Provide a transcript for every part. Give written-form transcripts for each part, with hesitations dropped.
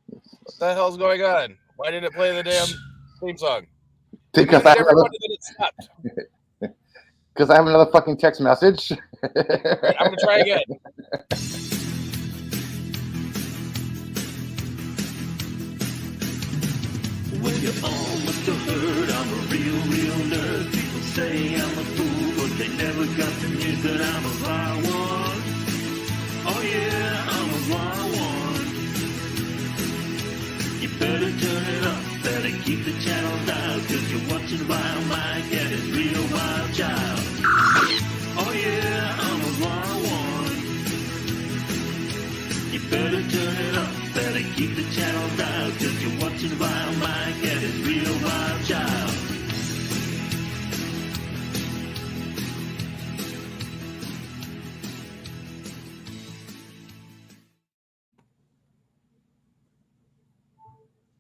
What the hell's going on? Why did it play the damn theme song? Because Muted everyone and then it stopped. I have another fucking text message. All right, I'm gonna try again. Well, you all must have heard I'm a real nerd. People say I'm a fool, but they never got the news that I'm a wild one. Oh yeah, I'm a wild one. You better turn it up, better keep the channel down, cause you're watching Wild Mike and his real wild child. Oh yeah, I'm a wild one. You better turn it up, better keep the channel down, cause you're watching Wild Mike and his real wild child.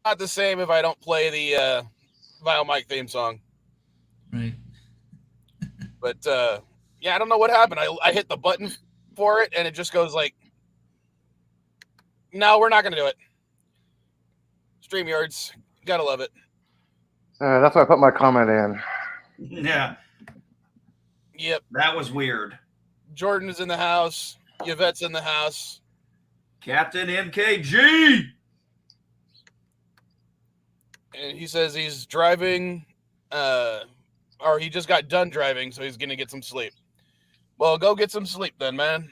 Not the same if I don't play the Vile Mike theme song. Right. But yeah, I don't know what happened. I hit the button for it and it just goes like, no, we're not gonna do it. StreamYards, gotta love it. That's why I put my comment in. Yeah, Yep. that was weird. Jordan is in the house. Yvette's in the house. Captain MKG. And he says he's driving, or he just got done driving, so he's going to get some sleep. Well, go get some sleep then, man.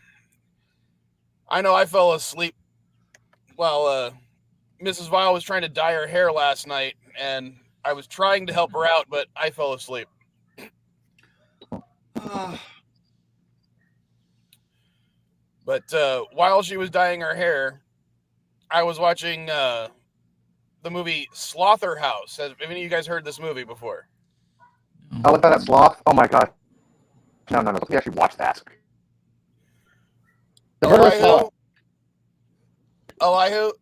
I know I fell asleep while Mrs. Vile was trying to dye her hair last night, and I was trying to help her out, but I fell asleep. But while she was dyeing her hair, I was watching the movie Slaughterhouse. Have any of you guys heard this movie before? I looked at that sloth. Oh my god. No. Let me actually watch that. The murderous sloth. Elihu,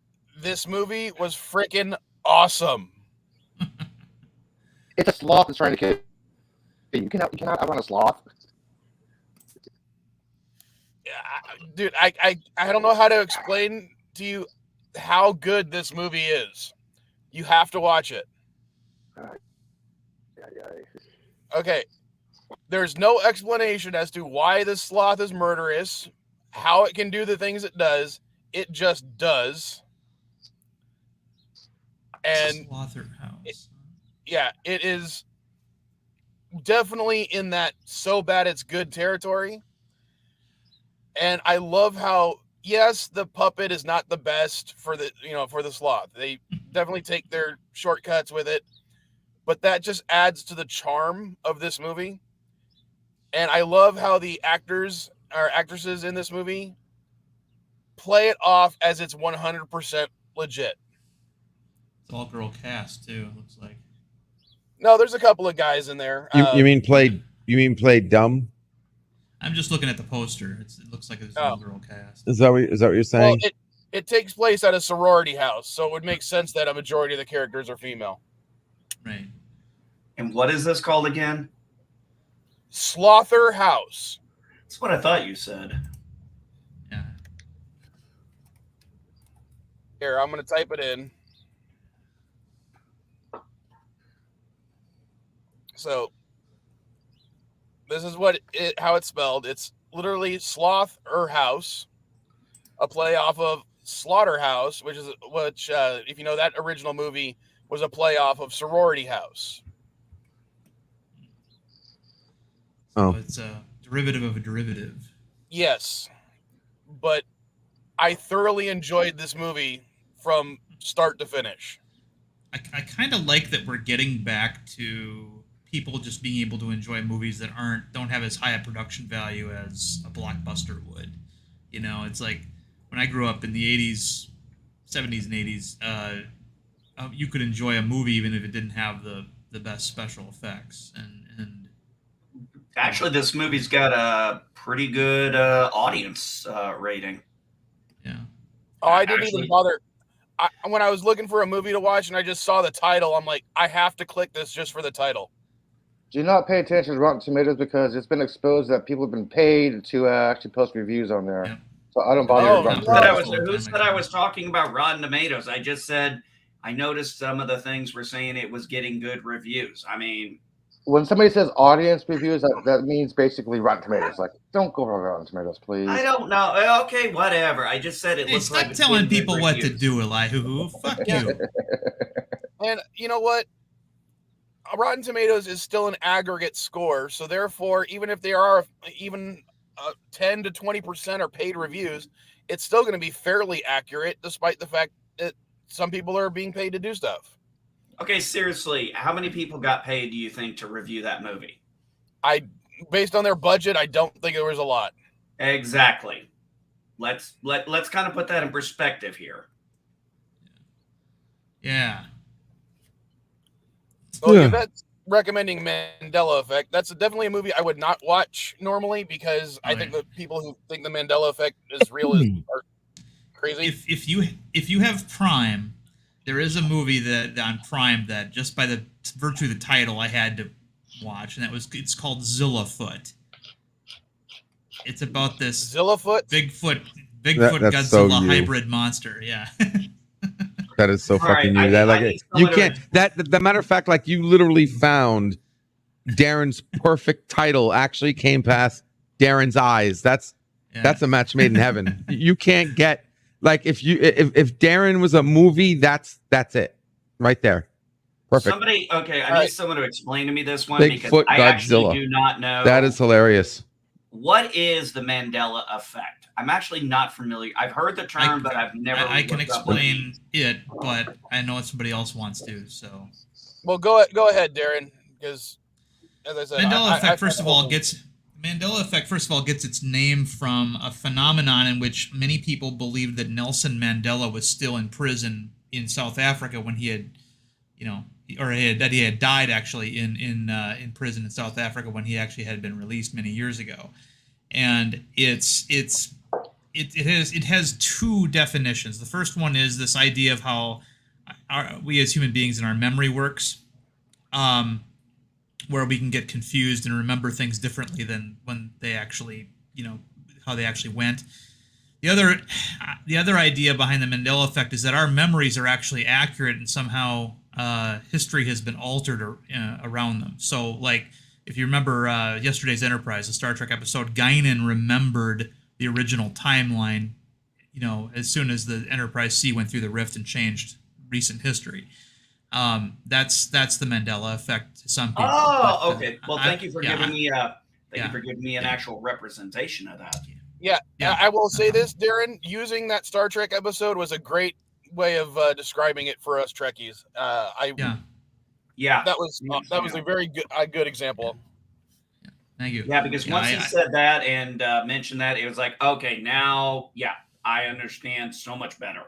this movie was freaking awesome. It's a sloth that's trying to kill you. You cannot outrun a sloth. Dude, I don't know how to explain to you how good this movie is. You have to watch it. Okay. There's no explanation as to why this sloth is murderous, how it can do the things it does. It just does. And Slaughterhouse. It is definitely in that so bad it's good territory. And I love how, yes, the puppet is not the best for the sloth. They definitely take their shortcuts with it, but that just adds to the charm of this movie. And I love how the actors or actresses in this movie play it off as it's 100% legit. It's all girl cast too. It looks like. No, there's a couple of guys in there. You mean played dumb? I'm just looking at the poster. It looks like it's all girl cast. Is that what you're saying? Well, it takes place at a sorority house, so it would make sense that a majority of the characters are female. Right. And what is this called again? Slaughterhouse. That's what I thought you said. Yeah. Here, I'm going to type it in. So, this is how it's spelled. It's literally sloth house, a play off of Slaughterhouse, which if you know that original movie was a play off of Sorority House. So it's a derivative of a derivative. Yes, but I thoroughly enjoyed this movie from start to finish. I kind of like that we're getting back to people just being able to enjoy movies that don't have as high a production value as a blockbuster would. You know, it's like when I grew up in the 80s, 70s and 80s, you could enjoy a movie even if it didn't have the best special effects. And actually, this movie's got a pretty good audience rating. Yeah. Oh, I didn't even bother. When I was looking for a movie to watch and I just saw the title, I'm like, I have to click this just for the title. Do not pay attention to Rotten Tomatoes because it's been exposed that people have been paid to actually post reviews on there. Yeah. So I don't bother Oh, with Rotten no. Tomatoes. Who said I was talking about Rotten Tomatoes? I just said I noticed some of the things were saying it was getting good reviews. I mean, When somebody says audience reviews, that means basically Rotten Tomatoes. Like, don't go for Rotten Tomatoes, please. I don't know. Okay, whatever. I just said it Hey, looks stop like it's telling getting good people what to reviews. do, Elihu. Fuck Yeah. you. And you know what? Rotten Tomatoes is still an aggregate score, so therefore, even if there are even 10 to 20% are paid reviews, it's still going to be fairly accurate, despite the fact that some people are being paid to do stuff. Okay, seriously, how many people got paid, do you think, to review that movie? Based on their budget, I don't think there was a lot. Exactly. Let's kind of put that in perspective here. Yeah. Well, Yeah. if that's recommending Mandela Effect, that's definitely a movie I would not watch normally because I think the people who think the Mandela Effect is real are crazy. If you have Prime, there is a movie that on Prime that just by the virtue of the title I had to watch, and it's called Zillafoot. It's about this Zillafoot? Bigfoot That's so Godzilla you. hybrid monster. Yeah. That is so All right, fucking I you. That need- I like need you someone can't. to- The matter of fact, like you literally found Darren's perfect title. Actually, came past Darren's eyes. That's a match made in heaven. You can't get like if Darren was a movie. That's it, right there. Perfect. Somebody, okay, I All need right. someone to explain to me this one because Bigfoot I actually Godzilla. do not know. That is hilarious. What is the Mandela effect? I'm actually not familiar. I've heard the term, but I've never. I can looked up what it explain means. it, but I know somebody else wants to. So Well, go ahead, Darren, because as I said, Mandela effect I first of all gets its name from a phenomenon in which many people believed that Nelson Mandela was still in prison in South Africa when he had, that he had died actually in prison in South Africa when he actually had been released many years ago, and it has two definitions. The first one is this idea of how we as human beings and our memory works. Where we can get confused and remember things differently than when they actually, how they actually went. The other idea behind the Mandela effect is that our memories are actually accurate and somehow history has been altered around them. So, like, if you remember yesterday's Enterprise, the Star Trek episode, Guinan remembered the original timeline, as soon as the Enterprise C went through the rift and changed recent history. That's the Mandela effect to some people. Oh, but, okay. Well, thank you for giving me an actual representation of that. Yeah, Yeah. I will say this, Darren. Using that Star Trek episode was a great way of describing it for us Trekkies. Yeah, That was a very good example. Thank you. yeah. Because once he said that and mentioned that, it was like, okay, now, yeah, I understand so much better.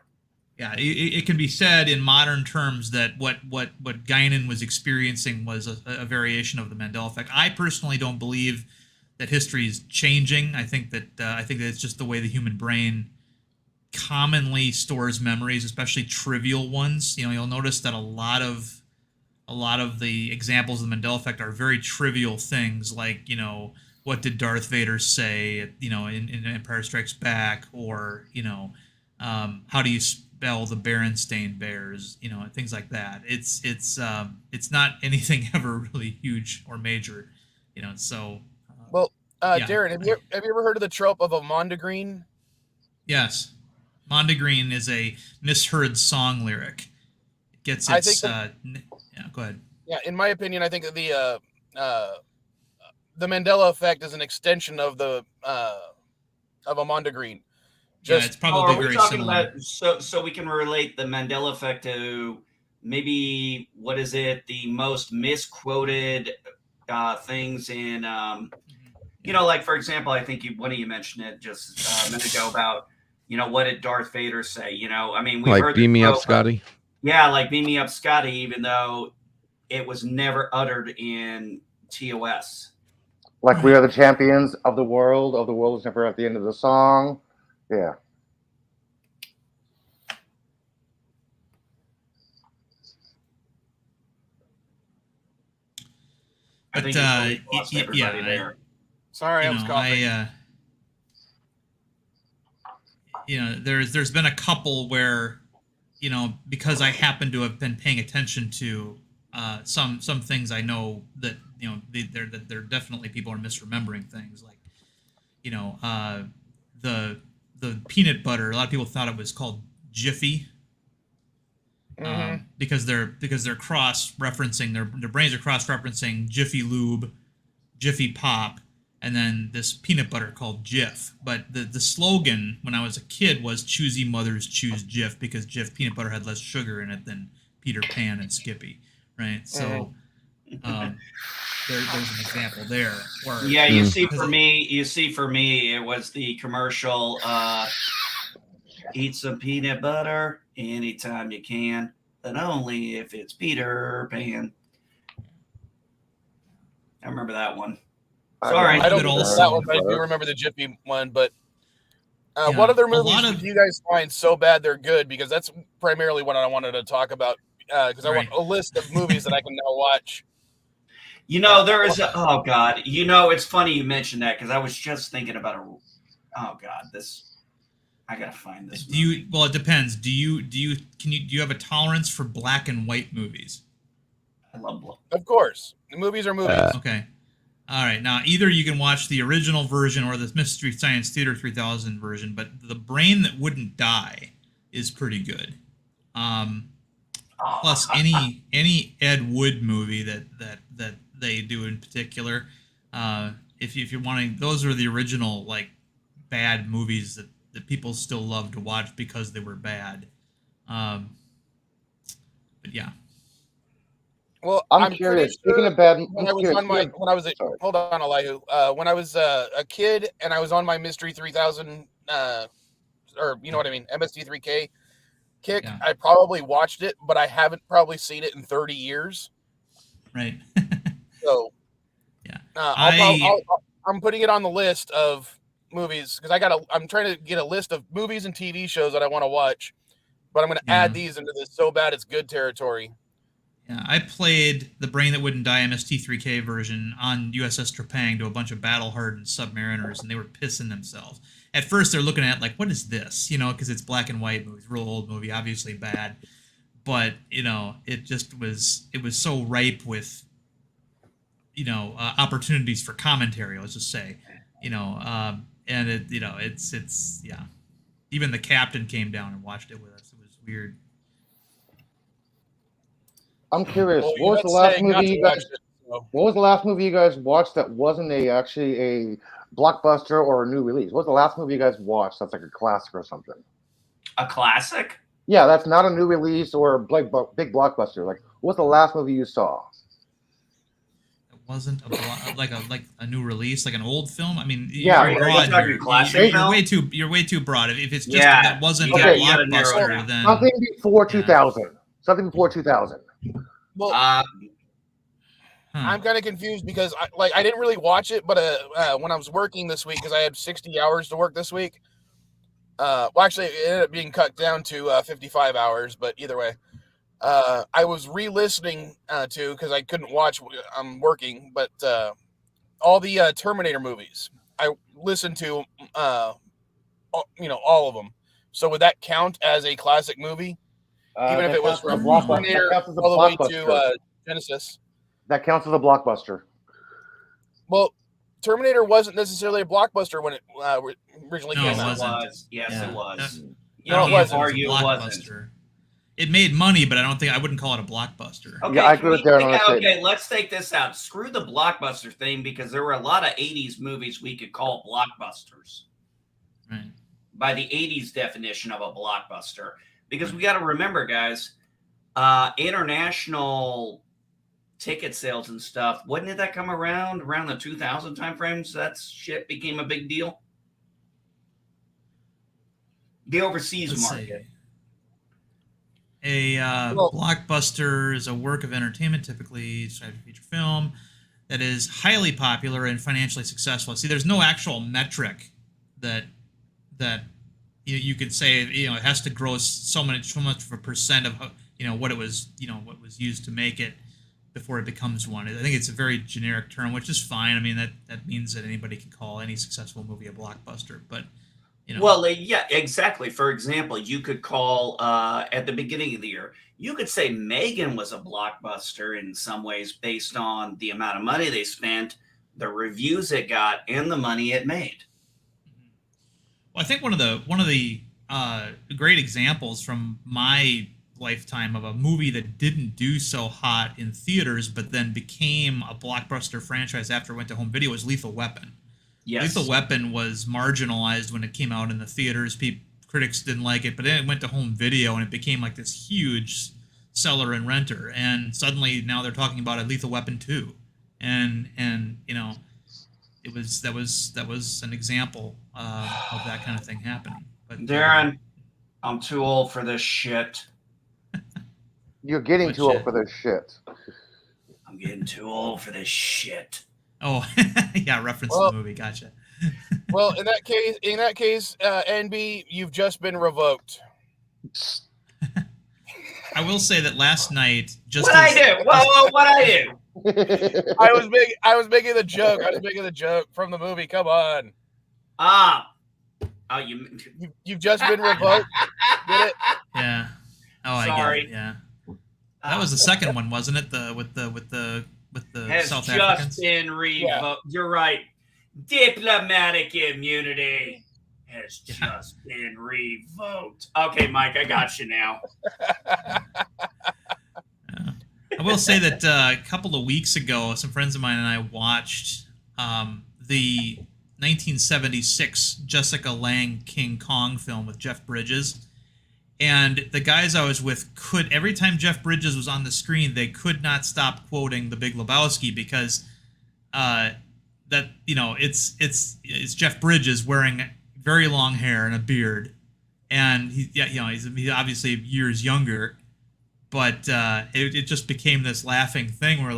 Yeah, it can be said in modern terms that what Guinan was experiencing was a variation of the Mandela effect. I personally don't believe that history is changing. I think that it's just the way the human brain commonly stores memories, especially trivial ones. You'll notice that a lot of the examples of the Mandela effect are very trivial things, like what did Darth Vader say, in Empire Strikes Back, or how do you spell the Berenstain Bears, things like that. It's not anything ever really huge or major, so. Well, Yeah. Darren, have you ever heard of the trope of a Mondegreen? Yes. Mondegreen is a misheard song lyric. It gets I its, think yeah, go ahead. Yeah, in my opinion, I think that the Mandela effect is an extension of a Mondegreen. Yeah, it's probably are we very talking similar. about so we can relate the Mandela effect to maybe what is it, the most misquoted things in like, for example, I think one of you mentioned it just a minute ago about what did Darth Vader say? I mean, we Like heard beam the me up, trope, Scotty. yeah, like beam me up, Scotty, even though it was never uttered in TOS. Like, we are the champions of the world. Of the world is never at the end of the song. Yeah. I think But, we lost everybody there. Sorry, I was coughing. there's been a couple where, because I happen to have been paying attention to some things, I know that they're definitely people are misremembering things, like the peanut butter. A lot of people thought it was called Jiffy. Because they're cross referencing their brains are cross referencing Jiffy Lube, Jiffy Pop, and then this peanut butter called Jif. But the slogan when I was a kid was "Choosy mothers choose Jif" because Jif peanut butter had less sugar in it than Peter Pan and Skippy, right? So there's an example there. Where, Yeah, you see for me, it was the commercial. Eat some peanut butter anytime you can, but only if it's Peter Pan. I remember that one. Sorry. I don't But remember also- that one, but I do remember the Jiffy one. But what other movies do you guys find so bad they're good? Because that's primarily what I wanted to talk about. Because I want a list of movies that I can now watch. There is oh God. It's funny you mentioned that because I was just thinking about oh God, I gotta find this. Well, it depends. Do you have a tolerance for black and white movies? I love black. Of course, the movies are movies. Okay. All right. Now, either you can watch the original version or the Mystery Science Theater 3000 version, but The Brain That Wouldn't Die is pretty good. Plus, any Ed Wood movie that they do in particular, if you're wanting, those are the original like bad movies that people still love to watch because they were bad. But yeah. Well, I'm curious. Speaking of bad, when I was hold on, Elihu. When I was a kid and I was on my Mystery 3000, or you know what I mean, MST3K kick, Yeah. I probably watched it, but I haven't probably seen it in 30 years. Right. So yeah, I'm putting it on the list of movies because I'm trying to get a list of movies and TV shows that I want to watch, but I'm going to add these into this so bad it's good territory. Yeah, I played The Brain That Wouldn't Die MST3K version on USS Trepang to a bunch of battle-hardened submariners, and they were pissing themselves. At first, they're looking at it like, what is this? Because it's black and white movie, real old movie, obviously bad. But, it just was, it was so ripe with, opportunities for commentary, let's just say. And it, it's yeah. Even the captain came down and watched it with us. It was weird. I'm curious. What was the last movie you guys watched that wasn't actually a blockbuster or a new release? What's the last movie you guys watched that's like a classic or something? A classic? Yeah, that's not a new release or a big blockbuster. Like, what's the last movie you saw? It wasn't like a new release, like an old film. I mean, yeah, you're way too broad. If it's just that wasn't a blockbuster, then something before 2000. Something before 2000. Well, I'm kind of confused because I didn't really watch it, but when I was working this week, because I had 60 hours to work this week. Well, actually, it ended up being cut down to 55 hours, but either way, I was re-listening to because I couldn't watch. I'm working, but all the Terminator movies, I listened to, all of them. So would that count as a classic movie? Even if it was from Terminator all the way to Genesis. That counts as a blockbuster. Well, Terminator wasn't necessarily a blockbuster when it originally came out. It was. Yes, it was. No, it wasn't. Argue it wasn't. It made money, but I wouldn't call it a blockbuster. Okay, yeah, I agree with Darren. Okay, let's take this out. Screw the blockbuster thing because there were a lot of 80s movies we could call blockbusters. Right. By the 80s definition of a blockbuster. Because we got to remember, guys, international ticket sales and stuff, wouldn't that come around the 2000 timeframes? That shit became a big deal. The overseas market. A blockbuster is a work of entertainment, typically a feature film, that is highly popular and financially successful. See, there's no actual metric that you could say, it has to gross so much of a percent of what it was, what was used to make it before it becomes one. I think it's a very generic term, which is fine. I mean, that means that anybody can call any successful movie a blockbuster. But You know? Well, yeah, exactly. For example, you could call at the beginning of the year, you could say Megan was a blockbuster in some ways based on the amount of money they spent, the reviews it got, and the money it made. Well, I think one of the great examples from my lifetime of a movie that didn't do so hot in theaters, but then became a blockbuster franchise after it went to home video was Lethal Weapon. Yes. Lethal Weapon was marginalized when it came out in the theaters. Critics didn't like it, but then it went to home video and it became like this huge seller and renter. And suddenly now they're talking about a Lethal Weapon 2. And you know, that was an example of that kind of thing happening. But Darren, I'm too old for this shit. You're getting too old for this shit. I'm getting too old for this shit. Oh, yeah, reference to the movie. Gotcha. Well, in that case, NB, you've just been revoked. I will say that last night, What I do? I was making the joke. I was making the joke from the movie. Come on. You've just been revoked. Get it? Yeah. Oh, I get it. Yeah. That was the second one, wasn't it? With the has South just Africans. Been revoked. Yeah. You're right. Diplomatic immunity has just been revoked. Okay, Mike, I got you now. I will say that a couple of weeks ago, some friends of mine and I watched the 1976 Jessica Lange King Kong film with Jeff Bridges. And the guys I was with every time Jeff Bridges was on the screen, they could not stop quoting The Big Lebowski because it's Jeff Bridges wearing very long hair and a beard, and he's obviously years younger, but it just became this laughing thing where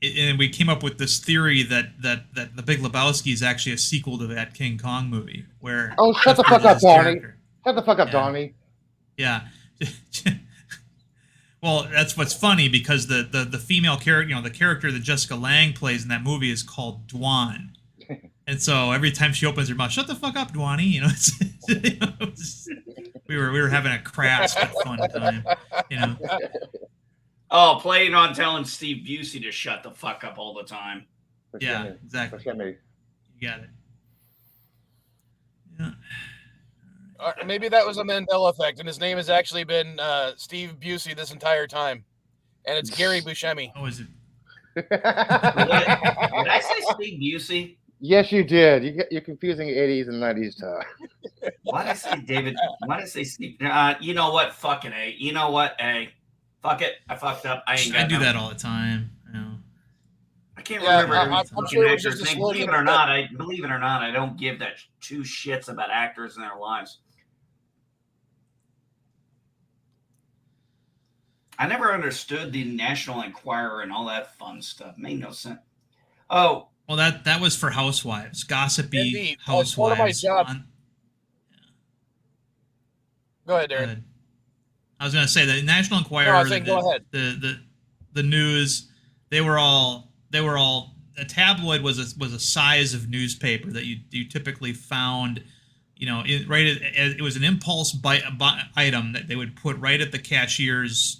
and we came up with this theory that The Big Lebowski is actually a sequel to that King Kong movie. Where shut the fuck up, Donnie! Shut the fuck up, Donnie! Yeah. Well, that's what's funny because the female character, the character that Jessica Lange plays in that movie is called Dwan, and so every time she opens her mouth, shut the fuck up, Dwani. We were having a crass but fun time. Oh, playing on telling Steve Busey to shut the fuck up all the time. Yeah, exactly. You got it. Yeah. Maybe that was a Mandela effect, and his name has actually been Steve Busey this entire time, and it's Gary Buscemi. Oh, is it? Did I say Steve Busey? Yes, you did. You're confusing 80s and 90s talk. Why did I say David? Why did I say Steve? You know what? Fucking A. You know what? A. Fuck it. I fucked up. I do that all the time. I can't remember I'm sure it was just actor's name. a Believe it or not, I don't give that two shits about actors and their lives. I never understood the National Enquirer and all that fun stuff. Made no sense. Oh. Well, that was for housewives. Gossipy Indeed. housewives. One of my jobs. Go ahead, Darren. I was going to say the National Enquirer. No, I was saying, go ahead. The news. They were all. A tabloid was a size of newspaper that you typically found. It was an impulse item that they would put right at the cashier's.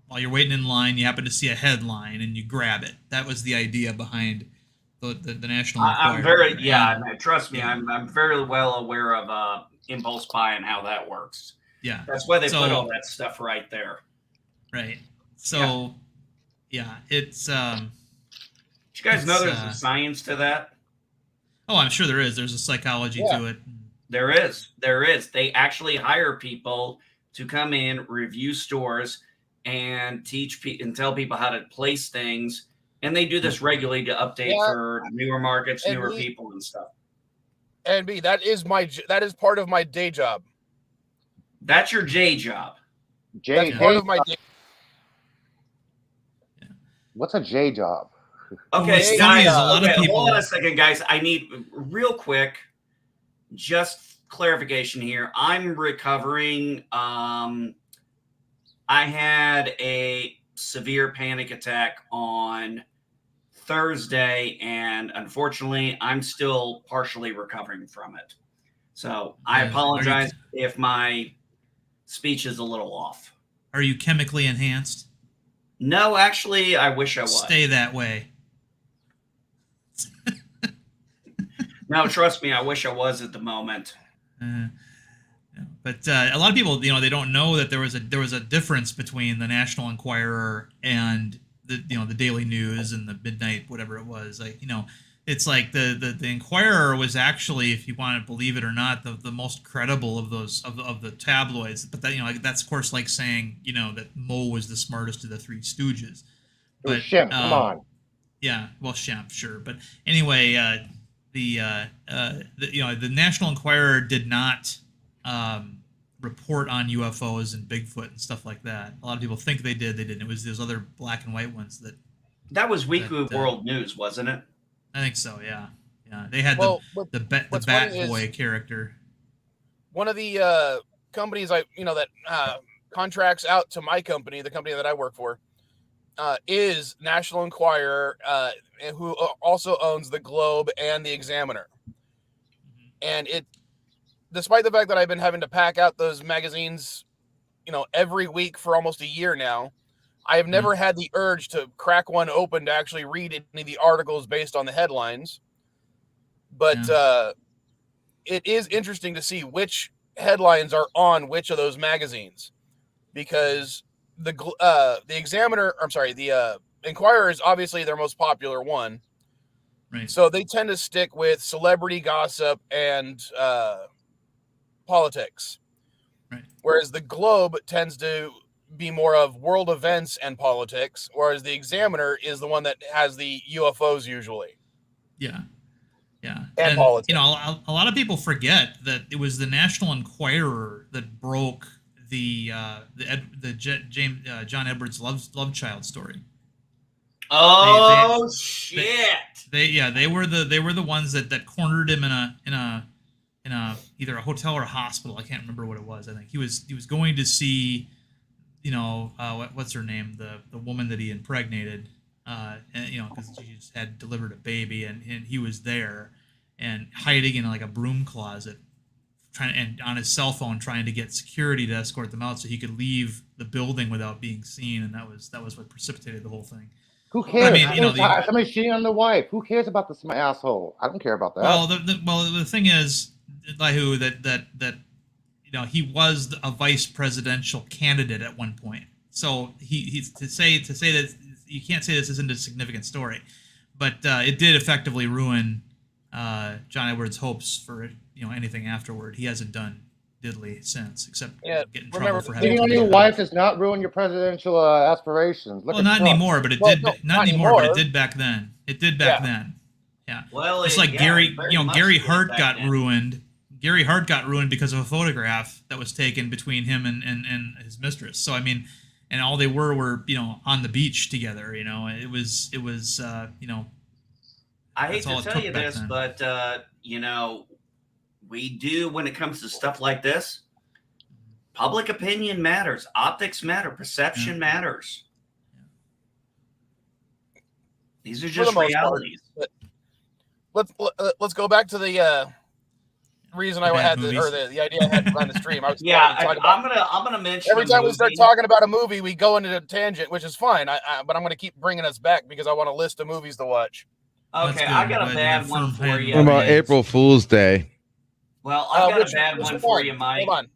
While you're waiting in line, you happen to see a headline and you grab it. That was the idea behind the National Enquirer. Trust me, I'm very well aware of impulse buy and how that works. Yeah, that's why they put all that stuff right there. Right. So, it's. Did you guys know there's a science to that? Oh, I'm sure there is. There's a psychology to it. There is. They actually hire people to come in, review stores, and and tell people how to place things. And they do this regularly to update for newer markets, newer people, and stuff. And B, that is part of my day job. That's your J job. That's part of my day. What's a J job? Okay, guys, hold on a second, guys. I need real quick, just clarification here. I'm recovering. I had a severe panic attack on Thursday, and unfortunately, I'm still partially recovering from it. So I apologize if my speech is a little off. Are you chemically enhanced? No, actually, I wish I was. Stay that way. No, trust me, I wish I was at the moment. But a lot of people, they don't know that there was a difference between the National Enquirer and the Daily News and the Midnight, whatever it was. Like, it's like the Enquirer was actually, if you want to believe it or not, the most credible of those of the tabloids. But that that's of course like saying that Moe was the smartest of the Three Stooges. But Shemp, come on. Yeah, well, Shemp, sure. But anyway, the National Enquirer did not report on UFOs and Bigfoot and stuff like that. A lot of people think they did. They didn't. It was those other black and white ones that was Weekly World News, wasn't it? I think so. Yeah. They had the Bat Boy character. One of the companies that contracts out to my company, the company that I work for, is National Enquirer, who also owns the Globe and the Examiner. And despite the fact that I've been having to pack out those magazines, every week for almost a year now, I have never had the urge to crack one open to actually read any of the articles based on the headlines. But it is interesting to see which headlines are on which of those magazines, because the Enquirer is obviously their most popular one. Right. So they tend to stick with celebrity gossip and politics. Right. Whereas the Globe tends to be more of world events and politics, whereas the Examiner is the one that has the UFOs usually. Yeah. And politics. A lot of people forget that it was the National Enquirer that broke the John Edwards love child story. Oh, shit! They were the ones that cornered him in a either a hotel or a hospital. I can't remember what it was. I think he was going to see, what's her name, the woman that he impregnated, because she just had delivered a baby, and he was there and hiding in like a broom closet, and on his cell phone trying to get security to escort them out so he could leave the building without being seen, and that was what precipitated the whole thing. Who cares? I mean, somebody's cheating on the wife. Who cares about this asshole? I don't care about that. Well, the thing is, Lihu, that he was a vice presidential candidate at one point. So he's to say that you can't say this isn't a significant story, but it did effectively ruin John Edwards' hopes for anything afterward. He hasn't done diddly since, except get in trouble for having. Cheating on your wife does not ruin your presidential aspirations. Well, not anymore, but it did. Not anymore, but it did back then. It did back then. Yeah. Well, it's like Gary Hart got ruined. Gary Hart got ruined because of a photograph that was taken between him and his mistress. So I mean, and all they were on the beach together. It was I hate to tell you this, but we do, when it comes to stuff like this, public opinion matters, optics matter, perception matters. These are just realities. Let's go back to the reason I had the idea I had on the stream. I'm gonna mention every time we start talking about a movie, we go into a tangent, which is fine. But I'm gonna keep bringing us back because I want a list of movies to watch. Okay, I got a bad one for you. What about April Fool's Day? Well, I've got a bad one for you, Mike. Hold on.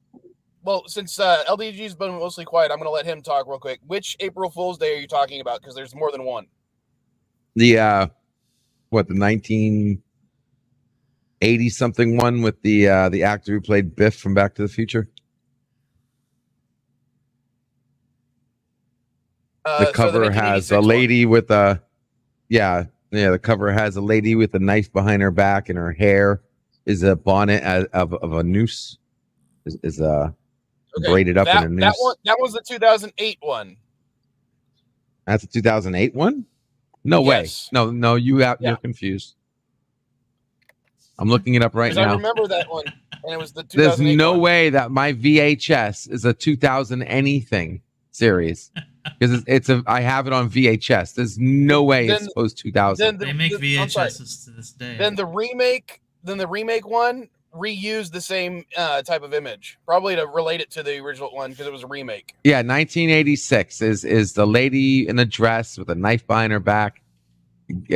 Well, since LDG's been mostly quiet, I'm going to let him talk real quick. Which April Fool's Day are you talking about? Because there's more than one. The 1980 something one with the actor who played Biff from Back to the Future. The cover has a lady with a the cover has a lady with a knife behind her back, and her hair is a bonnet of a noose. Is braided up in a noose. That was the 2008 one. That's a 2008 one? No way. No, you're confused. I'm looking it up right now. I remember that one, and it was the 2008 There's no one. way that my VHS is a 2000 anything series. because I have it on VHS. There's no way it's post 2000. They make VHSs to this day. Then the remake one reused the same type of image, probably to relate it to the original one because it was a remake. Yeah, 1986 is the lady in a dress with a knife behind her back,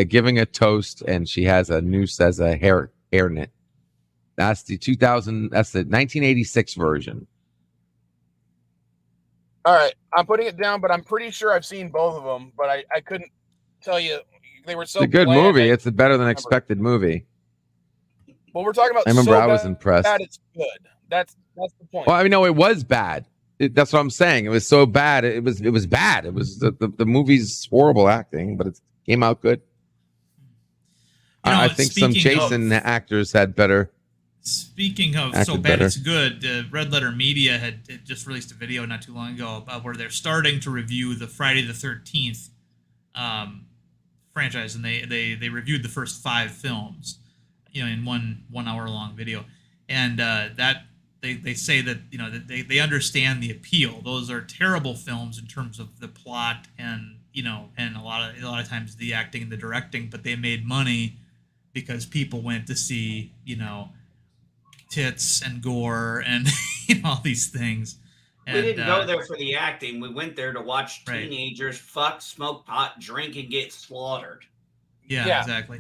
giving a toast, and she has a noose as a hairnet. That's the 1986 version. All right, I'm putting it down, but I'm pretty sure I've seen both of them, but I couldn't tell you. They were so. It's a good movie. It's a better than expected movie. Well, we're talking about. I remember so I was impressed. Bad, it's good. That's the point. Well, I mean, no, it was bad. That's what I'm saying. It was so bad. It was bad. It was the movie's horrible acting, but it came out good. I think some Jason actors had better. Speaking of so bad it's good, Red Letter Media had just released a video not too long ago about where they're starting to review the Friday the 13th franchise, and they reviewed the first 5 films, in one hour long video, and that they say that that they understand the appeal. Those are terrible films in terms of the plot and and a lot of times the acting and the directing, but they made money because people went to see tits and gore and all these things. And, we didn't go there for the acting. We went there to watch teenagers fuck, smoke pot, drink, and get slaughtered. Yeah. Exactly.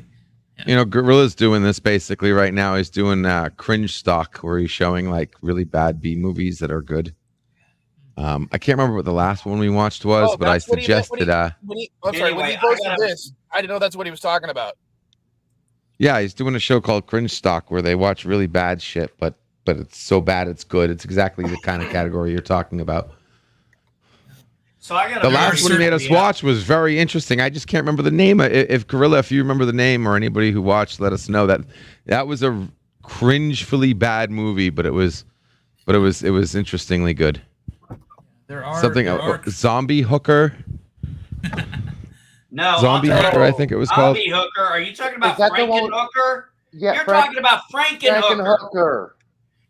Yeah. Gorilla's doing this basically right now. He's doing cringe stock where he's showing like really bad B movies that are good. I can't remember what the last one we watched was, but I suggested. When he posted this, I didn't know that's what he was talking about. Yeah, he's doing a show called Cringe Stock where they watch really bad shit, but it's so bad it's good. It's exactly the kind of category you're talking about. So I got the last one he made us watch was very interesting. I just can't remember the name. If Gorilla, if you remember the name, or anybody who watched, let us know. That was a cringefully bad movie, but it was interestingly good. There are Zombie Hooker. No, Zombie Hooker, I think it was called. Zombie Hooker. Are you talking about Frankenhooker? Yeah, you're talking about Frankenhooker.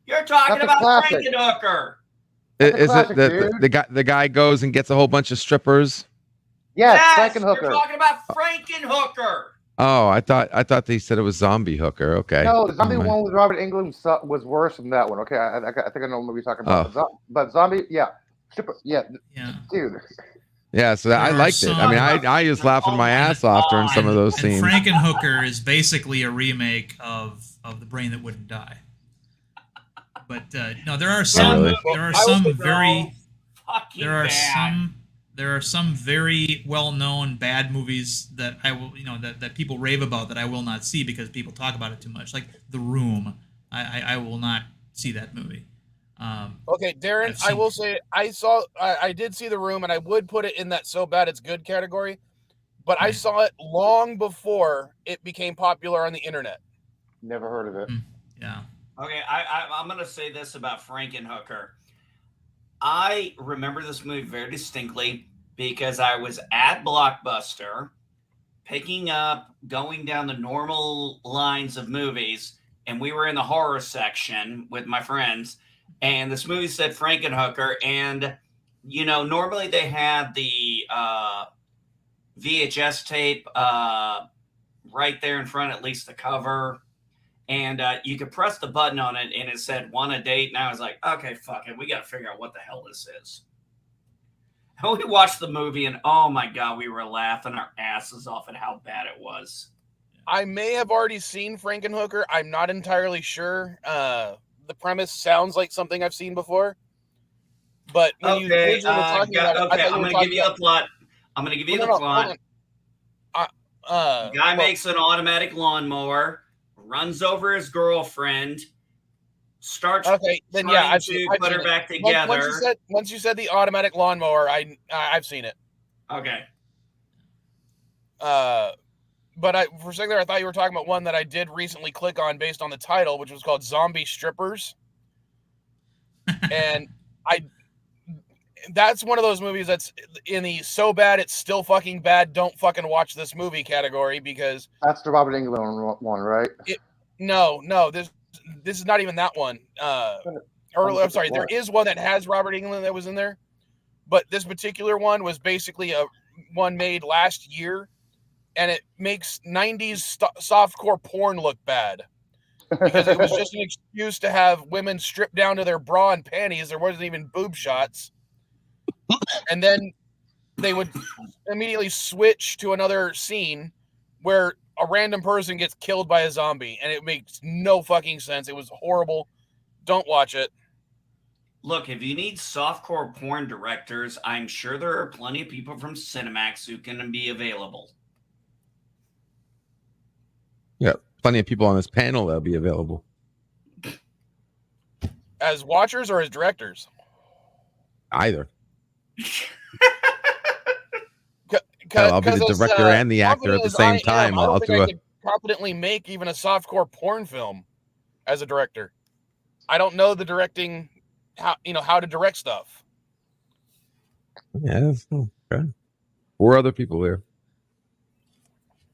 You're talking about Frankenhooker. Is it the guy goes and gets a whole bunch of strippers? Yes, Frankenhooker. You're talking about Frankenhooker. Oh, I thought they said it was Zombie Hooker. Okay. No, the zombie one with Robert Englund was worse than that one. Okay, I think I know what you're talking about. Oh. But zombie, stripper, dude. Yeah, so I liked it. I mean, I was laughing my ass off during some of those scenes. Frankenhooker is basically a remake of The Brain That Wouldn't Die. But no, there are some very well-known bad movies that I will, that people rave about that I will not see because people talk about it too much. Like The Room, I will not see that movie. Okay, Darren, I will say I did see The Room, and I would put it in that so bad it's good category, but I saw it long before it became popular on the internet. Never heard of it. Yeah. Okay, I'm going to say this about Frankenhooker. I remember this movie very distinctly because I was at Blockbuster going down the normal lines of movies, and we were in the horror section with my friends, and this movie said Frankenhooker, and, normally they had the VHS tape right there in front, at least the cover. And you could press the button on it, and it said, "Want a date?" And I was like, okay, fuck it. We got to figure out what the hell this is. And we watched the movie, and oh, my God, we were laughing our asses off at how bad it was. I may have already seen Frankenhooker. I'm not entirely sure. The premise sounds like something I've seen before. But when you were talking about it, I'm going to give you the plot. I'm going to give you the plot. Guy makes an automatic lawnmower, runs over his girlfriend, starts I've put her back together. Once you said the automatic lawnmower, I've seen it. Okay. But for a second there, I thought you were talking about one that I did recently click on based on the title, which was called Zombie Strippers. And that's one of those movies that's in the so bad it's still fucking bad, don't fucking watch this movie category, because that's the Robert Englund one, right? No, this is not even that one. I'm sorry, there is one that has Robert Englund that was in there, but this particular one was basically a one made last year, and it makes 90s softcore porn look bad because it was just an excuse to have women stripped down to their bra and panties. There wasn't even boob shots, and then they would immediately switch to another scene where a random person gets killed by a zombie, and it makes no fucking sense. It was horrible. Don't watch it. Look, if you need softcore porn directors, I'm sure there are plenty of people from Cinemax who can be available. Yeah, plenty of people on this panel that'll be available. As watchers or as directors? Either. I'll be the director and the actor at the same time. I could confidently make even a softcore porn film as a director. I don't know the directing, how to direct stuff. Yeah, okay. 4 other people here.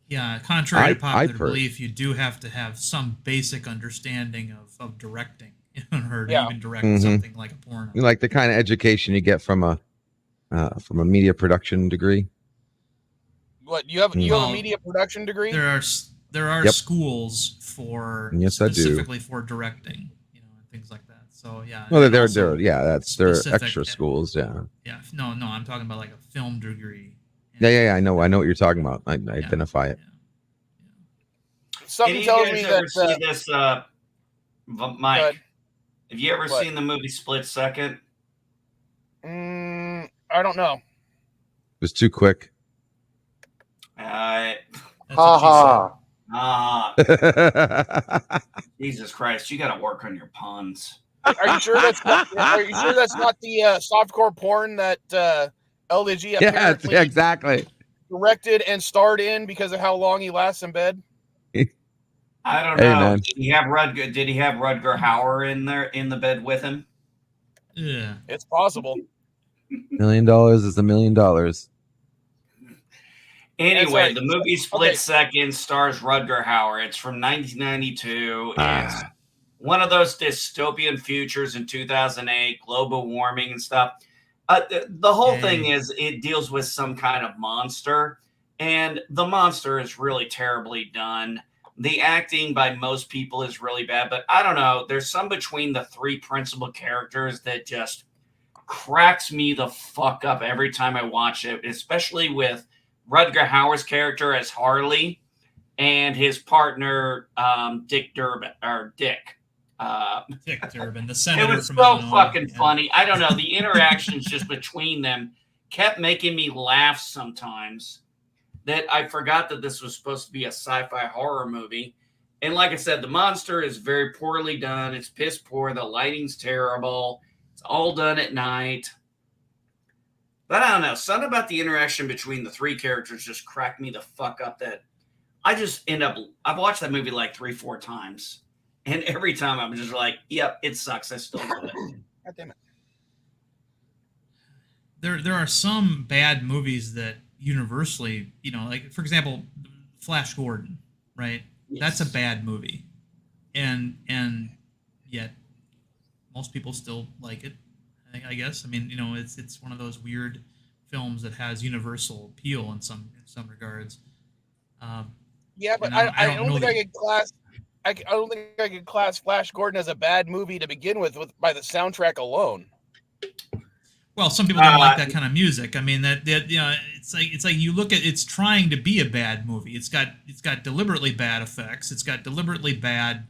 Yeah, contrary to popular belief, you do have to have some basic understanding of directing in order to even direct something like a porno. Like the kind of education you get from a media production degree. What you have a media production degree? There are schools for specifically for directing, and things like that. So yeah. Well, they're extra schools. Yeah. Yeah. No, I'm talking about like a film degree. Yeah. I know what you're talking about. I identify it. Something tells me that. See this, Mike? Have you ever seen the movie Split Second? I don't know. It was too quick. Jesus Christ! You got to work on your puns. Are you sure that's not? Are you sure that's not the softcore porn that LDG apparently exactly directed and starred in because of how long he lasts in bed? I don't know. Man. Did he have Rutger Hauer in there in the bed with him? Yeah, it's possible. $1 million is $1 million. Anyway, the movie Split Second stars Rutger Hauer. It's from 1992. It's one of those dystopian futures in 2008, global warming and stuff. The whole thing is it deals with some kind of monster, and the monster is really terribly done. The acting by most people is really bad, but I don't know. There's some between the 3 principal characters that just cracks me the fuck up every time I watch it, especially with Rutger Hauer's character as Harley and his partner, Dick Durbin. Dick Durbin, the senator. It was so fucking funny. I don't know. The interactions just between them kept making me laugh sometimes. That I forgot that this was supposed to be a sci-fi horror movie. And like I said, the monster is very poorly done. It's piss poor. The lighting's terrible. It's all done at night. But I don't know. Something about the interaction between the 3 characters just cracked me the fuck up that I just I've watched that movie like 3-4 times. And every time I'm just like, yep, it sucks. I still love it. God damn it. There are some bad movies that universally, like for example, Flash Gordon, right? Yes. That's a bad movie. And yet most people still like it. I guess. I mean, it's one of those weird films that has universal appeal in some regards. Yeah, but I don't think I could class Flash Gordon as a bad movie to begin with by the soundtrack alone. Well, some people don't like that kind of music. I mean, it's like you look at it's trying to be a bad movie. It's got deliberately bad effects. It's got deliberately bad,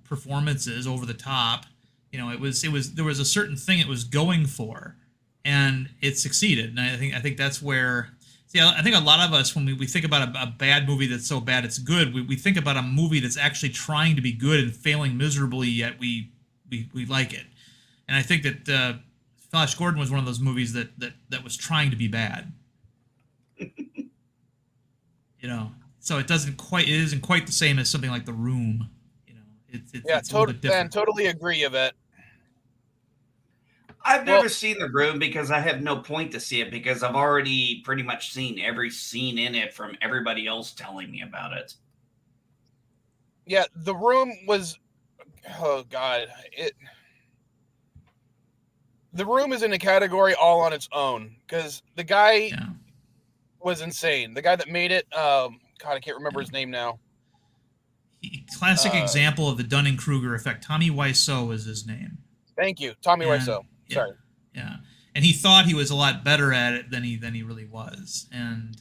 performances over the top. There was a certain thing it was going for, and it succeeded. And I think that's where. See, I think a lot of us, when we think about a bad movie that's so bad it's good, we think about a movie that's actually trying to be good and failing miserably, yet we like it. And I think that Flash Gordon was one of those movies that was trying to be bad. So it isn't quite the same as something like The Room. It's a little bit different. Totally agree, Yvette. I've never seen The Room because I have no point to see it because I've already pretty much seen every scene in it from everybody else telling me about it. Yeah, The Room was, oh God, The Room is in a category all on its own because the guy was insane. The guy that made it, God, I can't remember his name now. Classic example of the Dunning-Kruger effect. Tommy Wiseau is his name. Thank you, Tommy Wiseau. Sorry. Yeah, and he thought he was a lot better at it than he really was, and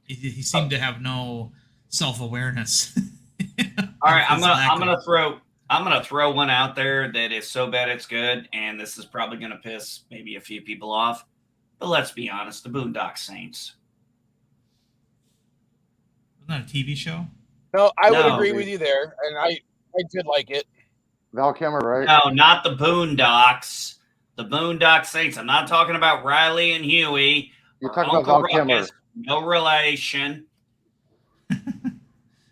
he seemed to have no self-awareness. All right, I'm gonna throw one out there that is so bad it's good, and this is probably gonna piss maybe a few people off. But let's be honest, the Boondock Saints. Wasn't that a TV show? No, I would agree with you there, and I did like it. Val Kilmer, right? No, not the Boondocks. The Boondock Saints. I'm not talking about Riley and Huey. You're talking about Val Kilmer. No relation.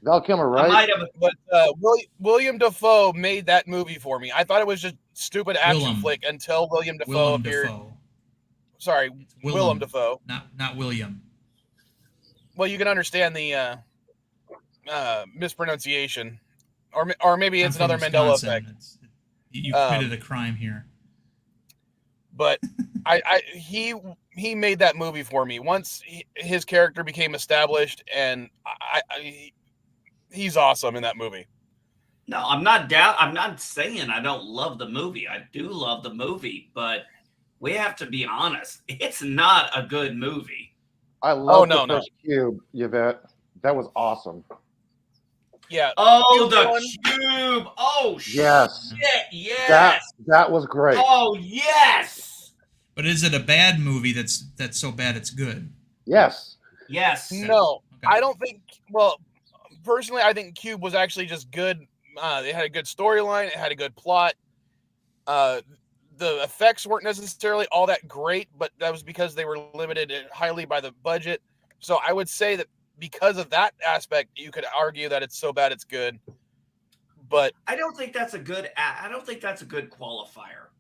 Val Kilmer, right? But William Dafoe made that movie for me. I thought it was just stupid action flick until William Dafoe appeared. Sorry, Willem Dafoe. Not William. Well, you can understand the mispronunciation, or maybe it's another Mandela effect. You committed a crime here. But he made that movie for me. Once his character became established, and he's awesome in that movie. No, I'm not saying I don't love the movie. I do love the movie, but we have to be honest. It's not a good movie. I love the first Cube, Yvette. That was awesome. Yeah. Oh, the Cube. Oh, yes. Shit. Yes. That was great. Oh, yes. But is it a bad movie that's so bad it's good? Yes. Yes. No, okay. I don't think. Well, personally, I think Cube was actually just good. It had a good storyline. It had a good plot. The effects weren't necessarily all that great, but that was because they were limited highly by the budget. So I would say that because of that aspect, you could argue that it's so bad it's good. But I don't think that's a good qualifier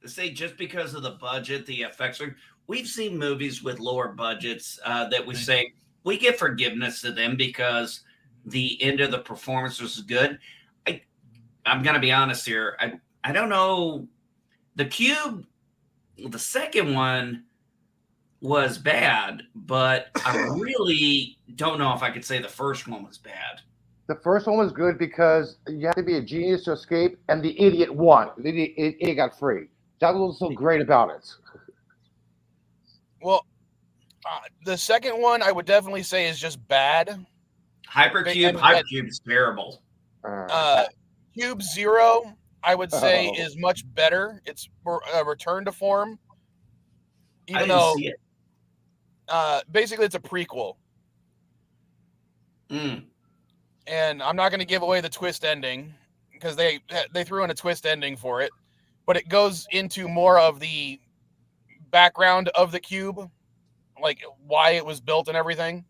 to say just because of the budget, the effects are. We've seen movies with lower budgets that we say we give forgiveness to them because the end of the performance was good. I'm going to be honest here. I don't know. The Cube, the second one was bad, but I really don't know if I could say the first one was bad. The first one was good because you have to be a genius to escape, and the idiot won. The idiot got free. That was so great about it. Well, the second one I would definitely say is just bad. Hypercube is terrible. Cube Zero, I would say, is much better. It's a return to form. Even though, basically, it's a prequel. And I'm not going to give away the twist ending because they threw in a twist ending for it. But it goes into more of the background of the cube, like why it was built and everything.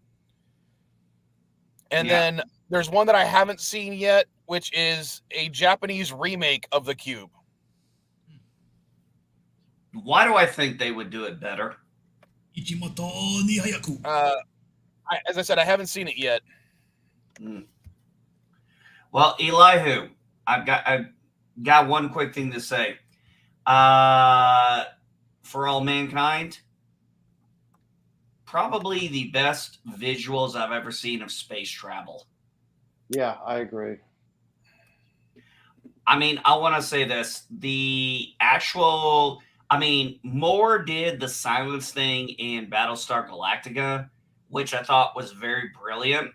And then there's one that I haven't seen yet, which is a Japanese remake of the Cube. Why do I think they would do it better? As I said, I haven't seen it yet. Well, Elihu, I've got one quick thing to say. For All Mankind, probably the best visuals I've ever seen of space travel. Yeah, I agree. I mean, I want to say this. Moore did the silence thing in Battlestar Galactica, which I thought was very brilliant.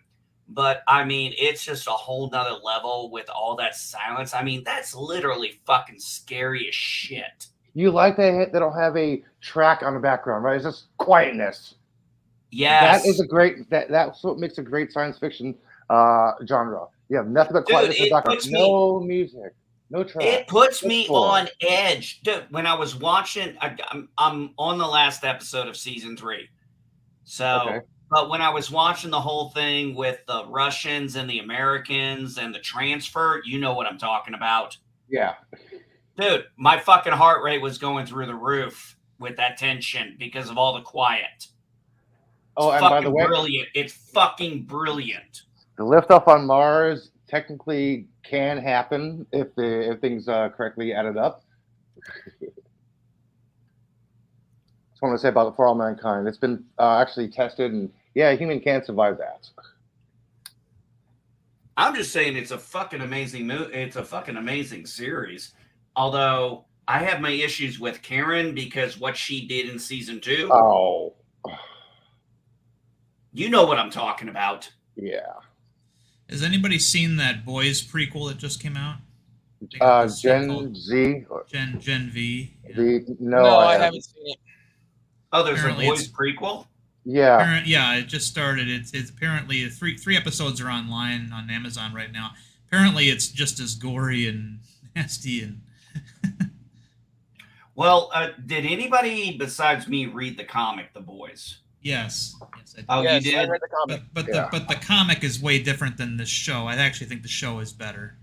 But, I mean, it's just a whole nother level with all that silence. I mean, that's literally fucking scary as shit. You like that they don't have a track on the background, right? It's just quietness. Yes. That is that's what makes a great science fiction genre. You have nothing but quietness in the background. No music, no track. It puts me on edge. Dude, when I was watching, I'm on the last episode of season 3. So, but when I was watching the whole thing with the Russians and the Americans and the transfer, you know what I'm talking about. Yeah. Dude, my fucking heart rate was going through the roof with that tension because of all the quiet. And by the way, brilliant. It's fucking brilliant. The liftoff on Mars technically can happen if things correctly added up. That's what I want to say about For All Mankind. It's been actually tested, and yeah, a human can survive that. I'm just saying it's a fucking amazing it's a fucking amazing series. Although I have my issues with Karen because what she did in season 2. Oh. You know what I'm talking about. Yeah. Has anybody seen that Boys prequel that just came out? Gen Z? Gen V. Yeah. No, I haven't seen it. Oh, there's apparently a Boys prequel? Yeah. Yeah, it just started. It's apparently three episodes are online on Amazon right now. Apparently it's just as gory and nasty and Well, did anybody besides me read the comic The Boys? Yes, I did. Oh, yes, you did? I read the comic. But the comic is way different than the show. I actually think the show is better.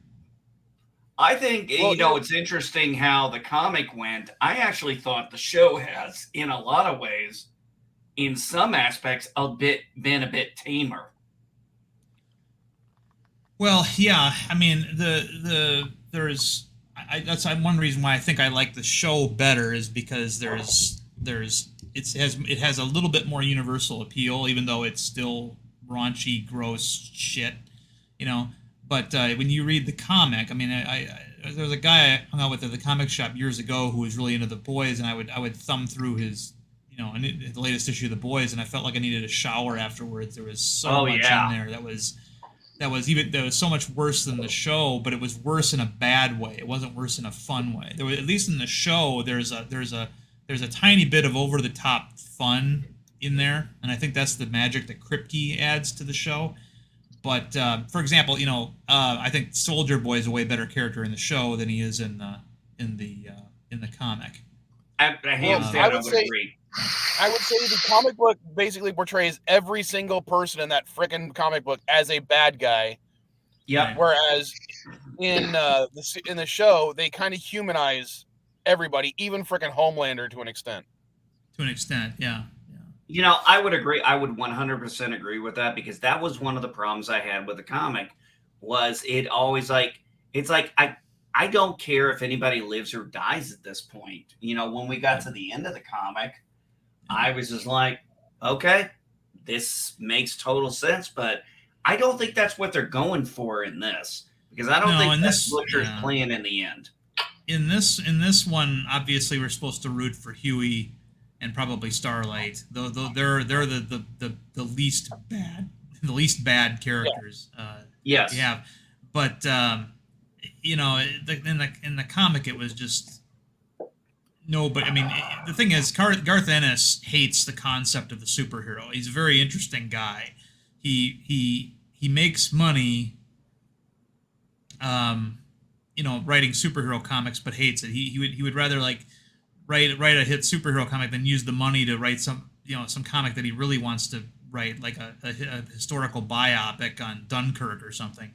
I think, it's interesting how the comic went. I actually thought the show has, in a lot of ways, in some aspects, been a bit tamer. Well, yeah. I mean, that's one reason why I think I like the show better is because it has a little bit more universal appeal, even though it's still raunchy, gross shit, But when you read the comic, I mean, there was a guy I hung out with at the comic shop years ago who was really into The Boys, and I would thumb through his, the latest issue of The Boys, and I felt like I needed a shower afterwards. There was so much in there that was so much worse than the show, but it was worse in a bad way. It wasn't worse in a fun way. There was, at least in the show, there's a tiny bit of over the top fun in there, and I think that's the magic that Kripke adds to the show. But for example, I think Soldier Boy is a way better character in the show than he is in the comic. I would agree. I would say the comic book basically portrays every single person in that frickin' comic book as a bad guy. Yeah. Whereas in the show, they kind of humanize everybody, even frickin' Homelander to an extent. To an extent, yeah. I would agree. I would 100% agree with that because that was one of the problems I had with the comic. Was it always I don't care if anybody lives or dies at this point. When we got to the end of the comic, I was just like, okay, this makes total sense, but I don't think that's what they're going for in this because I don't think that's Butcher's plan in the end. In this one, obviously, we're supposed to root for Huey and probably Starlight, though they're the least bad characters. Yes. We have, but in the comic, it was just. No, but I mean, the thing is, Garth Ennis hates the concept of the superhero. He's a very interesting guy. He makes money, writing superhero comics, but hates it. He would rather write a hit superhero comic than use the money to write some comic that he really wants to write, like a historical biopic on Dunkirk or something.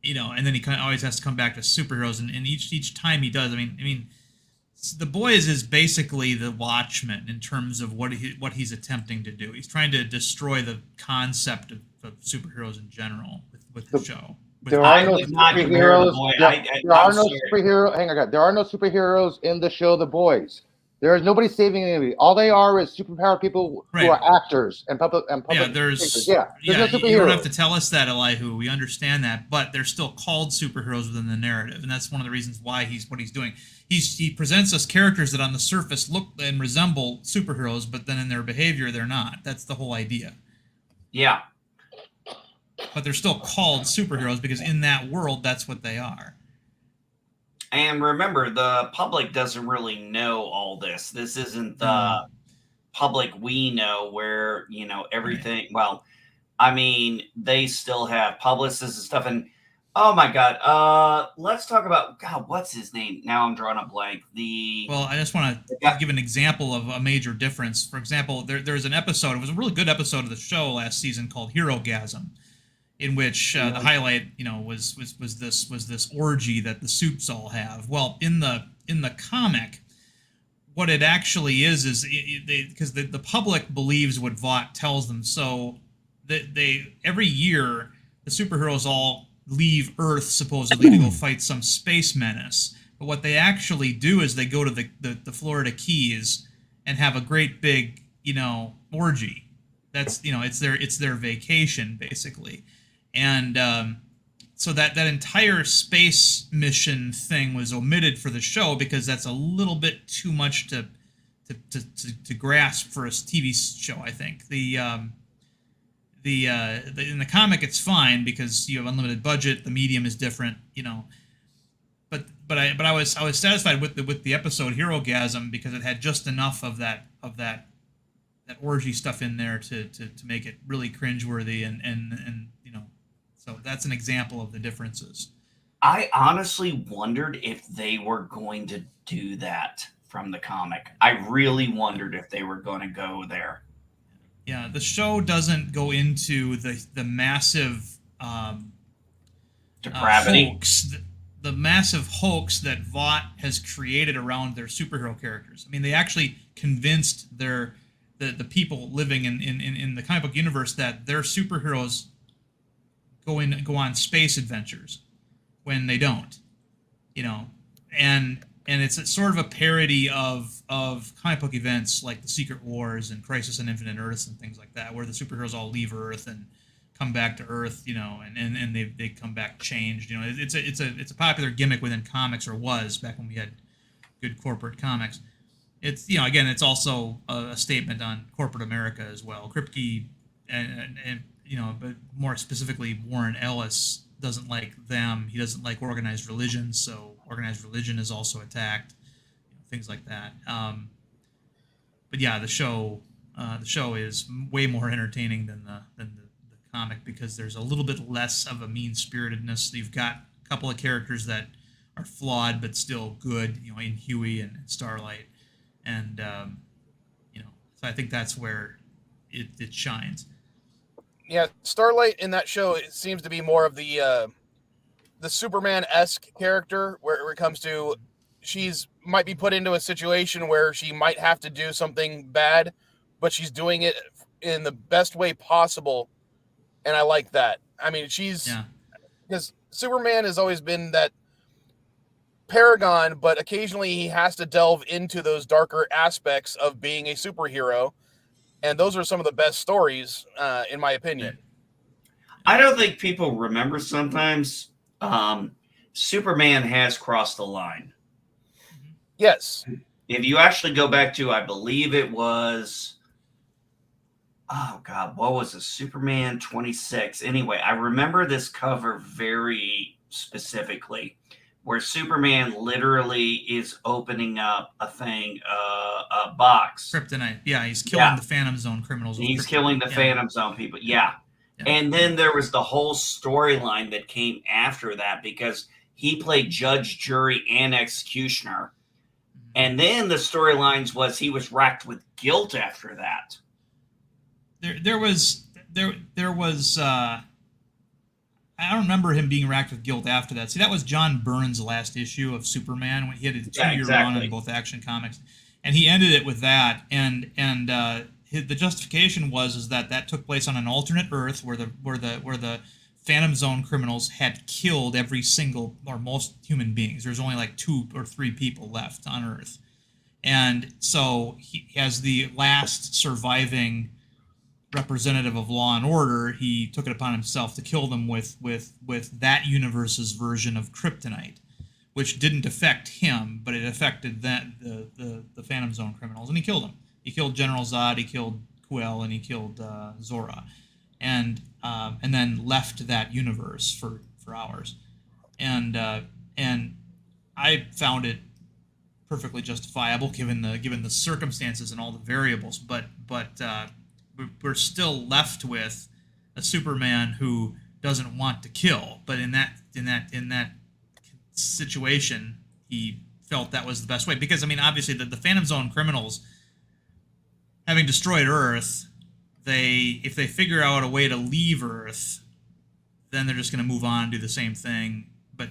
And then he kind of always has to come back to superheroes, and each time he does, I mean. The Boys is basically the Watchmen in terms of what he's attempting to do. He's trying to destroy the concept of superheroes in general with the show. There are no superheroes. There are no superheroes. Hang on, there are no superheroes in the show The Boys. There is nobody saving anybody. All they are is superpowered people who are actors and public. Yeah, there's no superheroes. You don't have to tell us that, Elihu. We understand that, but they're still called superheroes within the narrative, and that's one of the reasons why he's what he's doing. He presents us characters that on the surface look and resemble superheroes, but then in their behavior they're not. That's the whole idea. Yeah. But they're still called superheroes because in that world, that's what they are. And remember, the public doesn't really know all this. This isn't the public we know where, everything. Right. Well, I mean, they still have publicists and stuff. And, oh, my God. Let's talk about, God, what's his name? Now I'm drawing a blank. Well, I just want to give an example of a major difference. For example, there's an episode. It was a really good episode of the show last season called Herogasm, in which the highlight, was this orgy that the Supes all have. Well, in the comic, what it actually is because the public believes what Vought tells them. So they every year the superheroes all leave Earth supposedly to go fight some space menace. But what they actually do is they go to the Florida Keys and have a great big, orgy. That's, it's their vacation basically. And so that entire space mission thing was omitted for the show because that's a little bit too much to grasp for a TV show. I think in the comic it's fine because you have unlimited budget, the medium is different, But I was satisfied with the episode Herogasm because it had just enough of that orgy stuff in there to make it really cringeworthy and so that's an example of the differences. I honestly wondered if they were going to do that from the comic. I really wondered if they were going to go there. Yeah, the show doesn't go into the massive depravity. Hoax, the massive hoax that Vought has created around their superhero characters. I mean, they actually convinced the people living in the comic book universe that their superheroes go on space adventures when they don't, and it's sort of a parody of comic book events like the Secret Wars and Crisis on Infinite Earths and things like that, where the superheroes all leave Earth and come back to Earth, and they come back changed. It's a popular gimmick within comics, or was back when we had good corporate comics. It's again, it's also a statement on corporate America as well. Kripke and but more specifically, Warren Ellis doesn't like them. He doesn't like organized religion, so organized religion is also attacked. Things like that. But yeah, the show is way more entertaining than the comic because there's a little bit less of a mean-spiritedness. You've got a couple of characters that are flawed but still good, in Huey and Starlight, and so I think that's where it shines. Yeah, Starlight in that show, it seems to be more of the Superman-esque character, where it comes to might be put into a situation where she might have to do something bad, but she's doing it in the best way possible, and I like that. I mean, because Superman has always been that paragon, but occasionally he has to delve into those darker aspects of being a superhero. And those are some of the best stories, in my opinion. I don't think people remember sometimes Superman has crossed the line. Yes. If you actually go back to, I believe it was, what was it? Superman 26. Anyway, I remember this cover very specifically, where Superman literally is opening up a box. Kryptonite. Yeah, he's killing the Phantom Zone criminals. He's killing the Phantom Zone people. Yeah. And then there was the whole storyline that came after that because he played judge, jury, and executioner. And then the storylines was he was racked with guilt after that. There was I don't remember him being racked with guilt after that. See, that was John Byrne's last issue of Superman when he had a 2-year run on both Action Comics, and he ended it with that. And the justification was that took place on an alternate Earth where the Phantom Zone criminals had killed every single or most human beings. There's only like 2 or 3 people left on Earth, and so he, as the last surviving representative of law and order, he took it upon himself to kill them with that universe's version of kryptonite, which didn't affect him, but it affected the Phantom Zone criminals, and he killed them. He killed General Zod, he killed Quell, and he killed Zora, and then left that universe for hours, and I found it perfectly justifiable given the circumstances and all the variables, but we're still left with a Superman who doesn't want to kill, but in that situation, he felt that was the best way. Because I mean, obviously, the Phantom Zone criminals, having destroyed Earth, if they figure out a way to leave Earth, then they're just going to move on and do the same thing. But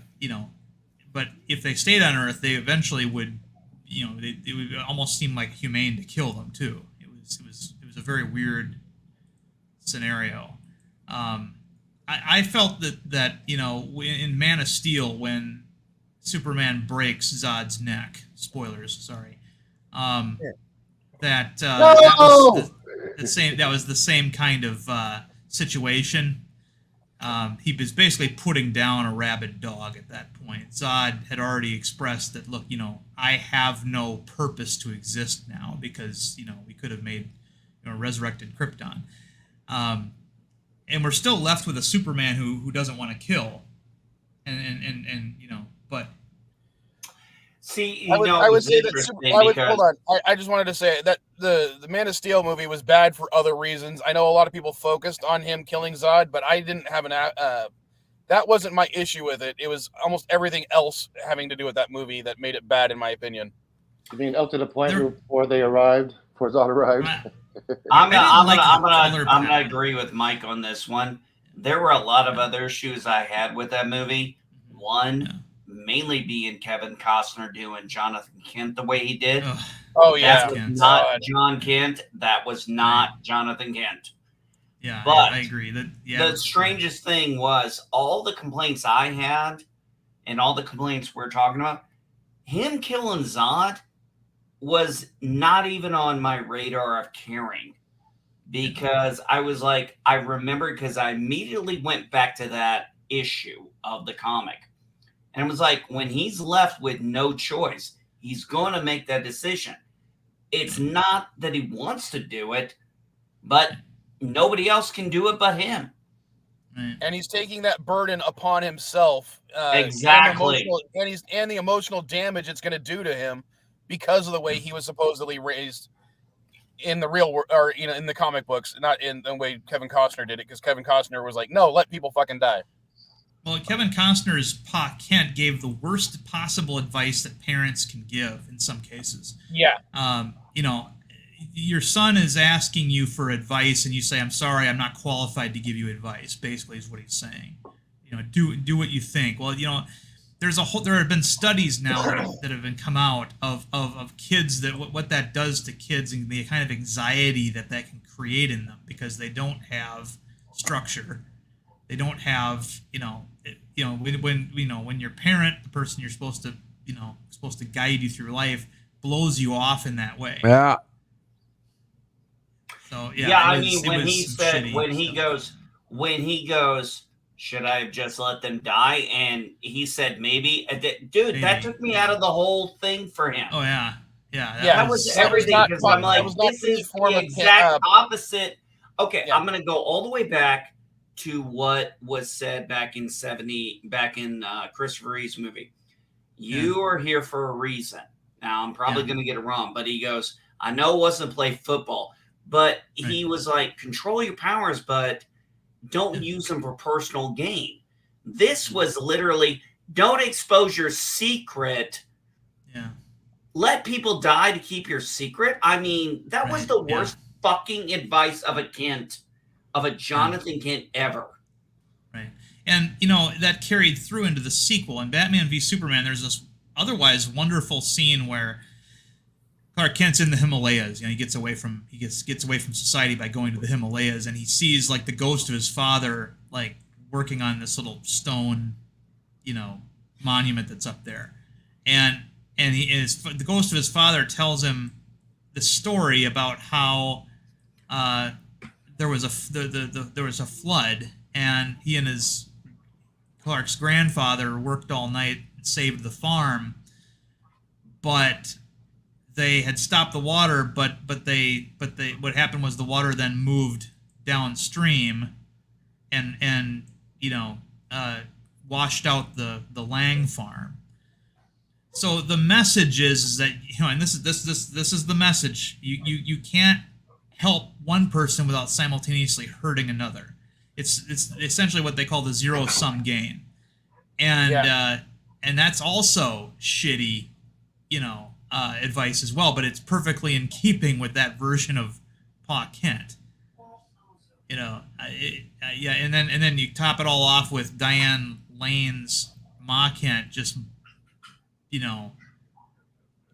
if they stayed on Earth, they eventually would, it would almost seem like humane to kill them too. It was a very weird scenario. I felt that in Man of Steel, when Superman breaks Zod's neck, spoilers, sorry, that No! that was the same. That was the same kind of situation. He was basically putting down a rabid dog at that point. Zod had already expressed that, look, I have no purpose to exist now because, we could have made, resurrected Krypton. And we're still left with a Superman who doesn't want to kill. But. See, I would say that because hold on. I just wanted to say that the Man of Steel movie was bad for other reasons. I know a lot of people focused on him killing Zod, but I didn't have that wasn't my issue with it. It was almost everything else having to do with that movie that made it bad, in my opinion. You mean up to the point before Zod arrived? I'm gonna agree with Mike on this one. There were a lot of other issues I had with that movie. One. Mainly being Kevin Costner doing Jonathan Kent the way he did. Oh yeah, that was not John Kent. That was not Jonathan Kent. Yeah, but I agree. The strangest thing was all the complaints I had, and all the complaints we're talking about. Him killing Zod was not even on my radar of caring, because I was like, I remember because I immediately went back to that issue of the comic. And it was like, when he's left with no choice, he's going to make that decision. It's not that he wants to do it, but nobody else can do it but him. And he's taking that burden upon himself. Exactly. And the emotional damage it's going to do to him because of the way he was supposedly raised in the real world, or in the comic books, not in the way Kevin Costner did it, because Kevin Costner was like, no, let people fucking die. Well, Kevin Costner's Pa Kent gave the worst possible advice that parents can give in some cases. Yeah. Your son is asking you for advice, and you say, "I'm sorry, I'm not qualified to give you advice." Basically, is what he's saying. Do what you think. Well, there have been studies now that have been come out of kids, that what that does to kids and the kind of anxiety that can create in them, because they don't have structure. They don't have, when your parent, the person you're supposed to guide you through life, blows you off in that way. Yeah. So when he goes, should I have just let them die? And he said maybe. Dude, maybe. That took me out of the whole thing for him. Oh yeah. That was everything, because I'm like, this is the exact opposite. Okay, yeah. I'm gonna go all the way back to what was said back in Christopher Reeve's movie. You are here for a reason. Now, I'm probably going to get it wrong, but he goes, I know it wasn't to play football, but he was like, control your powers, but don't use them for personal gain. This was literally, don't expose your secret. Yeah. Let people die to keep your secret. I mean, that was the worst fucking advice of a Jonathan Kent ever. Right. And, that carried through into the sequel. In Batman v Superman, there's this otherwise wonderful scene where Clark Kent's in the Himalayas. He gets away from society by going to the Himalayas, and he sees like the ghost of his father like working on this little stone, monument that's up there. And the ghost of his father tells him the story about how there was a flood, and he and his Clark's grandfather worked all night and saved the farm, but they had stopped the water, but what happened was the water then moved downstream and washed out the Lang farm. So the message is that, and this is the message, you can't help one person without simultaneously hurting another. It's essentially what they call the zero-sum game, and that's also shitty, advice as well. But it's perfectly in keeping with that version of Pa Kent. And then you top it all off with Diane Lane's Ma Kent just, I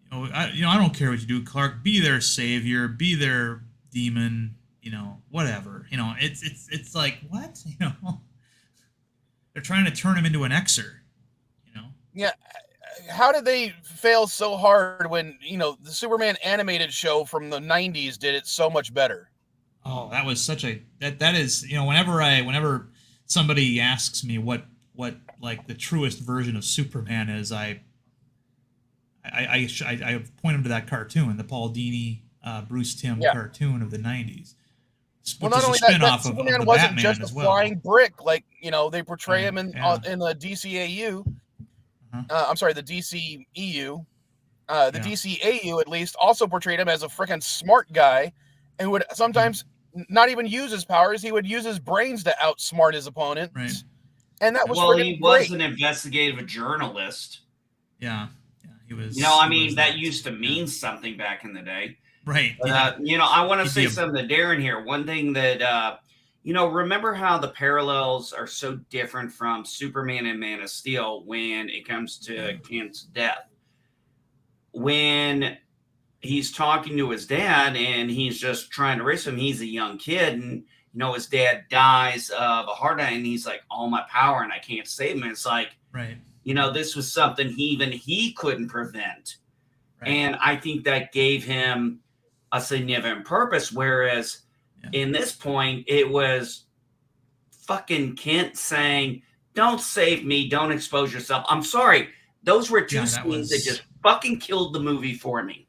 don't care what you do, Clark. Be their savior. Be their demon, whatever. It's like, what? They're trying to turn him into an Xer. Yeah, how did they fail so hard when, the Superman animated show from the 90s did it so much better? Oh, that was such a that is, whenever somebody asks me what like the truest version of Superman is, I point them to that cartoon, the Paul Dini, Bruce Timm cartoon of the 90s. Well, not only that Superman wasn't Batman just a flying brick, like, they portray him in the DCAU. I'm sorry, the DCEU. The DCAU, at least, also portrayed him as a freaking smart guy and would sometimes not even use his powers. He would use his brains to outsmart his opponents. Right. And that was he was great. an investigative journalist. Yeah. He was. That used to mean something back in the day. Right. But, I want to say something to Darren here. One thing that, remember how the parallels are so different from Superman and Man of Steel when it comes to Kent's death. When he's talking to his dad and he's just trying to raise him, he's a young kid, and, his dad dies of a heart attack, and he's like, all my power, and I can't save him. And it's like, right. This was something he couldn't prevent. Right. And I think that gave him a significant purpose, whereas in this point, it was fucking Kent saying, don't save me, don't expose yourself. I'm sorry. Those were two scenes that just fucking killed the movie for me.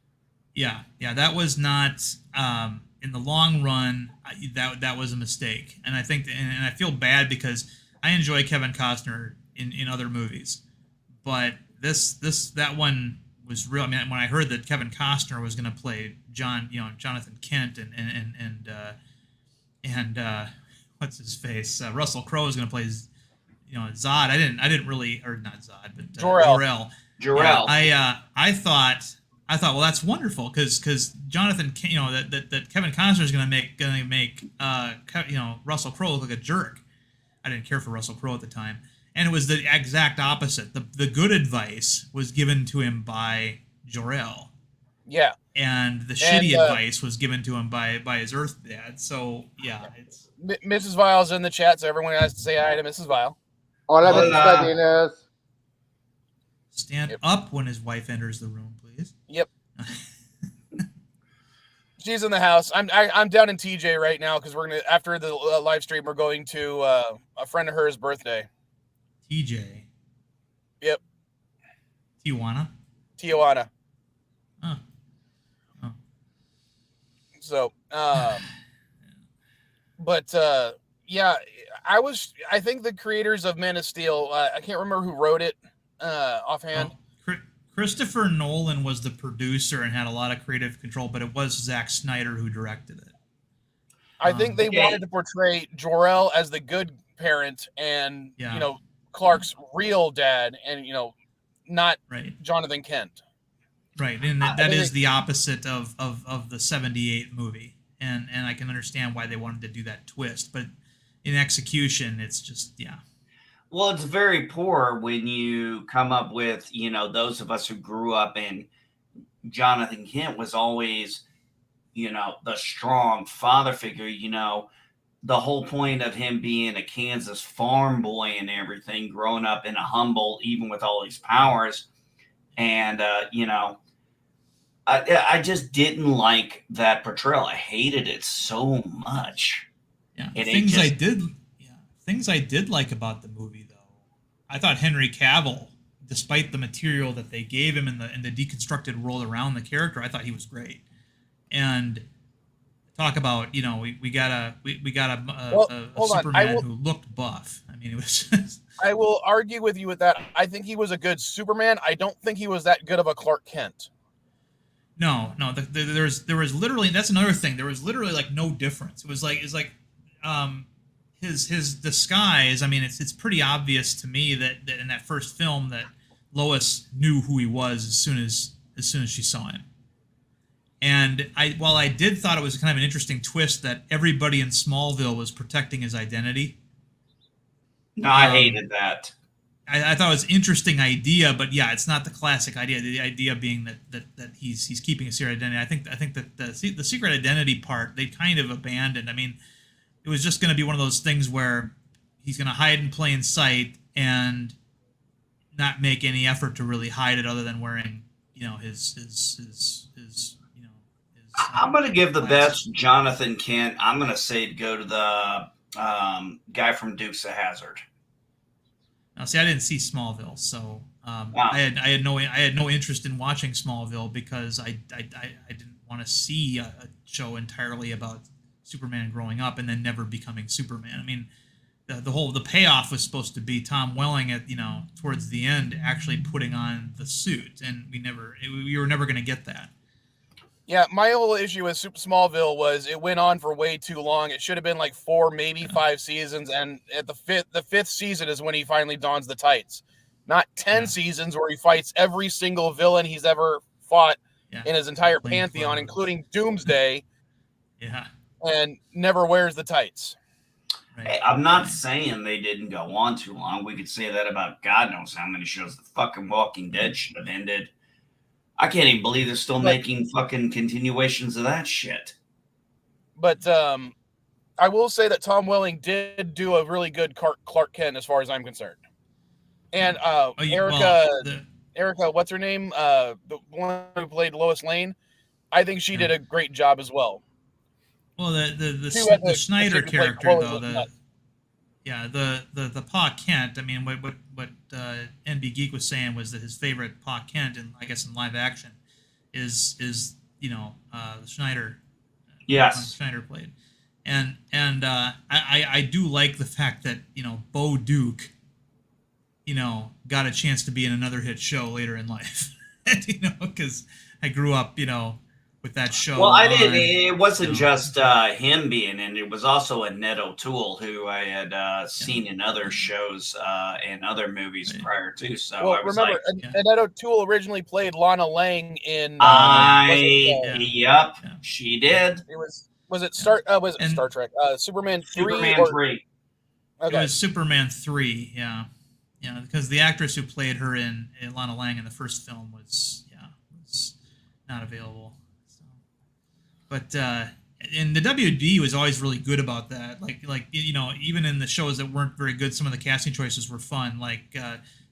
Yeah, that was not, in the long run, that was a mistake. And I think, and I feel bad because I enjoy Kevin Costner in other movies. But that one was real. I mean, when I heard that Kevin Costner was going to play Jonathan Kent and what's his face, Russell Crowe was going to play, Zod. I didn't really, or not Zod, but Jor-El. Jor-El. I thought, well, that's wonderful because Jonathan, that Kevin Costner is going to make Russell Crowe look like a jerk. I didn't care for Russell Crowe at the time. And it was the exact opposite. The good advice was given to him by Jor-El. Yeah. And the shitty advice was given to him by his Earth dad. So, yeah. It's Mrs. Vile's in the chat, so everyone has to say hi to Mrs. Vile. Hola, Mrs. Cardenas. Stand up when his wife enters the room, please. Yep. She's in the house. I'm down in TJ right now because we're gonna, after the live stream, we're going to a friend of hers' birthday. TJ. Yep. Tijuana. Oh. So, but I think the creators of Man of Steel, I can't remember who wrote it offhand. Christopher Nolan was the producer and had a lot of creative control, but it was Zack Snyder who directed it. I think they wanted to portray Jor-El as the good parent and, Clark's real dad and, not Jonathan Kent. Right. And that is the opposite of the 78 movie. And I can understand why they wanted to do that twist. But in execution, it's just, Well, it's very poor when you come up with, those of us who grew up in Jonathan Kent was always, the strong father figure, the whole point of him being a Kansas farm boy and everything, growing up in a humble, even with all these powers. And, I just didn't like that portrayal. I hated it so much. Yeah. Things I did like about the movie, though. I thought Henry Cavill, despite the material that they gave him in the deconstructed world around the character, I thought he was great. And talk about, we got a Superman who looked buff. I mean, it was. I will argue with you with that. I think he was a good Superman. I don't think he was that good of a Clark Kent. No. There was literally, that's another thing. There was literally like no difference. It was like his disguise. I mean, it's pretty obvious to me that in that first film that Lois knew who he was as soon as she saw him. And while I did thought it was kind of an interesting twist that everybody in Smallville was protecting his identity. No, I hated that. I thought it was an interesting idea, but it's not the classic idea. The idea being that he's keeping a secret identity. I think that the secret identity part they kind of abandoned. I mean, it was just going to be one of those things where he's going to hide in plain sight, and not make any effort to really hide it, other than wearing, his I'm going to give the glasses. best Jonathan Kent. I'm going to say to go to the guy from Dukes of Hazzard. Now, see, I didn't see Smallville, so Wow. I had no interest in watching Smallville because I didn't want to see a show entirely about Superman growing up and then never becoming Superman. I mean, the payoff was supposed to be Tom Welling at towards the end actually putting on the suit, and we were never going to get that. Yeah, my whole issue with Smallville was it went on for way too long. It should have been like 4, maybe 5 seasons, and at the fifth season is when he finally dons the tights. Not 10 seasons where he fights every single villain he's ever fought in his entire pantheon, including Doomsday. Yeah, and never wears the tights. Right. Hey, I'm not saying they didn't go on too long. We could say that about God knows how many shows. The fucking Walking Dead should have ended. I can't even believe they're still making fucking continuations of that shit. But I will say that Tom Welling did do a really good Clark Kent as far as I'm concerned. And Erica, what's her name? The one who played Lois Lane. I think she did a great job as well. Well, the Snyder character though, the Pa Kent. I mean, what NB Geek was saying was that his favorite Pa Kent, and I guess in live action, is the Schneider. Yes, Schneider played, and I do like the fact that Bo Duke, got a chance to be in another hit show later in life, because I grew up, with that show. Well, I didn't. It wasn't just him being in. It was also Annette O'Toole, who I had seen in other shows and other movies prior to. So I was remember, Annette O'Toole originally played Lana Lang in. Yep, she did. It was it Star Trek? Superman 3. Superman 3. Okay. It was Superman 3. Yeah, because the actress who played her in Lana Lang in the first film was not available. But and the WB was always really good about that. Like even in the shows that weren't very good, some of the casting choices were fun. Like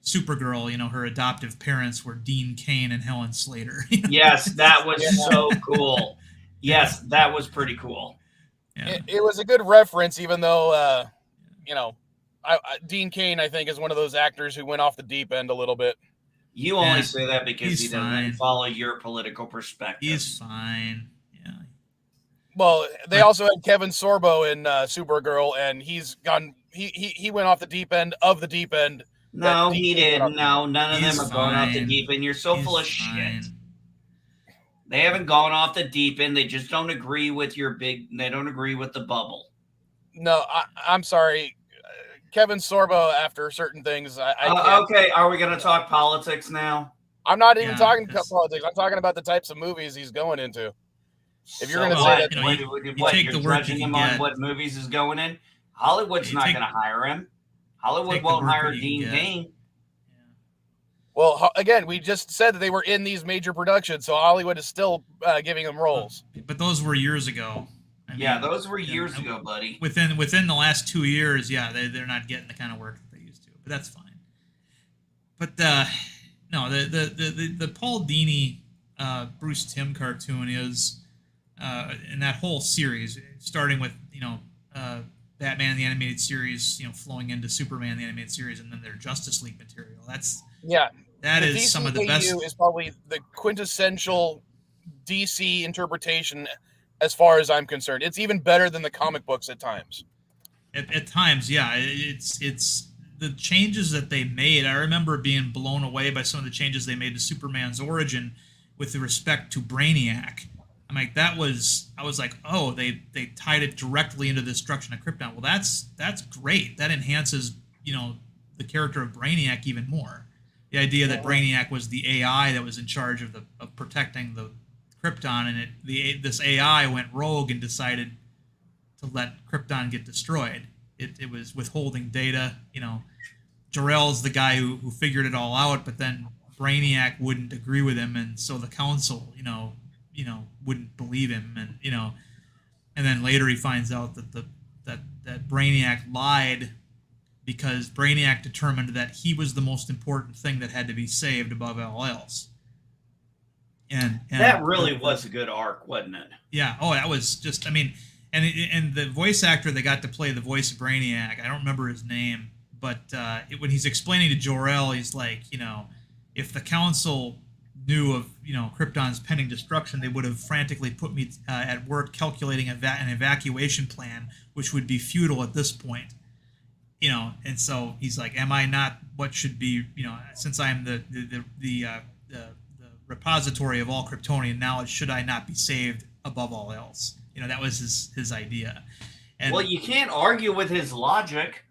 Supergirl, her adoptive parents were Dean Cain and Helen Slater. Yes, that was so cool. Yes, that was pretty cool. Yeah. It was a good reference, even though Dean Cain, I think, is one of those actors who went off the deep end a little bit. You only say that because he doesn't fine. follow your political perspective. He's fine. Well, they also had Kevin Sorbo in Supergirl, and he's gone. He went off the deep end of the deep end. No, he didn't. No, none of them have gone off the deep end. You're so full of shit. They haven't gone off the deep end. They just don't agree with they don't agree with the bubble. No, I'm sorry. Kevin Sorbo, after certain things, I can't. Okay, are we going to talk politics now? I'm not even talking about politics. I'm talking about the types of movies he's going into. If you're going to say that, you're judging him on what movies is going in, Hollywood's not going to hire him. Hollywood won't hire Dean Cain. Well, again, we just said that they were in these major productions, so Hollywood is still giving them roles. But those were years ago. Those were years ago, buddy. Within the last 2 years, they're not getting the kind of work that they used to. But that's fine. But no, the Paul Dini, Bruce Timm cartoon is. In that whole series, starting with Batman the animated series, flowing into Superman the animated series, and then their Justice League material. That is some of the best. Is probably the quintessential DC interpretation, as far as I'm concerned. It's even better than the comic books at times. At times, yeah, it's the changes that they made. I remember being blown away by some of the changes they made to Superman's origin with respect to Brainiac. I was like, oh, they tied it directly into the destruction of Krypton. Well, that's great. That enhances, the character of Brainiac even more. The idea that Brainiac was the AI that was in charge of protecting the Krypton, and this AI went rogue and decided to let Krypton get destroyed. It was withholding data. Jor-El's the guy who figured it all out, but then Brainiac wouldn't agree with him, and so the council, wouldn't believe him, and then later he finds out that that Brainiac lied because Brainiac determined that he was the most important thing that had to be saved above all else. And that really was a good arc, wasn't it? Yeah. Oh, that was just, I mean, and the voice actor that got to play the voice of Brainiac, I don't remember his name, but when he's explaining to Jor-El, he's like, if the Council knew of, Krypton's pending destruction, they would have frantically put me at work calculating an evacuation plan, which would be futile at this point. And so he's like, am I not what should be, since I'm the repository of all Kryptonian knowledge, should I not be saved above all else? That was his idea. And, well, you can't argue with his logic.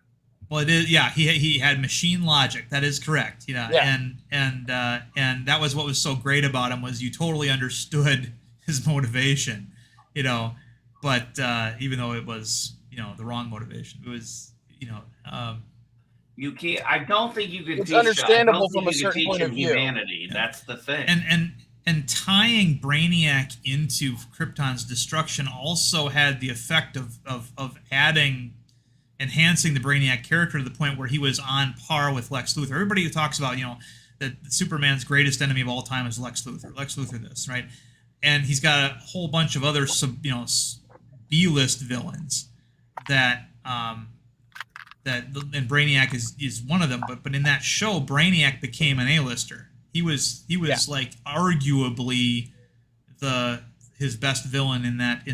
Well, it is. Yeah, he had machine logic. That is correct. Yeah. And that was what was so great about him, was you totally understood his motivation. But even though it was the wrong motivation, it was you can't. I don't think you can. It's teach understandable from a you certain teach point of him view. Humanity. Yeah. That's the thing. And tying Brainiac into Krypton's destruction also had the effect of enhancing the Brainiac character to the point where he was on par with Lex Luthor. Everybody who talks about, that Superman's greatest enemy of all time is Lex Luthor. Lex Luthor this, right? And he's got a whole bunch of other B-list villains that and Brainiac is one of them. But in that show, Brainiac became an A-lister. He was like arguably his best villain in that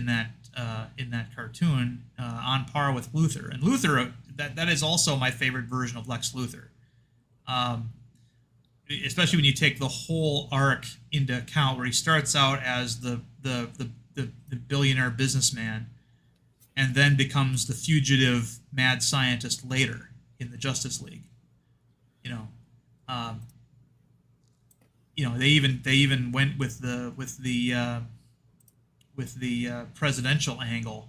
cartoon, on par with Luthor. And Luthor, that is also my favorite version of Lex Luthor, especially when you take the whole arc into account, where he starts out as the billionaire businessman, and then becomes the fugitive mad scientist later in the Justice League. They even went with the presidential angle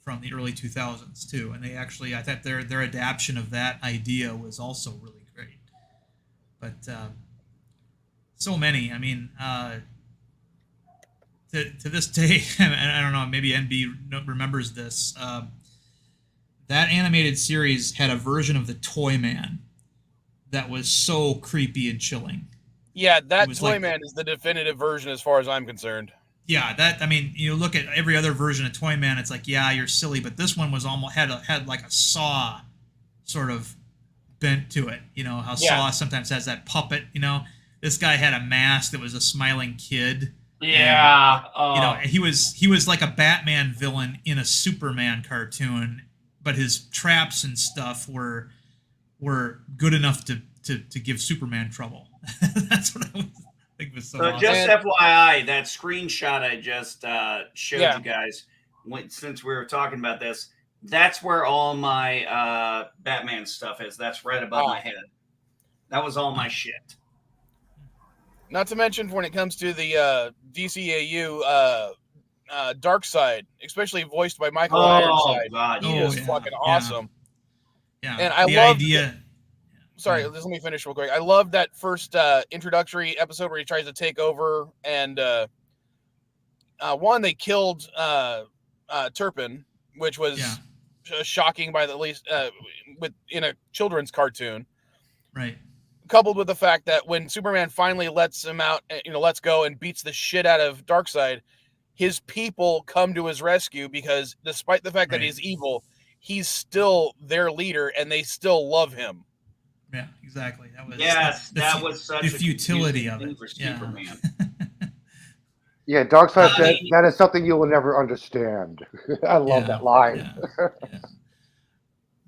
from the early 2000s too, and they actually, I thought their adaptation of that idea was also really great. But so many, I mean, to this day, and I don't know, maybe NB remembers this. That animated series had a version of the Toyman that was so creepy and chilling. Yeah, that Toyman is the definitive version as far as I'm concerned. Yeah, you look at every other version of Toyman, it's like, yeah, you're silly, but this one was almost had like a Saw sort of bent to it. How Saw sometimes has that puppet. This guy had a mask that was a smiling kid. Yeah, and, he was like a Batman villain in a Superman cartoon, but his traps and stuff were good enough to give Superman trouble. That's what I think was so awesome. Just FYI, that screenshot I just showed you guys, since we were talking about this, that's where all my Batman stuff is. That's right above my head. That was all my shit. Not to mention, when it comes to the DCAU Darkseid, especially voiced by Michael Ironside, God, he is fucking awesome. Yeah, and I the love idea. Sorry, let me finish real quick. I love that first introductory episode where he tries to take over, and they killed Turpin, which was shocking by the least in a children's cartoon. Right. Coupled with the fact that when Superman finally lets him out, lets go and beats the shit out of Darkseid, his people come to his rescue, because despite the fact that he's evil, he's still their leader and they still love him. Yeah, exactly. That was such the futility of it. For Superman. Yeah, Darkseid said that is something you will never understand. I love that line. Yeah.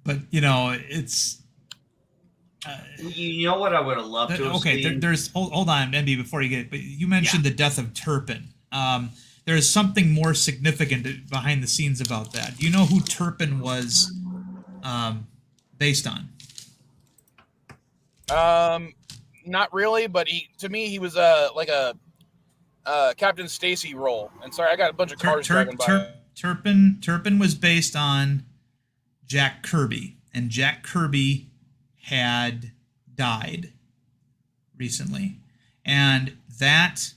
But it's. You know what I would have loved to have seen? There's hold on, NB, before you get it. But you mentioned the death of Turpin. There is something more significant behind the scenes about that. Do you know who Turpin was based on? Not really, but to me he was like a Captain Stacy role. And sorry, I got a bunch of cars driving by. Turpin was based on Jack Kirby, and Jack Kirby had died recently, and that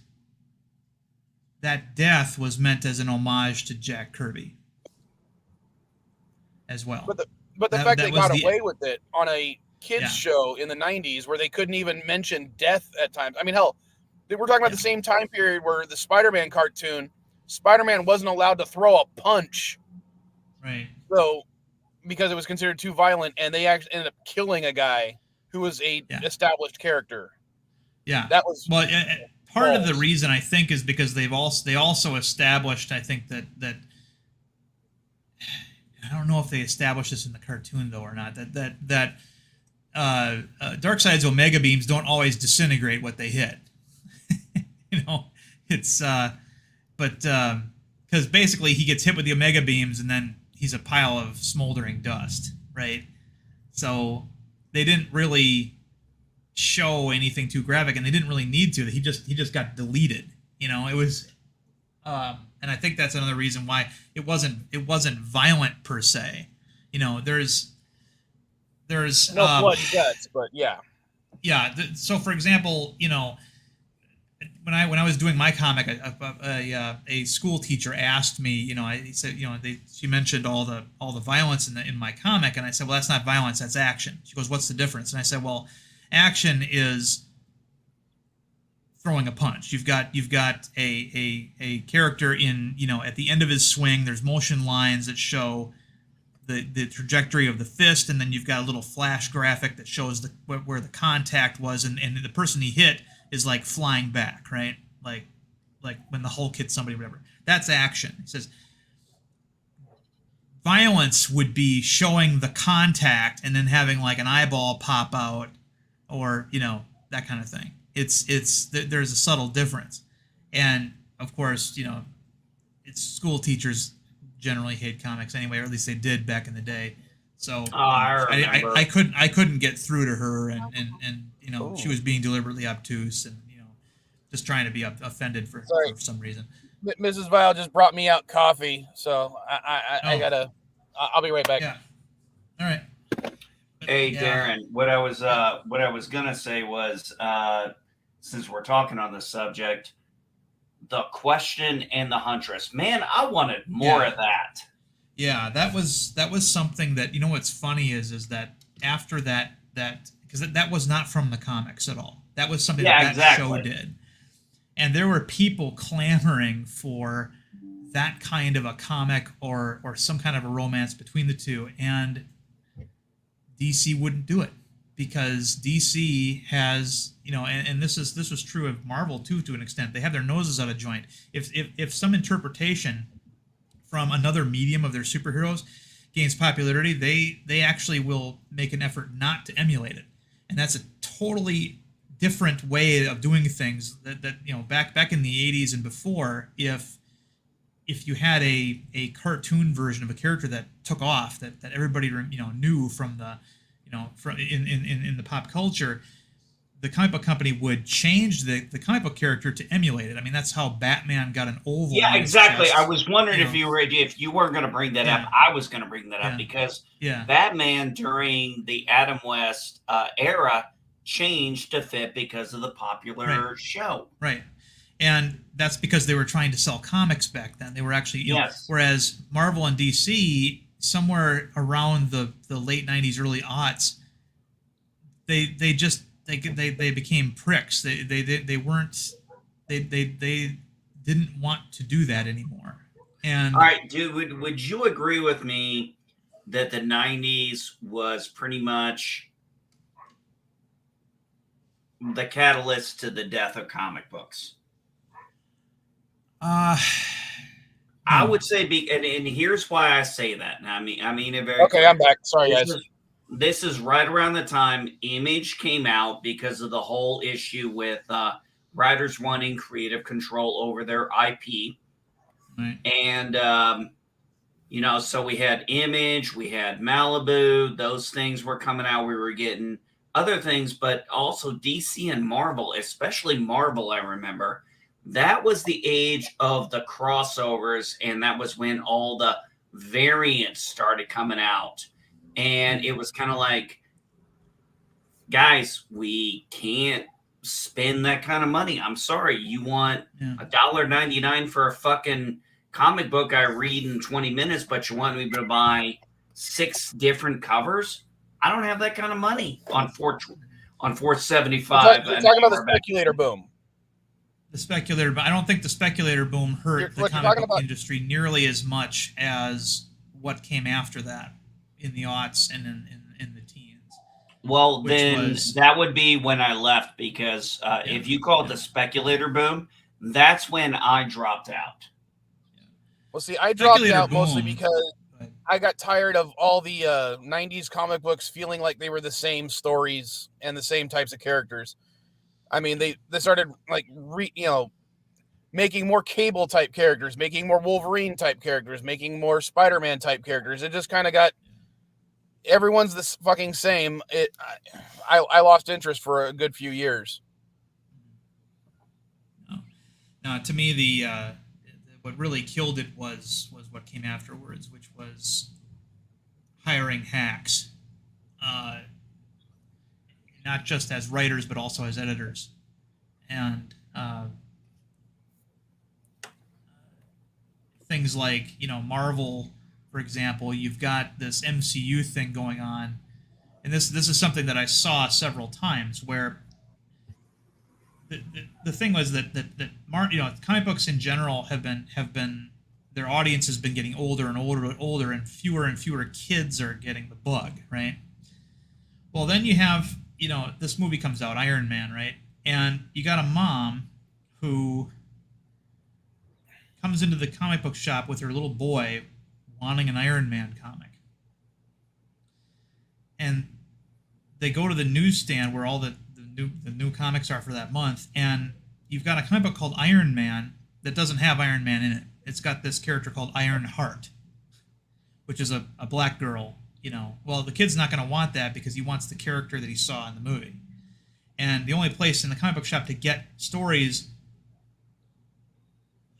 death was meant as an homage to Jack Kirby as well. But But the fact they got away with it on a kids show in the 90s where they couldn't even mention death at times. I mean, hell, we're talking about the same time period where the Spider-Man cartoon, Spider-Man wasn't allowed to throw a punch. Right. So, because it was considered too violent, and they actually ended up killing a guy who was a established character. Yeah. That was part of the reason, I think, is because they also established, I think, that I don't know if they established this in the cartoon though or not, that Darkseid's Omega beams don't always disintegrate what they hit. You know, it's but because basically he gets hit with the Omega beams and then he's a pile of smoldering dust, right? So they didn't really show anything too graphic, and they didn't really need to. He just got deleted. You know, it was, and I think that's another reason why it wasn't violent per se. You know, there's no blood and guts, but yeah. So for example, you know, when I was doing my comic, a school teacher asked me, you know, he said, you know, she mentioned all the violence in my comic, and I said, well, that's not violence, that's action. She goes, what's the difference? And I said, well, action is throwing a punch. You've got a character in, you know, at the end of his swing, there's motion lines that show the trajectory of the fist, and then you've got a little flash graphic that shows where the contact was, and the person he hit is like flying back, right? Like when the Hulk hits somebody, whatever. That's action. It says violence would be showing the contact and then having like an eyeball pop out, or, you know, that kind of thing. There's a subtle difference. And of course, you know, it's school teachers generally hate comics anyway, or at least they did back in the day. So I couldn't get through to her, and you know, she was being deliberately obtuse and, you know, just trying to be offended for some reason. Mrs. Vile just brought me out coffee, so I gotta. I'll be right back. Yeah. All right. Hey, Darren, what I was gonna say was, since we're talking on this subject, the Question and the Huntress. Man, I wanted more of that. Yeah, that was something that, you know, what's funny is that after that because that was not from the comics at all. That was something that show did. And there were people clamoring for that kind of a comic or some kind of a romance between the two, and DC wouldn't do it because DC has, you know, and this was true of Marvel too, to an extent. They have their noses out of joint. If some interpretation from another medium of their superheroes gains popularity, they actually will make an effort not to emulate it. And that's a totally different way of doing things that you know, back in the 80s and before, if you had a cartoon version of a character that took off, that everybody, you know, knew from the, you know, from in the pop culture, the comic book company would change the comic book character to emulate it. I mean, that's how Batman got an oval. Yeah, exactly. I was wondering if you weren't going to bring that up. I was going to bring that up because Batman during the Adam West era changed to fit because of the popular show. Right. And that's because they were trying to sell comics back then. They were actually, you know, whereas Marvel and DC, somewhere around the late 90s, early aughts, they became pricks. They didn't want to do that anymore. And all right, dude, would you agree with me that the 90s was pretty much the catalyst to the death of comic books? I would say, and here's why I say that. I mean it very. Okay, I'm back. Sorry, guys. This is right around the time Image came out because of the whole issue with writers wanting creative control over their IP, right. And you know, so we had Image, we had Malibu. Those things were coming out. We were getting other things, but also DC and Marvel, especially Marvel. I remember. That was the age of the crossovers, and that was when all the variants started coming out. And it was kind of like, guys, we can't spend that kind of money. I'm sorry. You want $1.99 for a fucking comic book I read in 20 minutes, but you want me to buy 6 different covers. I don't have that kind of money on 475. You're talking about the speculator boom. The speculator, but I don't think the speculator boom hurt the comic book industry nearly as much as what came after that in the aughts and in the teens. Well, then that would be when I left, because if you call it the speculator boom, that's when I dropped out. Well, see, I dropped out mostly because I got tired of all the 90s comic books feeling like they were the same stories and the same types of characters. I mean, they started like making more Cable type characters, making more Wolverine type characters, making more Spider-Man type characters. It just kind of got everyone's the fucking same. I lost interest for a good few years. No, to me what really killed it was what came afterwards, which was hiring hacks. Not just as writers, but also as editors. And things like, Marvel, for example, you've got this MCU thing going on. And this is something that I saw several times, where the thing was that comic books in general have been their audience has been getting older and older, and fewer kids are getting the bug, right? Well, then you have, this movie comes out, Iron Man, right? And you got a mom who comes into the comic book shop with her little boy wanting an Iron Man comic. And they go to the newsstand where all the new comics are for that month, and you've got a comic book called Iron Man that doesn't have Iron Man in it. It's got this character called Iron Heart, which is a black girl. Well, the kid's not going to want that because he wants the character that he saw in the movie. And the only place in the comic book shop to get stories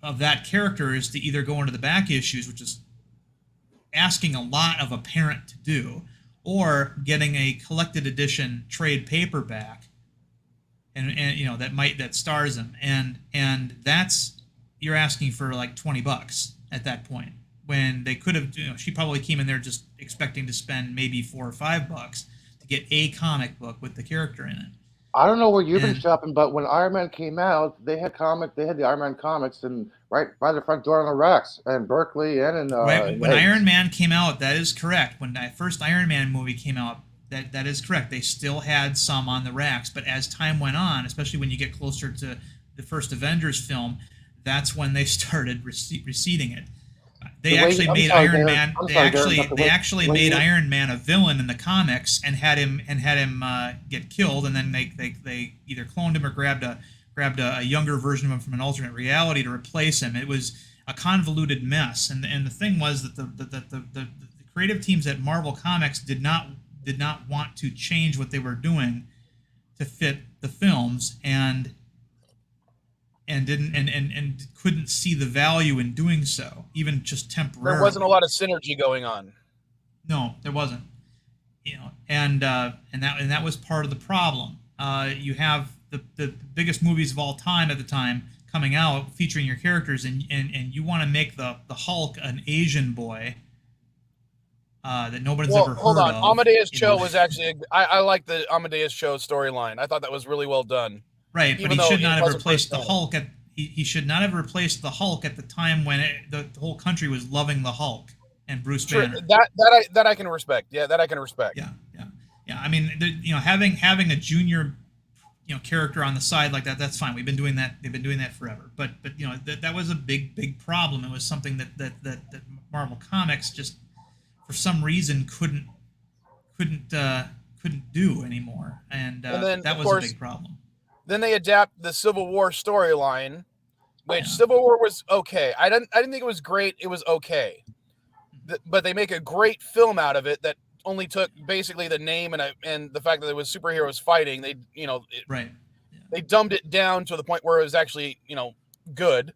of that character is to either go into the back issues, which is asking a lot of a parent to do, or getting a collected edition trade paperback, and that stars him, and that's, you're asking for like $20 at that point, when they could have, she probably came in there just expecting to spend maybe $4 or $5 to get a comic book with the character in it. I don't know where you've been shopping, but when Iron Man came out, they had the Iron Man comics and right by the front door on the racks, and Berkeley and when Iron Man came out, that is correct. When the first Iron Man movie came out, that is correct. They still had some on the racks, but as time went on, especially when you get closer to the first Avengers film, that's when they started receding it. They actually made Iron Man. They actually made Iron Man a villain in the comics and had him get killed, and then they either cloned him or grabbed a younger version of him from an alternate reality to replace him. It was a convoluted mess, and the thing was that the creative teams at Marvel Comics did not want to change what they were doing to fit the films, and couldn't see the value in doing so, even just temporarily. There wasn't a lot of synergy going on. No, there wasn't. And that was part of the problem. You have the biggest movies of all time at the time coming out featuring your characters, and you want to make the Hulk an Asian boy that nobody's ever heard of. Hold on. Amadeus Cho was actually I like the Amadeus Cho storyline. I thought that was really well done. Right, but he should not have replaced the Hulk he should not have replaced the Hulk at the time when the whole country was loving the Hulk and Bruce Banner. That I can respect. Yeah, that I can respect. Yeah. I mean, having a junior, character on the side like that's fine. We've been doing that. They've been doing that forever. But that was a big problem. It was something that Marvel Comics just for some reason couldn't do anymore, and then, that was a big problem. Then they adapt the Civil War storyline, which Civil War was okay. I didn't think it was great. It was okay, but they make a great film out of it that only took basically the name and the fact that it was superheroes fighting. They they dumbed it down to the point where it was actually good.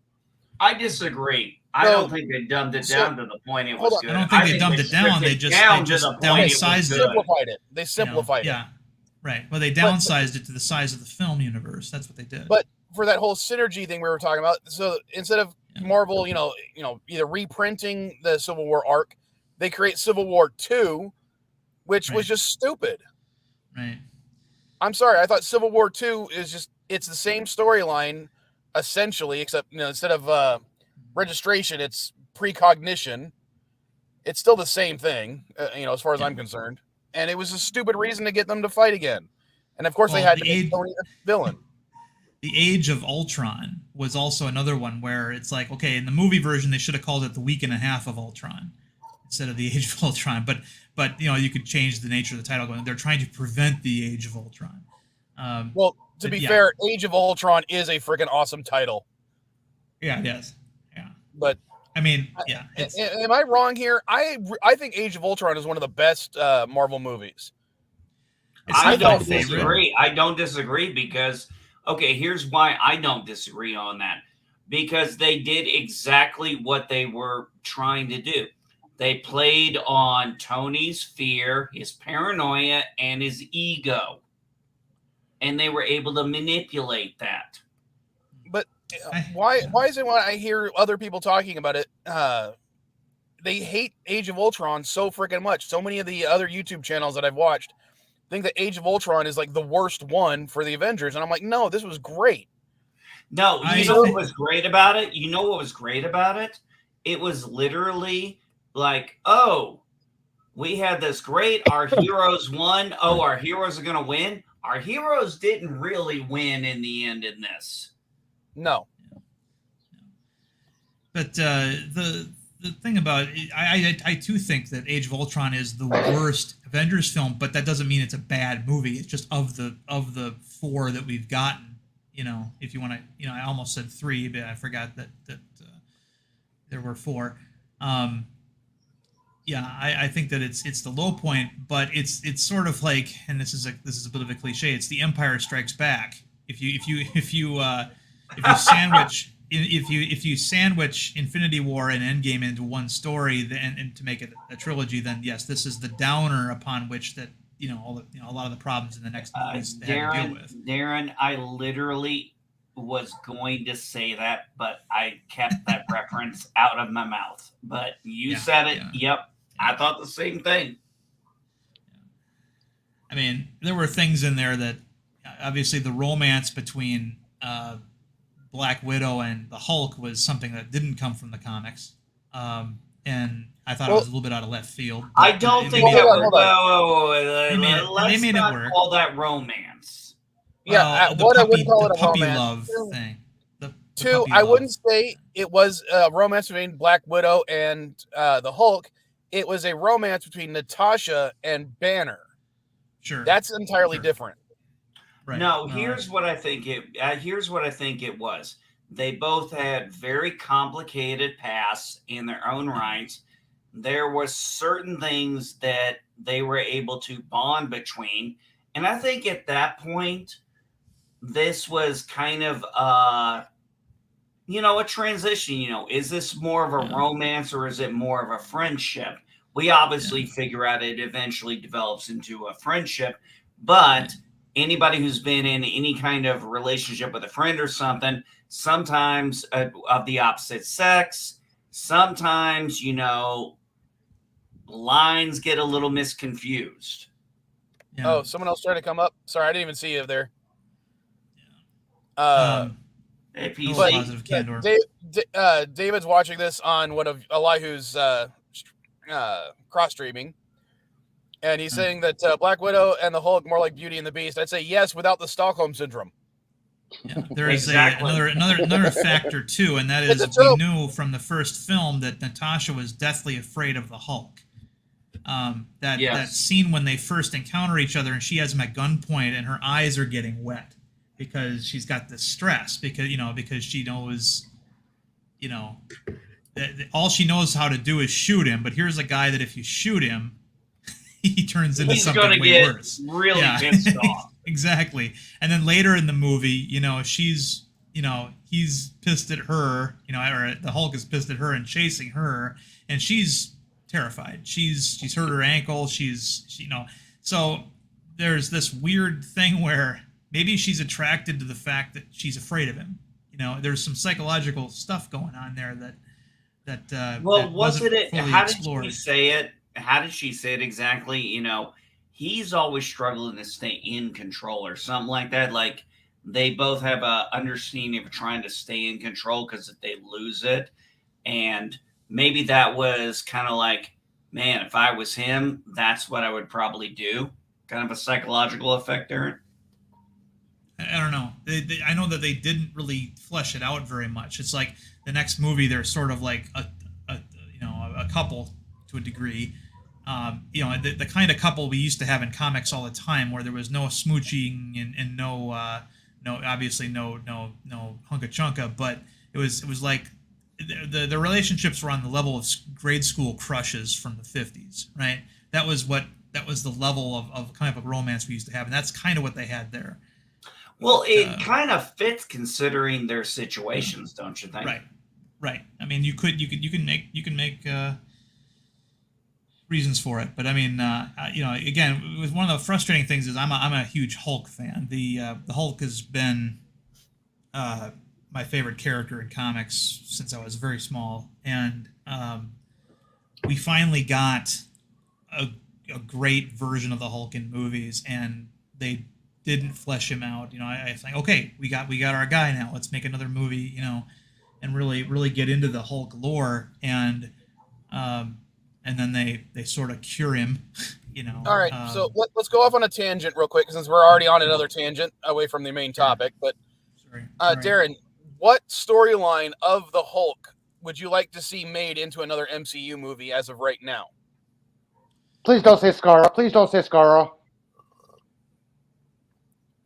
I disagree. I don't think they dumbed it down to the point it was good. I don't think they dumbed it down. They just downsized it. They simplified it. Yeah. Right. Well, they downsized it to the size of the film universe. That's what they did. But for that whole synergy thing we were talking about, so instead of Marvel, either reprinting the Civil War arc, they create Civil War 2, which was just stupid. Right. I'm sorry. I thought Civil War 2 is it's the same storyline, essentially, except, instead of registration, it's precognition. It's still the same thing, as far as I'm concerned. And it was a stupid reason to get them to fight again. And of course, they had to make Tony the villain. The Age of Ultron was also another one where it's like, okay, in the movie version, they should have called it the Week and a Half of Ultron instead of the Age of Ultron. But you could change the nature of the title. They're trying to prevent the Age of Ultron. Well, to be fair, Age of Ultron is a freaking awesome title. Yeah, it is. Yeah. But I mean, yeah. Am I wrong here? I think Age of Ultron is one of the best Marvel movies. I don't disagree. I don't disagree because, okay, here's why I don't disagree on that. Because they did exactly what they were trying to do. They played on Tony's fear, his paranoia, and his ego. And they were able to manipulate that. But why is it when I hear other people talking about it, they hate Age of Ultron so freaking much? So many of the other YouTube channels that I've watched think that Age of Ultron is like the worst one for the Avengers. And I'm like, no, this was great. No, you know what was great about it? You know what was great about it? It was literally like, oh, we had this great, our heroes won. Oh, our heroes are going to win. Our heroes didn't really win in the end in this. No. But the thing about it, I too think that Age of Ultron is the worst Avengers film, but that doesn't mean it's a bad movie. It's just of the four that we've gotten. If you want to, I almost said three, but I forgot that there were four. I think that it's the low point, but it's sort of like, and this is a bit of a cliche. It's the Empire Strikes Back. If you sandwich Infinity War and Endgame into one story, and to make it a trilogy, then yes, this is the downer upon which that a lot of the problems in the next movies they had to deal with. Darren, I literally was going to say that, but I kept that reference out of my mouth. But you said it. Yeah. Yep, I thought the same thing. I mean, there were things in there that obviously the romance between Black Widow and the Hulk was something that didn't come from the comics, and I thought it was a little bit out of left field. I don't think that they made it work. Call that romance. Yeah, what I wouldn't call it a puppy romance. Love thing. Two, I wouldn't say it was a romance between Black Widow and the Hulk. It was a romance between Natasha and Banner. Sure, that's entirely different. Right. No, here's what I think it was. They both had very complicated pasts in their own rights. There were certain things that they were able to bond between, and I think at that point, this was kind of a transition. Is this more of a romance or is it more of a friendship? We obviously figure out it eventually develops into a friendship, but anybody who's been in any kind of relationship with a friend or something, sometimes of the opposite sex, sometimes, lines get a little misconfused. Yeah. Oh, someone else trying to come up? Sorry, I didn't even see you there. Positive candor. David's watching this on one of Elihu's cross-streaming. And he's saying that Black Widow and the Hulk more like Beauty and the Beast. I'd say yes, without the Stockholm syndrome. Yeah, there is another factor too, and that is we knew from the first film that Natasha was deathly afraid of the Hulk. That scene when they first encounter each other and she has him at gunpoint and her eyes are getting wet because she's got this stress because she knows that all she knows how to do is shoot him. But here's a guy that if you shoot him, he turns into something way worse. Really pissed off. Exactly. And then later in the movie, he's pissed at her, or the Hulk is pissed at her and chasing her, and she's terrified. She's hurt her ankle. So there's this weird thing where maybe she's attracted to the fact that she's afraid of him. There's some psychological stuff going on there Well, that was wasn't it? fully How did explored. she say it? How did she say it exactly? He's always struggling to stay in control or something like that. Like they both have a understanding of trying to stay in control because if they lose it, and maybe that was kind of like, man, if I was him, that's what I would probably do. Kind of a psychological effect there. I don't know. I know that they didn't really flesh it out very much. It's like the next movie, they're sort of like a couple to a degree. The kind of couple we used to have in comics all the time, where there was no smooching and no obviously no hunka chunka, but it was like the relationships were on the level of grade school crushes from the 50s, right? That was the level of kind of a romance we used to have, and that's kind of what they had there. Well, it kind of fits considering their situations, don't you think? Right. I mean, you can make reasons for it, but I mean, again, it was one of the frustrating things is I'm a huge Hulk fan. The Hulk has been my favorite character in comics since I was very small, and we finally got a great version of the Hulk in movies, and they didn't flesh him out. I think, okay, we got our guy now. Let's make another movie, and really get into the Hulk lore, and then they sort of cure him, All right, so let's go off on a tangent real quick since we're already on another tangent away from the main topic. But sorry. Darren, what storyline of the Hulk would you like to see made into another MCU movie as of right now? Please don't say Skara. Please don't say Skara.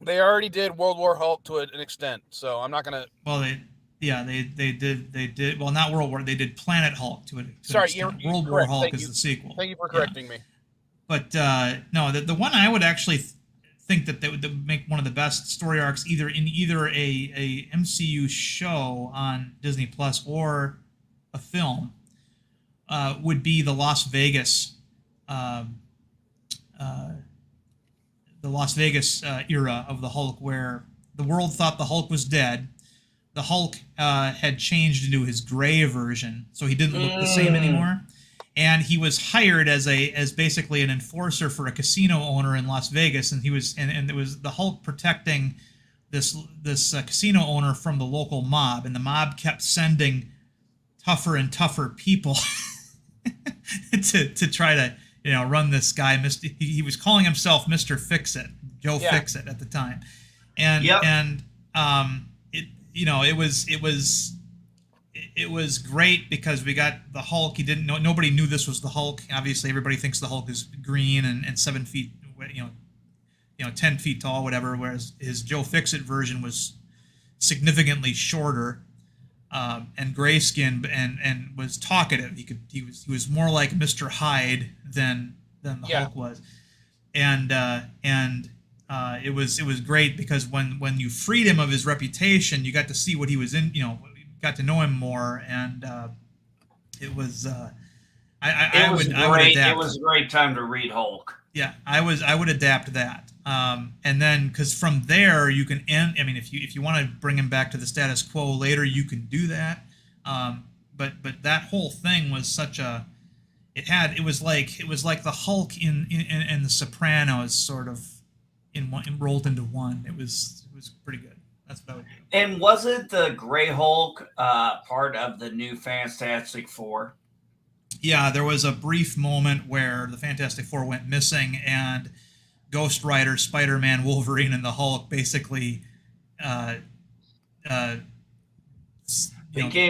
They already did World War Hulk to an extent, so I'm not gonna. Well, they did. Well, not World War. They did Planet Hulk to an Sorry, extent. you're World War correct. Hulk Thank is you. the sequel. Thank you for correcting me. But no, the one I would actually think that they would make one of the best story arcs either a MCU show on Disney Plus or a film would be the Las Vegas. The Las Vegas era of the Hulk, where the world thought the Hulk was dead. The Hulk had changed into his gray version, so he didn't look the same anymore. And he was hired as basically an enforcer for a casino owner in Las Vegas, and it was the Hulk protecting this casino owner from the local mob, and the mob kept sending tougher and tougher people to try to run this guy. He was calling himself Mr. Fix-It, Joe Fix-It at the time, and it was great because we got the Hulk. Nobody knew this was the Hulk. Obviously, everybody thinks the Hulk is green and 7 feet, 10 feet tall, whatever. Whereas his Joe Fix-It version was significantly shorter. And gray skinned and was talkative. He was more like Mr. Hyde than the Hulk was, and it was great because when you freed him of his reputation, you got to see what he was in. Got to know him more, and it was. I would adapt. It was a great time to read Hulk. Yeah, I would adapt that. And then, because from there you can end. I mean, if you want to bring him back to the status quo later, you can do that. But that whole thing was such a. It was like the Hulk in the Sopranos, sort of, rolled into one. It was pretty good. That's what I would do. And wasn't the Gray Hulk part of the new Fantastic Four? Yeah, there was a brief moment where the Fantastic Four went missing, and Ghost Rider, Spider-Man, Wolverine, and the Hulk basically became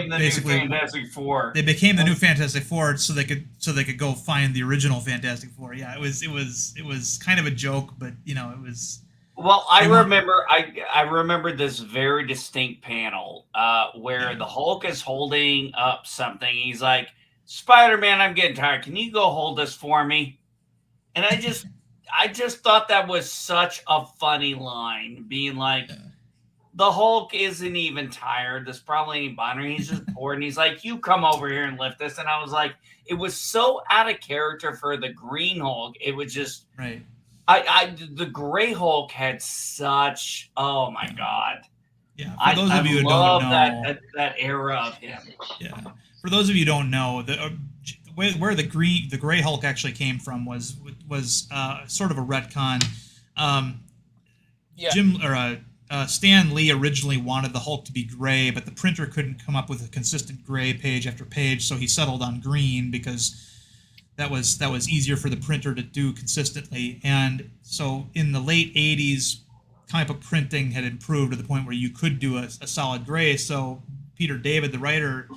the new Fantastic Four. They became the new Fantastic Four, so they could go find the original Fantastic Four. Yeah, it was kind of a joke, but it was. Well, I remember this very distinct panel where the Hulk is holding up something. He's like, Spider-Man, I'm getting tired. Can you go hold this for me? And I just thought that was such a funny line, being like, the Hulk isn't even tired. This probably ain't bothering. He's just bored. And he's like, you come over here and lift this. And I was like, it was so out of character for the Green Hulk. It was just right. The Gray Hulk had such, oh my God. Yeah, for those of you who love don't know that era of him. Yeah, for those of you who don't know, where the Gray Hulk actually came from was sort of a retcon. Stan Lee originally wanted the Hulk to be gray, but the printer couldn't come up with a consistent gray page after page, so he settled on green because that was easier for the printer to do consistently. And so in the late 80s, comic book printing had improved to the point where you could do a solid gray. So Peter David, the writer,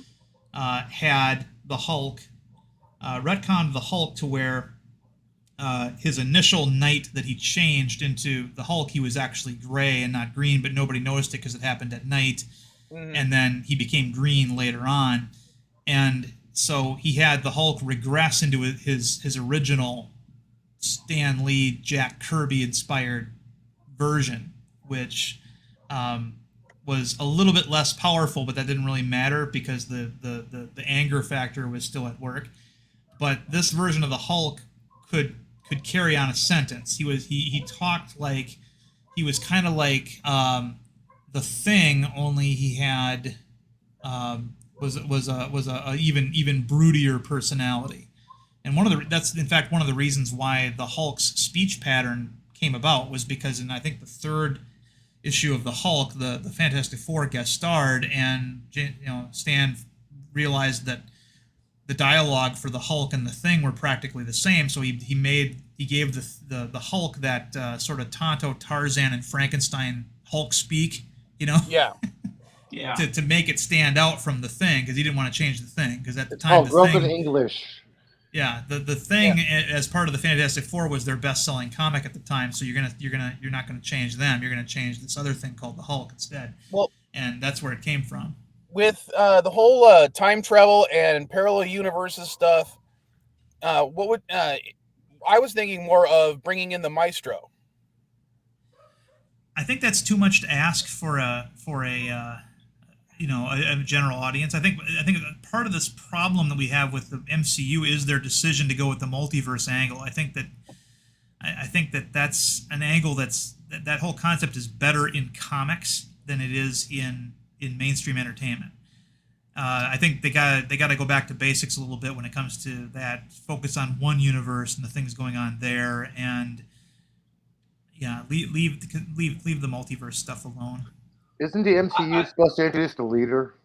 had the Hulk retconned the Hulk to where his initial night that he changed into the Hulk, he was actually gray and not green, but nobody noticed it because it happened at night. And then he became green later on. And so he had the Hulk regress into his original Stan Lee, Jack Kirby inspired version, which was a little bit less powerful, but that didn't really matter because the anger factor was still at work. But this version of the Hulk could carry on a sentence. He talked like he was kind of like the Thing, only he had was a even broodier personality. And that's in fact one of the reasons why the Hulk's speech pattern came about, was because in I think the third issue of the Hulk, the Fantastic Four guest starred, and Stan realized that the dialogue for the Hulk and the Thing were practically the same, so he gave the Hulk that sort of Tonto, Tarzan, and Frankenstein Hulk speak, Yeah. Yeah. to make it stand out from the Thing, because he didn't want to change the Thing, because at the time broken English. Yeah, the Thing as part of the Fantastic Four was their best-selling comic at the time. So you're not gonna change them. You're gonna change this other thing called the Hulk instead. Well, and that's where it came from. With the whole time travel and parallel universes stuff, what would I was thinking more of bringing in the Maestro. I think that's too much to ask for a general audience. I think part of this problem that we have with the MCU is their decision to go with the multiverse angle. I think that that's an angle that whole concept is better in comics than it is in mainstream entertainment. I think they got to go back to basics a little bit when it comes to that. Focus on one universe and the things going on there, and leave the multiverse stuff alone. Isn't the MCU supposed to introduce the leader?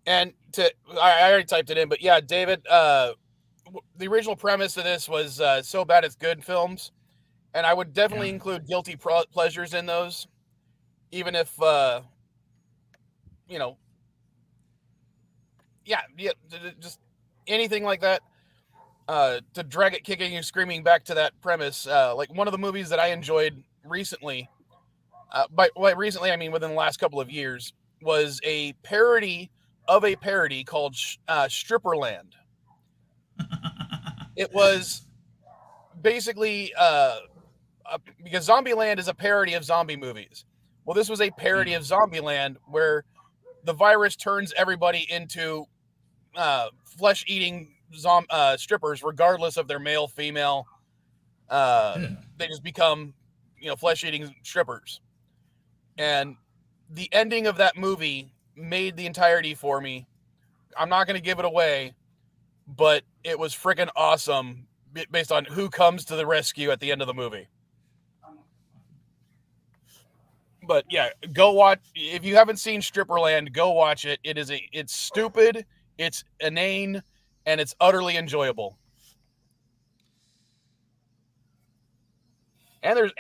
And I already typed it in, but yeah, David, the original premise of this was so bad it's good films, and I would definitely include guilty pleasures in those, even if just anything like that. To drag it kicking and screaming back to that premise, like one of the movies that I enjoyed recently. By recently, I mean within the last couple of years, was a parody of a parody called Stripperland. It was basically because Zombieland is a parody of zombie movies. Well, this was a parody of Zombieland where the virus turns everybody into flesh-eating strippers, regardless of their male, female. They just become, flesh-eating strippers. And the ending of that movie made the entirety for me. I'm not going to give it away, but it was freaking awesome based on who comes to the rescue at the end of the movie. But yeah, go watch. If you haven't seen Stripperland, go watch it. It's stupid, it's inane, and it's utterly enjoyable. And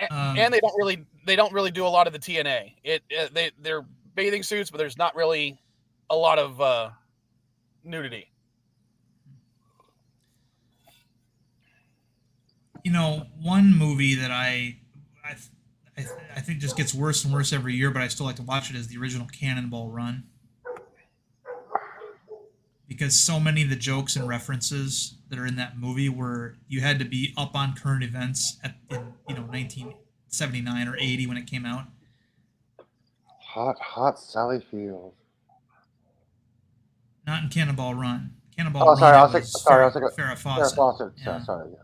they don't really do a lot of the TNA. They're bathing suits, but there's not really a lot of nudity. One movie that I think just gets worse and worse every year, but I still like to watch it, is the original Cannonball Run. Because so many of the jokes and references that are in that movie were, you had to be up on current events in 1979 or 80 when it came out. Hot Sally Field. Not in Cannonball Run. Cannonball Run. Sorry, I was thinking Farrah Fawcett. Farrah Fawcett. Yeah.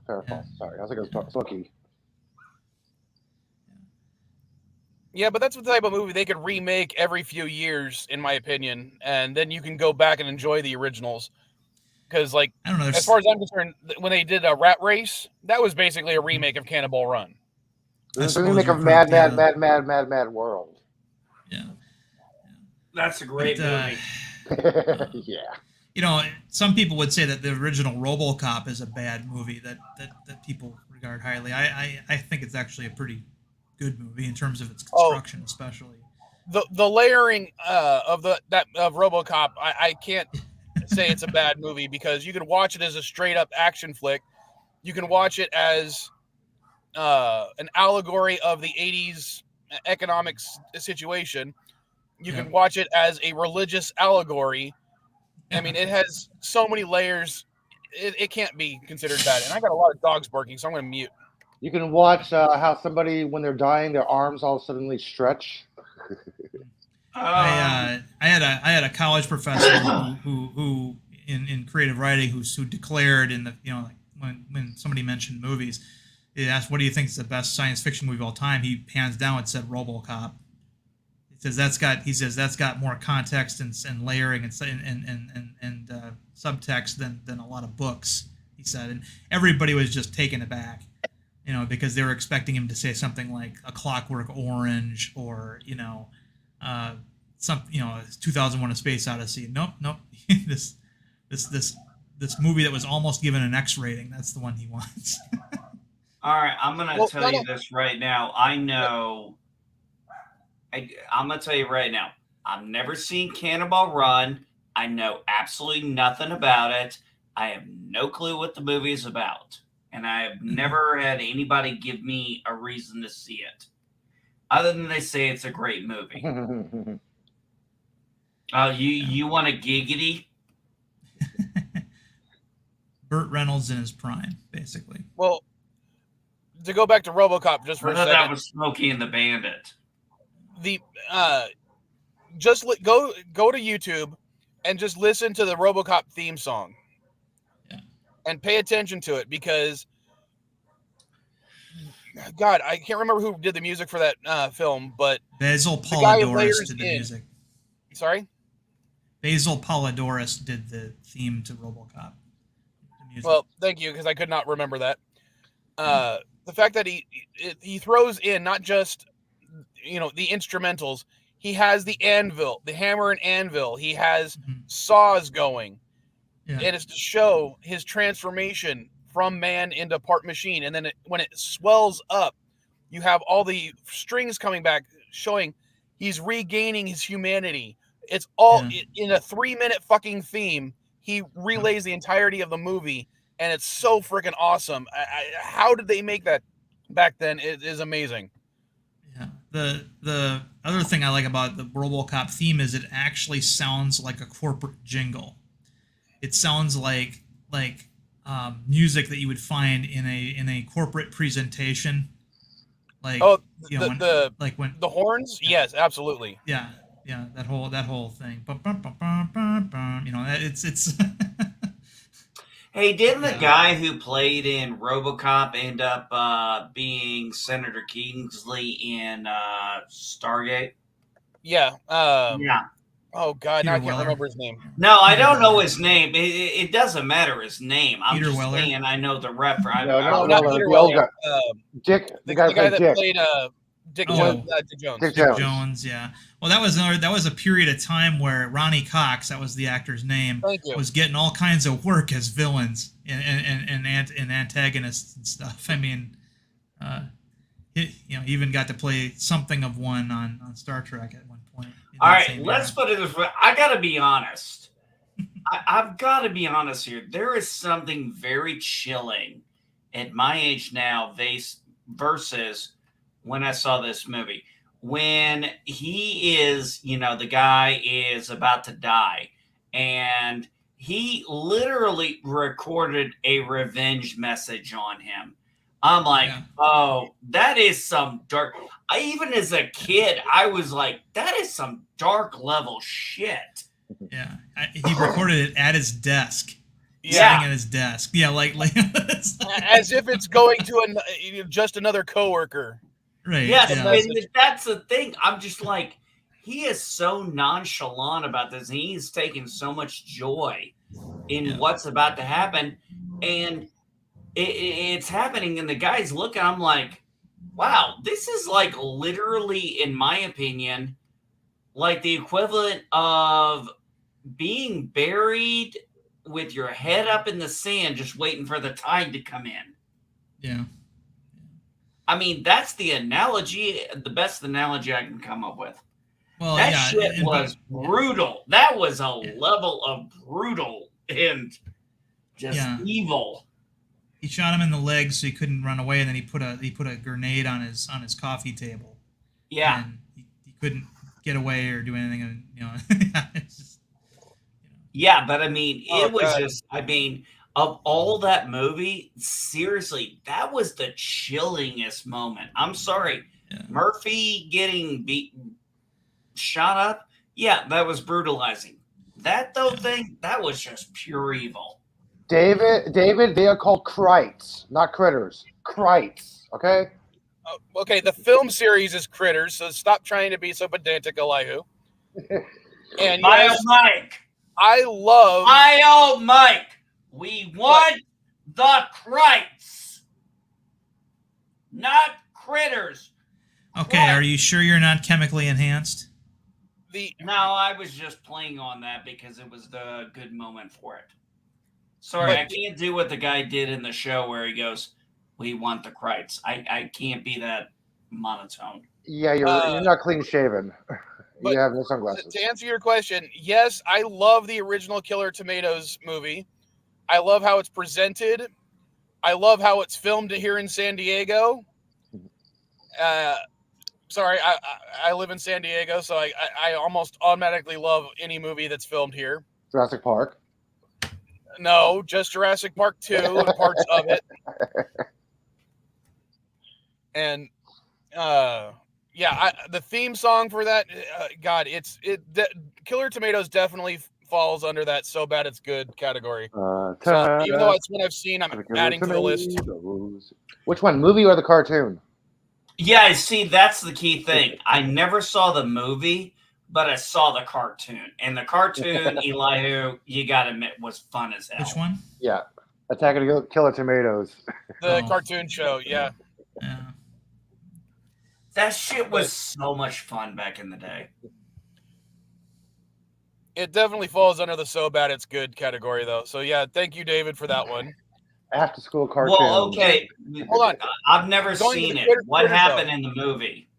Farrah Fawcett. Sorry, I was thinking it was Smokey. Yeah, but that's the type of movie they could remake every few years, in my opinion, and then you can go back and enjoy the originals. Because, like, I don't know. as far as I'm concerned, when they did a Rat Race, that was basically a remake of Cannonball Run. This is a remake of Mad World. Yeah. That's a great movie. Yeah. You know, some people would say that the original RoboCop is a bad movie that people regard highly. I think it's actually a pretty good movie in terms of its construction, especially. The layering of RoboCop, I can't say it's a bad movie because you can watch it as a straight up action flick. You can watch it as an allegory of the 80s economics situation. You can watch it as a religious allegory. I mean, it has so many layers. It can't be considered bad. And I got a lot of dogs barking, so I'm going to mute. You can watch how somebody, when they're dying, their arms all suddenly stretch. I had a college professor who in creative writing who declared in the when somebody mentioned movies, he asked, "What do you think is the best science fiction movie of all time?" He hands down and said RoboCop. He says that's got more context and layering and subtext than a lot of books. He said, and everybody was just taken aback, because they were expecting him to say something like A Clockwork Orange or 2001: A Space Odyssey. Nope. this movie that was almost given an X rating. That's the one he wants. All right, I'm gonna tell you this right now. I know. I'm gonna tell you right now. I've never seen Cannonball Run. I know absolutely nothing about it. I have no clue what the movie is about, and I have never had anybody give me a reason to see it, other than they say it's a great movie. You want a giggity? Burt Reynolds in his prime, basically. Well, to go back to RoboCop just for a second. That was Smokey and the Bandit. Go to YouTube and just listen to the RoboCop theme song. Yeah. And pay attention to it because, God, I can't remember who did the music for that film, but Basil Polidoris did the music. Sorry? Basil Polidoris did the theme to RoboCop. Well, thank you, because I could not remember that. The fact that he throws in not just the instrumentals, he has the anvil, the hammer and anvil. He has saws going, and it's to show his transformation from man into part machine. And then when it swells up, you have all the strings coming back, showing he's regaining his humanity. It's all in a 3-minute fucking theme. He relays the entirety of the movie, and it's so freaking awesome. How did they make that back then? It is amazing. Yeah. The other thing I like about the RoboCop theme is it actually sounds like a corporate jingle. It sounds like music that you would find in a corporate presentation. Like when the horns. Yes, absolutely. Yeah, that whole thing. It's. Hey, didn't the guy who played in RoboCop end up being Senator Kingsley in Stargate? Yeah. Yeah. Oh God, now I can't remember his name. No, I don't know his name. It doesn't matter his name. I'm Peter just Weller. saying I know the reference. No, not Peter Weller. Dick, the guy that Dick. played Dick Jones. Dick Jones. Jones, yeah. Well, that was a period of time where Ronnie Cox, that was the actor's name, was getting all kinds of work as villains and antagonists and stuff. I mean, he even got to play something of one on Star Trek at one point. All right, let's put it this way. I got to be honest. I've got to be honest here. There is something very chilling at my age now versus when I saw this movie. When he is, the guy is about to die, and he literally recorded a revenge message on him. I'm like, oh, that is some dark. Even as a kid, I was like, that is some dark level shit. Yeah, he recorded it at his desk. Sitting at his desk. Yeah, like as if it's going to just another coworker. Right. Yes, Yeah. and that's the thing. I'm just like, he is so nonchalant about this, and he's taking so much joy in what's about to happen, and it's happening, and the guy's looking. I'm like, wow, this is like literally, in my opinion, like the equivalent of being buried with your head up in the sand, just waiting for the tide to come in. Yeah. I mean, that's the analogy, the best analogy I can come up with. Well, that yeah, shit was brutal. That was a level of brutal and just evil. He shot him in the leg so he couldn't run away, and then he put a grenade on his coffee table. Yeah, and he couldn't get away or do anything. And it's just, yeah, but I mean, it was just. I mean, of all that movie, seriously, that was the chillingest moment. I'm sorry, Murphy getting shot up. Yeah, that was brutalizing. That thing, that was just pure evil. David, they are called Krites, not critters. Krites, okay? Okay, the film series is Critters, so stop trying to be so pedantic, Elihu. And yes, Mike. I love my old Mike. We want the Krites, not critters. Okay, are you sure you're not chemically enhanced? No, I was just playing on that because it was the good moment for it. Sorry, I can't do what the guy did in the show where he goes, "We want the Krites." I can't be that monotone. Yeah, you're not clean shaven. You have no sunglasses. To answer your question, yes, I love the original Killer Tomatoes movie. I love how it's presented. I love how it's filmed here in San Diego. Sorry, I live in San Diego, so I almost automatically love any movie that's filmed here. Jurassic Park. No, just Jurassic Park 2 and parts of it. And the theme song for that, God, Killer Tomatoes definitely falls under that so bad it's good category. So even though it's one I've seen, I'm adding to the list. Which one, movie or the cartoon? Yeah, see, that's the key thing. I never saw the movie, but I saw the cartoon. And the cartoon, Elihu, you got to admit, was fun as hell. Which one? Yeah. Attack of the Killer Tomatoes. The cartoon show, yeah. That shit was so much fun back in the day. It definitely falls under the so bad it's good category, though. So, yeah, thank you, David, for that one. After school cartoon. Well, okay. Hold on. I've never seen it. What happened in the movie?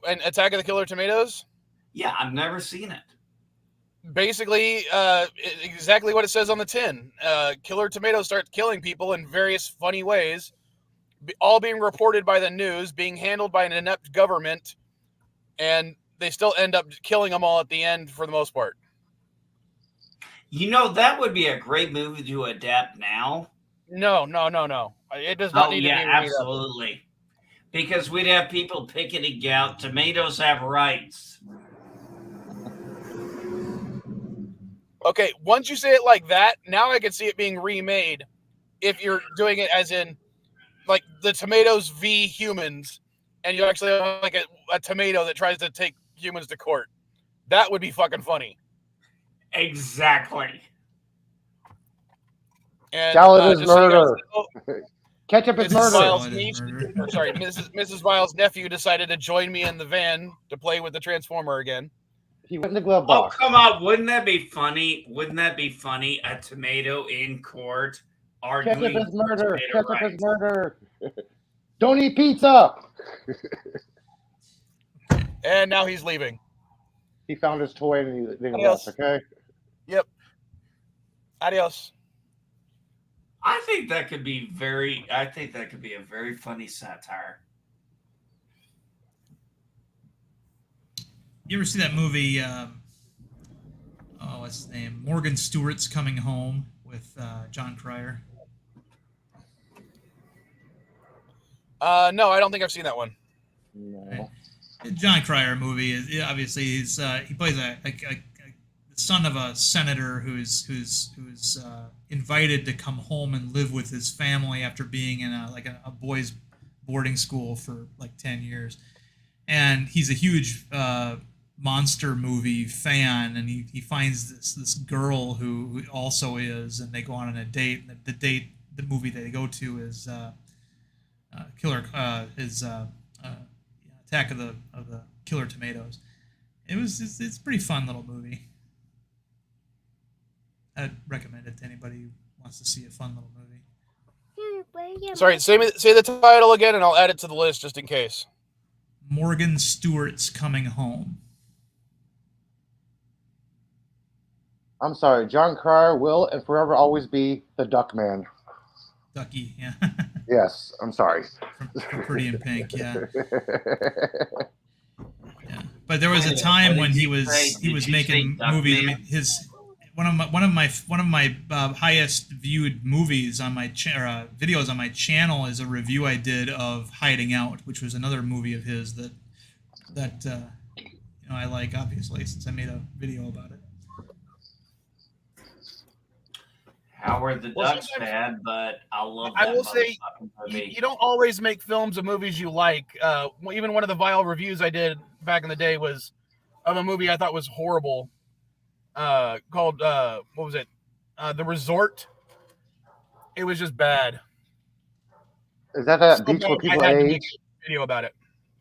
And Attack of the Killer Tomatoes? Yeah, I've never seen it. Basically, exactly what it says on the tin. Killer Tomatoes starts killing people in various funny ways, all being reported by the news, being handled by an inept government, and they still end up killing them all at the end for the most part. You know, that would be a great movie to adapt now. No. It does not need to be. Yeah, absolutely. Because we'd have people picketing out. Tomatoes have rights. Okay, once you say it like that, now I can see it being remade. If you're doing it as in, like, the tomatoes v humans, and you actually have like a tomato that tries to take humans to court. That would be fucking funny. Exactly. And salad is murder. Ketchup is murder. Mrs. Vile's nephew decided to join me in the van to play with the Transformer again. He went in the glove box. Oh, come on. Wouldn't that be funny? Wouldn't that be funny? A tomato in court arguing. Ketchup is murder. Ketchup is murder. Don't eat pizza. And now he's leaving. He found his toy and he left, okay? Yep. Adios. I think that could be a very funny satire. You ever see that movie, what's his name? Morgan Stewart's Coming Home with John Cryer? No, I don't think I've seen that one. No. John Cryer movie is obviously he plays a son of a senator who's invited to come home and live with his family after being in a boys' boarding school for like 10 years, and he's a huge monster movie fan, and he finds this girl who also is, and they go on a date. And the movie they go to is Attack of the Killer Tomatoes. It's a pretty fun little movie. I'd recommend it to anybody who wants to see a fun little movie. Sorry, say the title again, and I'll add it to the list just in case. Morgan Stewart's Coming Home. I'm sorry, John Cryer will and forever always be the Duck Man. Ducky, yeah. Yes, I'm sorry. From Pretty in Pink, yeah. Yeah, but there was a time when he was making movies. I mean, one of my highest viewed movies on my videos on my channel is a review I did of Hiding Out, which was another movie of his that I like, obviously, since I made a video about it. Howard the Duck's bad, but I love that. I will say, you don't always make films of movies you like. Even one of the vile reviews I did back in the day was of a movie I thought was horrible, called, what was it? The Resort. It was just bad. Is that beach where people age? Video about it.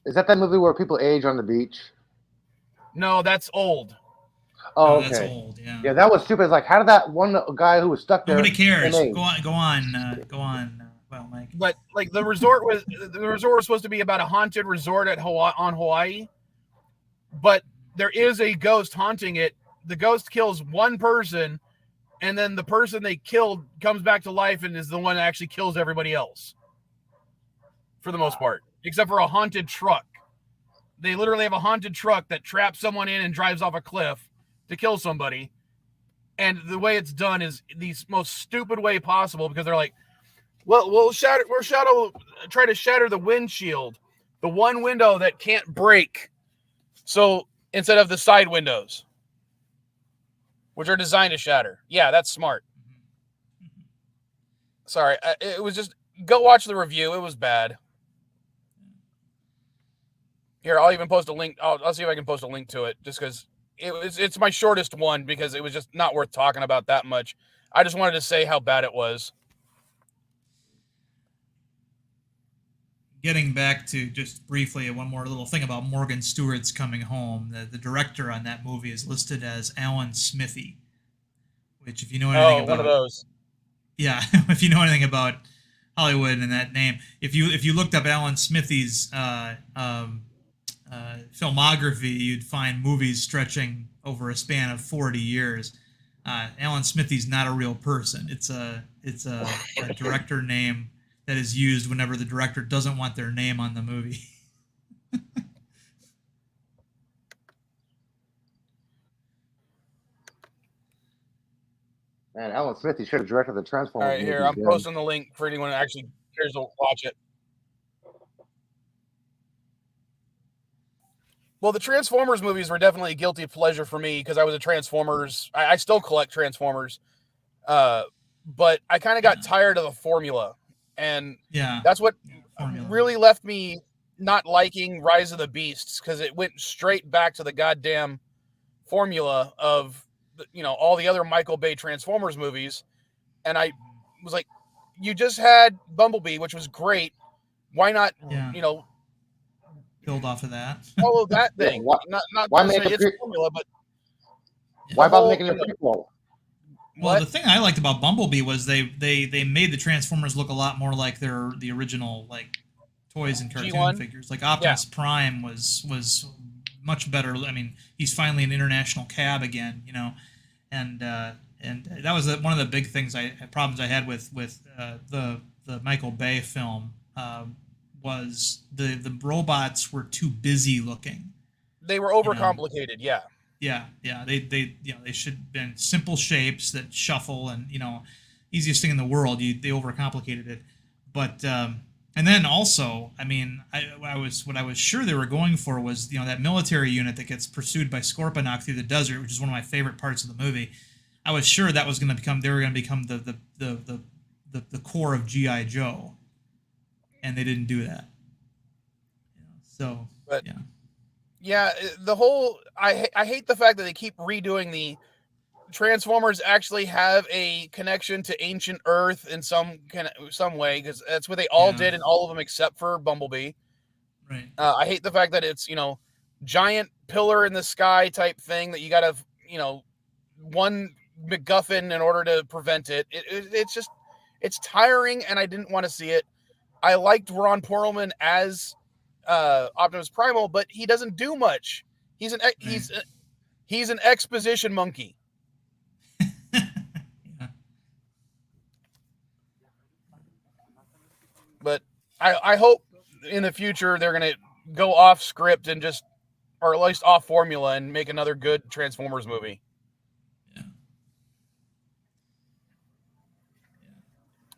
Is that movie where people age on the beach? No, that's old. Oh, okay. That's old, yeah. Yeah, that was stupid. It's like, how did that one guy who was stuck there? Nobody cares. Go on. Well, Mike. But like the resort was supposed to be about a haunted resort on Hawaii, but there is a ghost haunting it. The ghost kills one person, and then the person they killed comes back to life and is the one that actually kills everybody else. For the most part, except for a haunted truck. They literally have a haunted truck that traps someone in and drives off a cliff to kill somebody, and the way it's done is the most stupid way possible, because they're like, we'll try to shatter the windshield, the one window that can't break, so instead of the side windows, which are designed to shatter. Yeah, that's smart. Sorry, it was just, go watch the review. It was bad. Here, I'll even post a link. I'll see if I can post a link to it, just because it's my shortest one, because it was just not worth talking about that much. I just wanted to say how bad it was. Getting back to just briefly one more little thing about Morgan Stewart's Coming Home. The director on that movie is listed as Alan Smithy, which, if you know anything about, one of those. Yeah, if you know anything about Hollywood and that name, if you looked up Alan Smithy's filmography, you'd find movies stretching over a span of 40 years. Alan Smithy's not a real person. It's a director name that is used whenever the director doesn't want their name on the movie. Man, Alan Smith, he should have directed the Transformers. All right, here, I'm posting the link for anyone who actually cares to watch it. Well, the Transformers movies were definitely a guilty pleasure for me, because I was a Transformers. I still collect Transformers. But I kind of got tired of the formula. And that's what really left me not liking Rise of the Beasts, because it went straight back to the goddamn formula of, all the other Michael Bay Transformers movies. And I was like, you just had Bumblebee, which was great. Why not, build off of that? Follow that thing. Not why make it's formula, but why about making a prequel? Well, the thing I liked about Bumblebee was they made the Transformers look a lot more like the original, like, toys and cartoon G1 figures. Like Optimus Prime was much better. I mean, he's finally an international cab again, and that was one of the big problems I had with the Michael Bay film. Was the robots were too busy looking. They were overcomplicated, Yeah, they should have been simple shapes that shuffle, and easiest thing in the world. They overcomplicated it, but and then also, I mean, what I was sure they were going for was that military unit that gets pursued by Scorponok through the desert, which is one of my favorite parts of the movie. I was sure that was going to become the core of G.I. Joe, and they didn't do that. So, But yeah. Yeah, the whole I hate the fact that they keep redoing the Transformers actually have a connection to ancient Earth in some way, because that's what they all did, and all of them except for Bumblebee. Right. I hate the fact that it's giant pillar in the sky type thing that you got to one MacGuffin in order to prevent it. It's just tiring, and I didn't want to see it. I liked Ron Perlman as Optimus Primal, but he doesn't do much. He's an exposition monkey. Yeah. But I hope in the future they're gonna go off script and just, or at least off formula, and make another good Transformers movie. Yeah.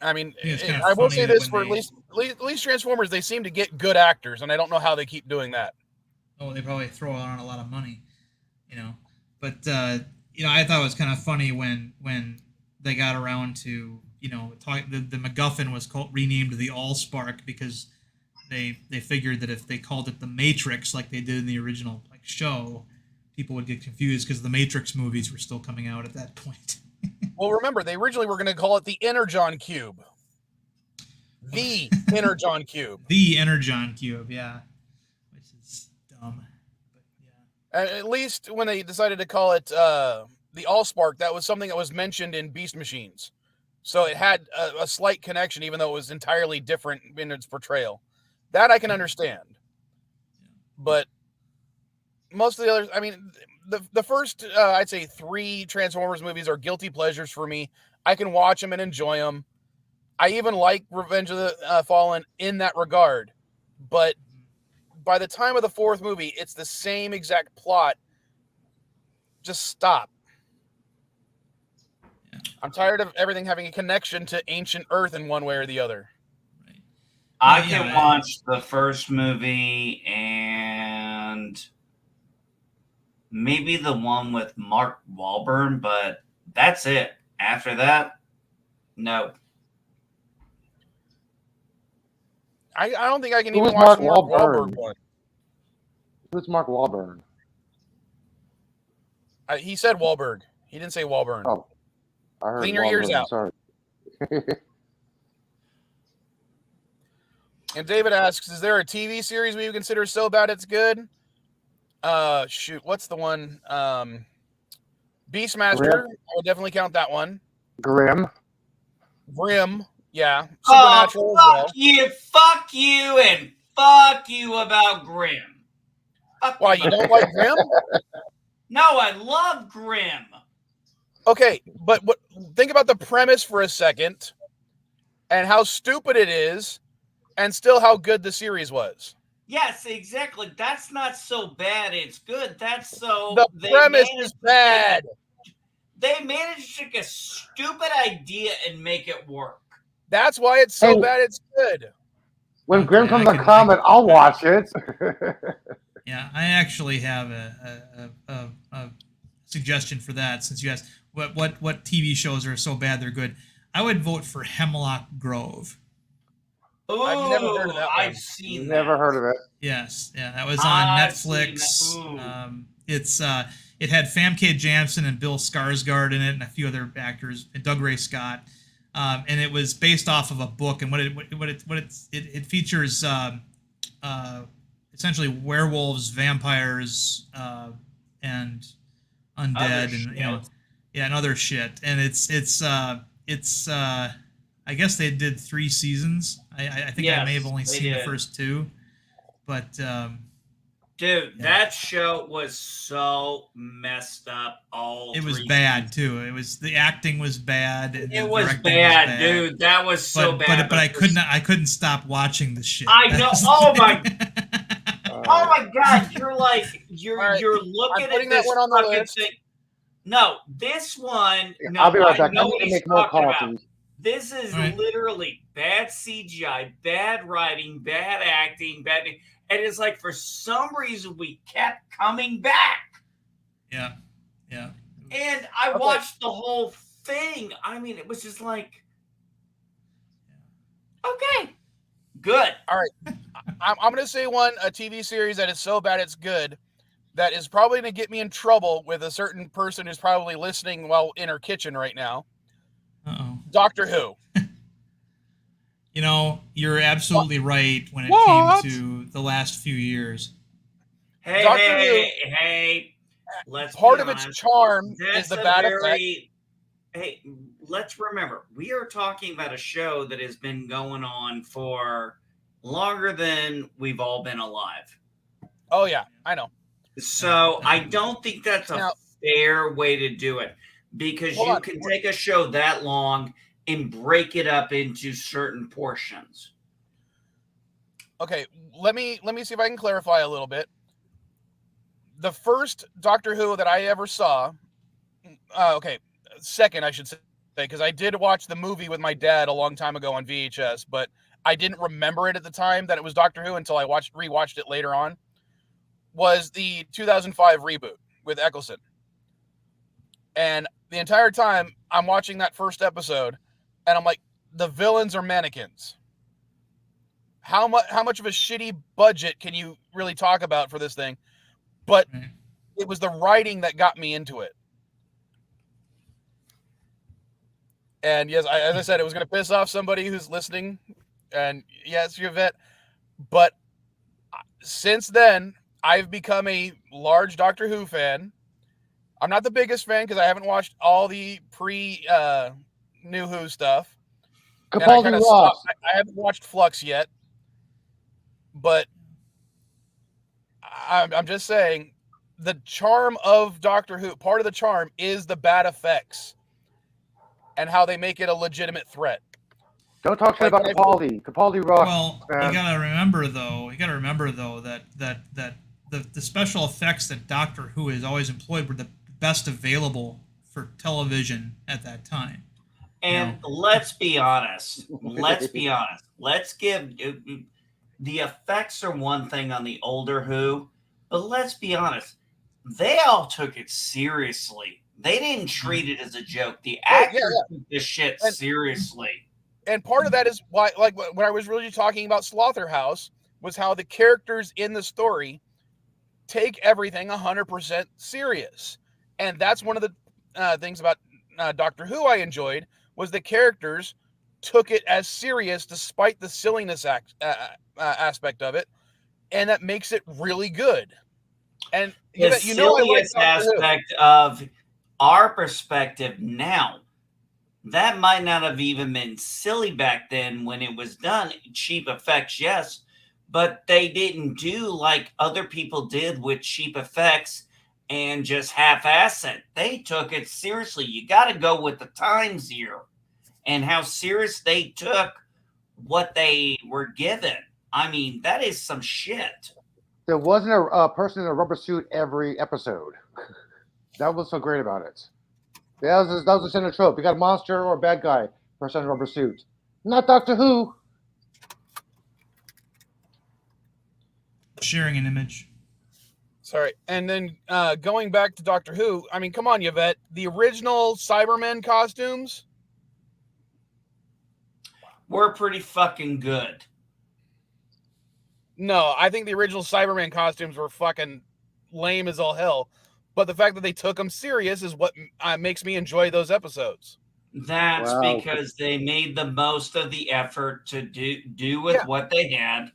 I mean, I I will say this, for at least Transformers, they seem to get good actors, and I don't know how they keep doing that. Oh, they probably throw on a lot of money, But I thought it was kind of funny when they got around to the MacGuffin was renamed the Allspark, because they figured that if they called it the Matrix like they did in the original show, people would get confused, because the Matrix movies were still coming out at that point. Well, remember, they originally were going to call it the Energon Cube. The Energon Cube. The Energon Cube, yeah. Which is dumb. But yeah. At least when they decided to call it the Allspark, that was something that was mentioned in Beast Machines. So it had a slight connection, even though it was entirely different in its portrayal. That I can understand. But most of the others, I mean, the first, I'd say 3 Transformers movies are guilty pleasures for me. I can watch them and enjoy them. I even like Revenge of the Fallen in that regard. But by the time of the 4th movie, it's the same exact plot. Just stop. Yeah. I'm tired of everything having a connection to ancient Earth in one way or the other. Right. I can watch the first movie and maybe the one with Mark Wahlberg, but that's it. After that, no. I don't think I can even watch the Mark Wahlberg one. Who's Mark Wahlberg? He said Wahlberg. He didn't say Wahlberg. Oh, I heard Clean your ears out. Sorry. And David asks, is there a TV series we would consider so bad it's good? Shoot, what's the one? Beastmaster. Grimm. I would definitely count that one. Grimm. Yeah. Supernatural. Fuck you, and fuck you about Grimm. Why, you don't like Grimm? No, I love Grimm. Okay, but think about the premise for a second, and how stupid it is, and still how good the series was. Yes, exactly. That's not so bad. It's good. That's so. The premise is bad. They managed to take a stupid idea and make it work. That's why it's so bad it's good. When Grimm comes on Comet, I'll watch it. Yeah, I actually have a suggestion for that, since you asked what TV shows are so bad they're good. I would vote for Hemlock Grove. Ooh, I've never heard of that one. I've seen that. Never heard of it. Yes, yeah, that was on Netflix. It had Famke Janssen and Bill Skarsgård in it, and a few other actors, and Doug Ray Scott. And it was based off of a book, and it features essentially werewolves, vampires, and undead, and other shit. And it's I guess they did 3 seasons. I think I may have only seen the first 2, but dude, that show was so messed up. It was bad too. It was, the acting was bad. And it was bad, dude. That was so bad. But I couldn't stop watching the shit. I know. Oh my. Oh my God! You're like you're looking at this one on the fucking list. thing. No, this one. No, I'll be right back. I know I'm what gonna he's make more talking coffee. about. This is literally bad CGI, bad writing, bad acting, and it's like for some reason we kept coming back. Yeah. And I watched the whole thing. I mean, it was just like, okay, Good. All right. I'm going to say a TV series that is so bad it's good, that is probably going to get me in trouble with a certain person who's probably listening while in her kitchen right now. Uh-oh. Doctor Who. You know, you're absolutely right when it What? came to the last few years. Hey, let's part be of honest. its charm That's is the a bad very, effect. Hey, let's remember, we are talking about a show that has been going on for longer than we've all been alive. Oh yeah, I know. So I don't think that's a Now- fair way to do it, because Hold you on. can take a show that long and break it up into certain portions. Okay, let me see if I can clarify a little bit. The first Doctor Who that I ever saw, second I should say, because I did watch the movie with my dad a long time ago on VHS, but I didn't remember it at the time that it was Doctor Who until I rewatched it later on, was the 2005 reboot with Eccleston. And the entire time I'm watching that first episode, and I'm like, the villains are mannequins. How much of a shitty budget can you really talk about for this thing? But it was the writing that got me into it. And yes, as I said, it was going to piss off somebody who's listening. And yes, you're a vet. But since then, I've become a large Doctor Who fan. I'm not the biggest fan because I haven't watched all the New Who stuff. Capaldi rocks. I haven't watched Flux yet. But I'm just saying, the charm of Doctor Who, part of the charm is the bad effects and how they make it a legitimate threat. Don't talk shit about Capaldi. Capaldi rocks. Well, man. you gotta remember though that the special effects that Doctor Who has always employed were the best available for television at that time. And let's be honest. Let's give the effects are one thing on the older Who, but let's be honest. They all took it seriously. They didn't treat it as a joke. The actors took this shit seriously. And part of that is why, like when I was really talking about Slaughterhouse, was how the characters in the story take everything 100% serious. And that's one of the things about Doctor Who I enjoyed, was the characters took it as serious despite the silliness aspect of it. And that makes it really good. And the silliest aspect of our perspective now, that might not have even been silly back then when it was done. Cheap effects, yes, but they didn't do like other people did with cheap effects and just half-ass it. They took it seriously. You got to go with the times here and how serious they took what they were given. I mean, that is some shit. There wasn't a person in a rubber suit every episode. That was so great about it. That was a center trope. You got a monster or a bad guy, person in a rubber suit. Not Doctor Who. Sharing an image. Sorry. And then going back to Doctor Who, I mean, come on, Yvette. The original Cybermen costumes were pretty fucking good. No, I think the original Cyberman costumes were fucking lame as all hell. But the fact that they took them serious is what makes me enjoy those episodes. That's because they made the most of the effort to do with what they had,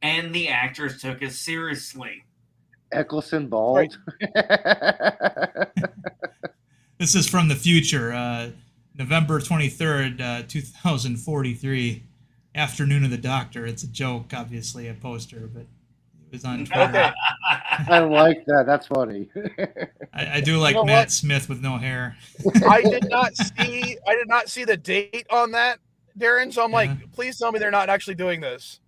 and the actors took it seriously. Eccleston bald. Right. This is from the future, November 23rd, 2043. Afternoon of the Doctor. It's a joke, obviously, a poster, but it was on Twitter. I like that. That's funny. I do like Matt Smith with no hair. I did not see the date on that, Darren. So I'm like, please tell me they're not actually doing this.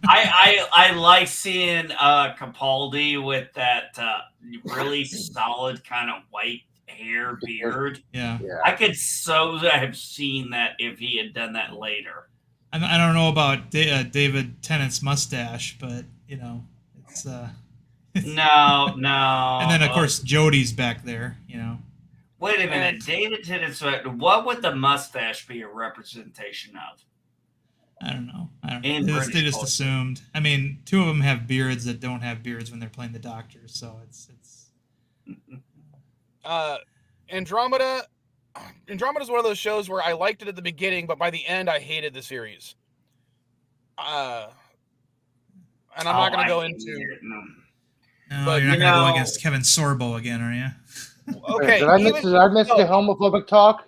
I like seeing Capaldi with that really solid kind of white hair beard. Yeah. I could so have seen that if he had done that later. I don't know about David Tennant's mustache, but it's no. And then of course Jodie's back there. Wait a minute, David Tennant's. What would the mustache be a representation of? I don't know. don't In know. British They just culture. assumed. I mean, two of them have beards that don't have beards when they're playing the doctor, so it's. Andromeda. Andromeda is one of those shows where I liked it at the beginning, but by the end, I hated the series. And I'm not going to go into. No, But, you're not you going to go know- against Kevin Sorbo again, are you? Okay, Did I miss the homophobic talk?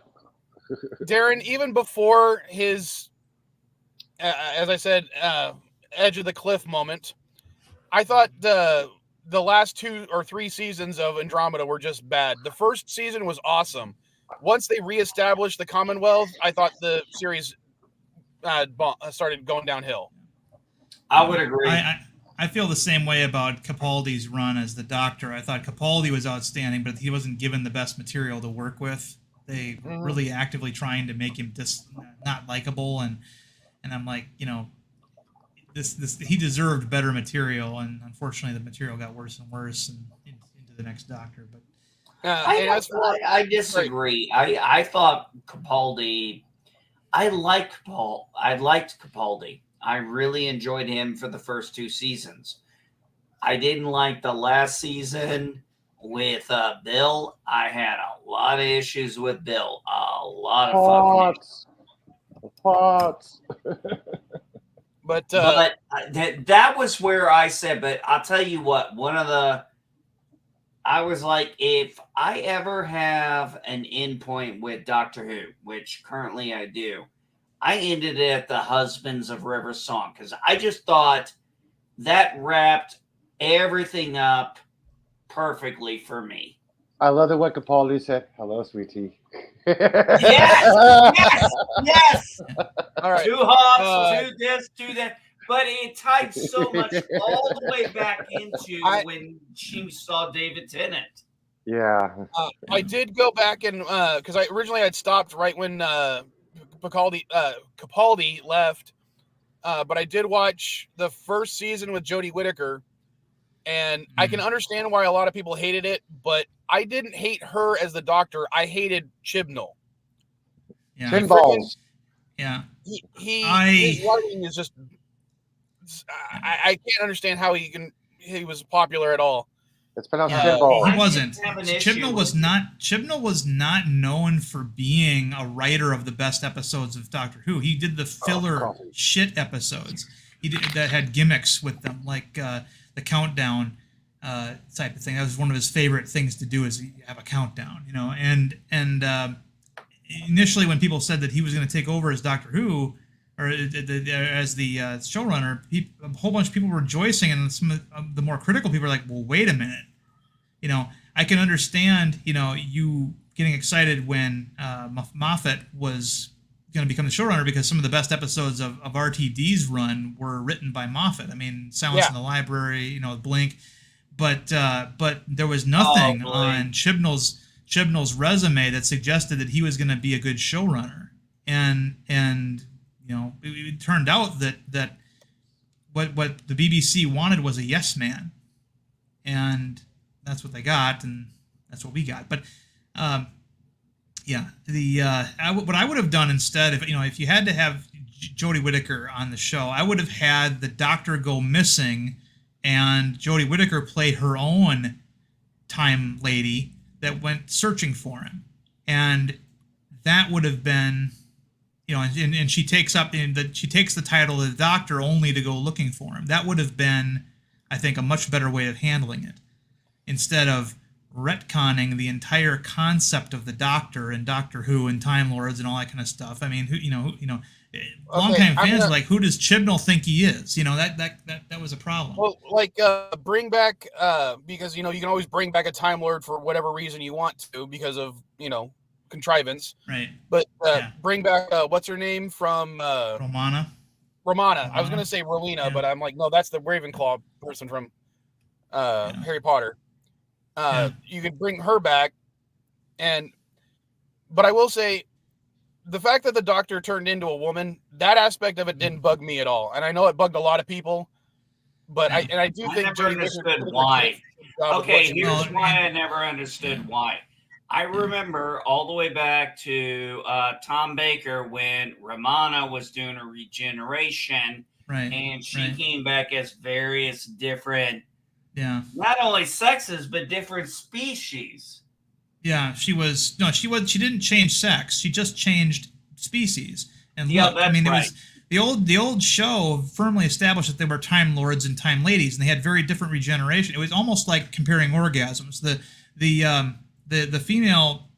Darren, even before his, as I said, edge of the cliff moment, I thought the last 2 or 3 seasons of Andromeda were just bad. The first season was awesome. Once they reestablished the Commonwealth, I thought the series started going downhill. I would agree. I feel the same way about Capaldi's run as the Doctor. I thought Capaldi was outstanding, but he wasn't given the best material to work with. They were really actively trying to make him not likable, and I'm like, this he deserved better material, and unfortunately the material got worse and worse and into the next Doctor. But I disagree. I thought Capaldi. I liked Capaldi. I really enjoyed him for the first 2 seasons. I didn't like the last season with Bill. I had a lot of issues with Bill. A lot of Pots. But that was where I said. But I'll tell you what. I was like, if I ever have an endpoint with Doctor Who, which currently I do, I ended it at the Husbands of River Song because I just thought that wrapped everything up perfectly for me. I love the way Capaldi said, "Hello, sweetie." Yes. all right, 2 hugs, 2 this, 2 that. But it tied so much all the way back into when she saw David Tennant. Yeah. I did go back and because I originally I'd stopped right when Capaldi left, but I did watch the first season with Jodie Whittaker, and I can understand why a lot of people hated it, but I didn't hate her as the Doctor. I hated Chibnall. Yeah, Pinballs. yeah. His writing is just. I can't understand how he was popular at all. It's pronounced Yeah, pinball. he wasn't. have an issue Chibnall was not known for being a writer of the best episodes of Doctor Who. He did the filler shit episodes. He did that had gimmicks with them, like the countdown type of thing. That was one of his favorite things to do, is have a countdown, And initially, when people said that he was going to take over as Doctor Who, or as the showrunner, a whole bunch of people were rejoicing, and some of the more critical people were like, "Well, wait a minute, I can understand, you getting excited when Moffat was going to become the showrunner, because some of the best episodes of RTD's run were written by Moffat. I mean, Silence in the Library, Blink, but there was nothing on Chibnall's resume that suggested that he was going to be a good showrunner, and it turned out that what the BBC wanted was a yes man, and that's what they got, and that's what we got. But what I would have done instead, if you had to have Jodie Whittaker on the show, I would have had the Doctor go missing, and Jodie Whittaker play her own time lady that went searching for him, and that would have been. And she takes the title of the Doctor only to go looking for him. That would have been, I think, a much better way of handling it, instead of retconning the entire concept of the Doctor and Doctor Who and Time Lords and all that kind of stuff. I mean, longtime fans are like, who does Chibnall think he is? That was a problem. Well, bring back because you can always bring back a Time Lord for whatever reason you want to because of contrivance, right? But bring back what's her name from Romana. I was gonna say Rowena, but I'm like, no, that's the Ravenclaw person from Harry Potter. You could bring her back, but I will say, the fact that the Doctor turned into a woman, that aspect of it didn't bug me at all, and I know it bugged a lot of people. But I do think never understood why. Okay, here's why I never understood why. I remember all the way back to Tom Baker when Romana was doing a regeneration, Right. and she right. came back as various different, Yeah. not only sexes but different species. Yeah, she didn't change sex. She just changed species. And Yeah, look, I that's mean, right. it was the old show firmly established that they were Time Lords and Time Ladies, and they had very different regeneration. It was almost like comparing orgasms. The female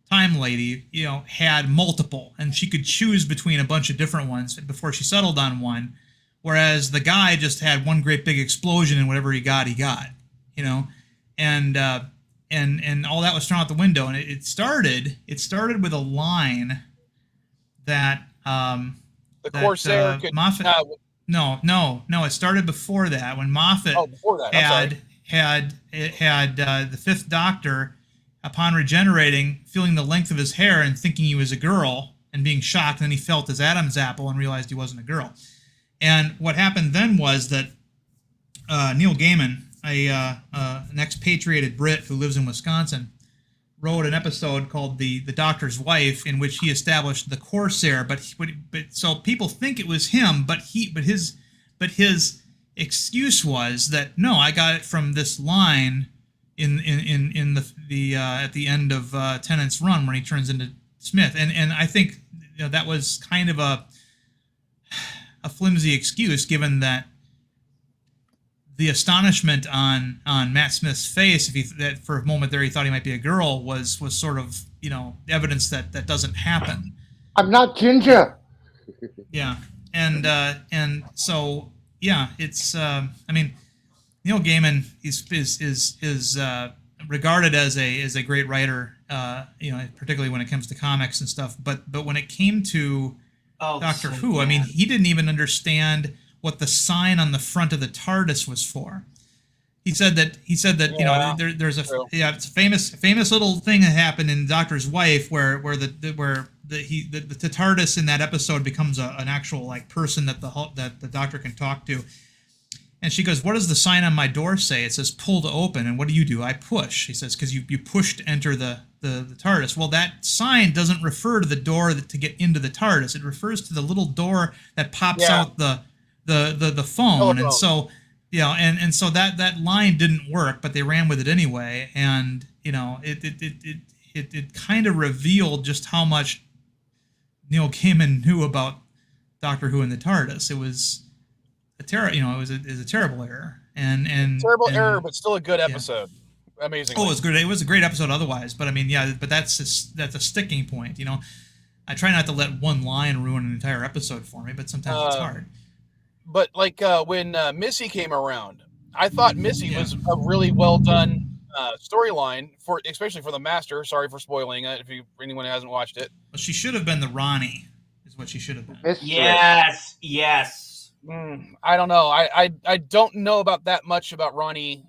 Time Lady, had multiple, and she could choose between a bunch of different ones before she settled on one, whereas the guy just had one great big explosion, and whatever he got, and all that was thrown out the window. And it started with a line that The Corsair could Moffat. No. It started before that, when Moffat before that. I'm sorry. had the Fifth Doctor, upon regenerating, feeling the length of his hair and thinking he was a girl and being shocked. And then he felt his Adam's apple and realized he wasn't a girl. And what happened then was that Neil Gaiman, an expatriated Brit who lives in Wisconsin, wrote an episode called the Doctor's Wife, in which he established the Corsair. But so people think it was him, but his excuse was that, no, I got it from this line in the at the end of Tennant's run when he turns into Smith. And I think that was kind of a flimsy excuse, given that the astonishment on Matt Smith's face, that for a moment there he thought he might be a girl, was sort of evidence that doesn't happen. I'm not ginger. Yeah, and so it's I mean, Neil Gaiman is regarded as a great writer, particularly when it comes to comics and stuff. But when it came to Doctor Who, I mean, he didn't even understand what the sign on the front of the TARDIS was for. He said that there's it's a famous little thing that happened in Doctor's Wife where the TARDIS in that episode becomes an actual like person that the Doctor can talk to. And she goes, "What does the sign on my door say?" It says "pull to open." And what do? I push. He says, "Because you push to enter the TARDIS." Well, that sign doesn't refer to the door to get into the TARDIS. It refers to the little door that pops out the phone. And so and so that line didn't work, but they ran with it anyway. And it kind of revealed just how much Neil Gaiman knew about Doctor Who and the TARDIS. It was a terrible error, and terrible error, but still a good episode. Amazing. Oh, it was good. It was a great episode otherwise, but I mean, but that's a sticking point. I try not to let one line ruin an entire episode for me, but sometimes it's hard. But like when Missy came around, I thought Missy was a really well done storyline, especially for the Master. Sorry for spoiling it if anyone hasn't watched it. Well, she should have been the Ronnie, is what she should have been. Yes. I don't know. I don't know about that much about Ronnie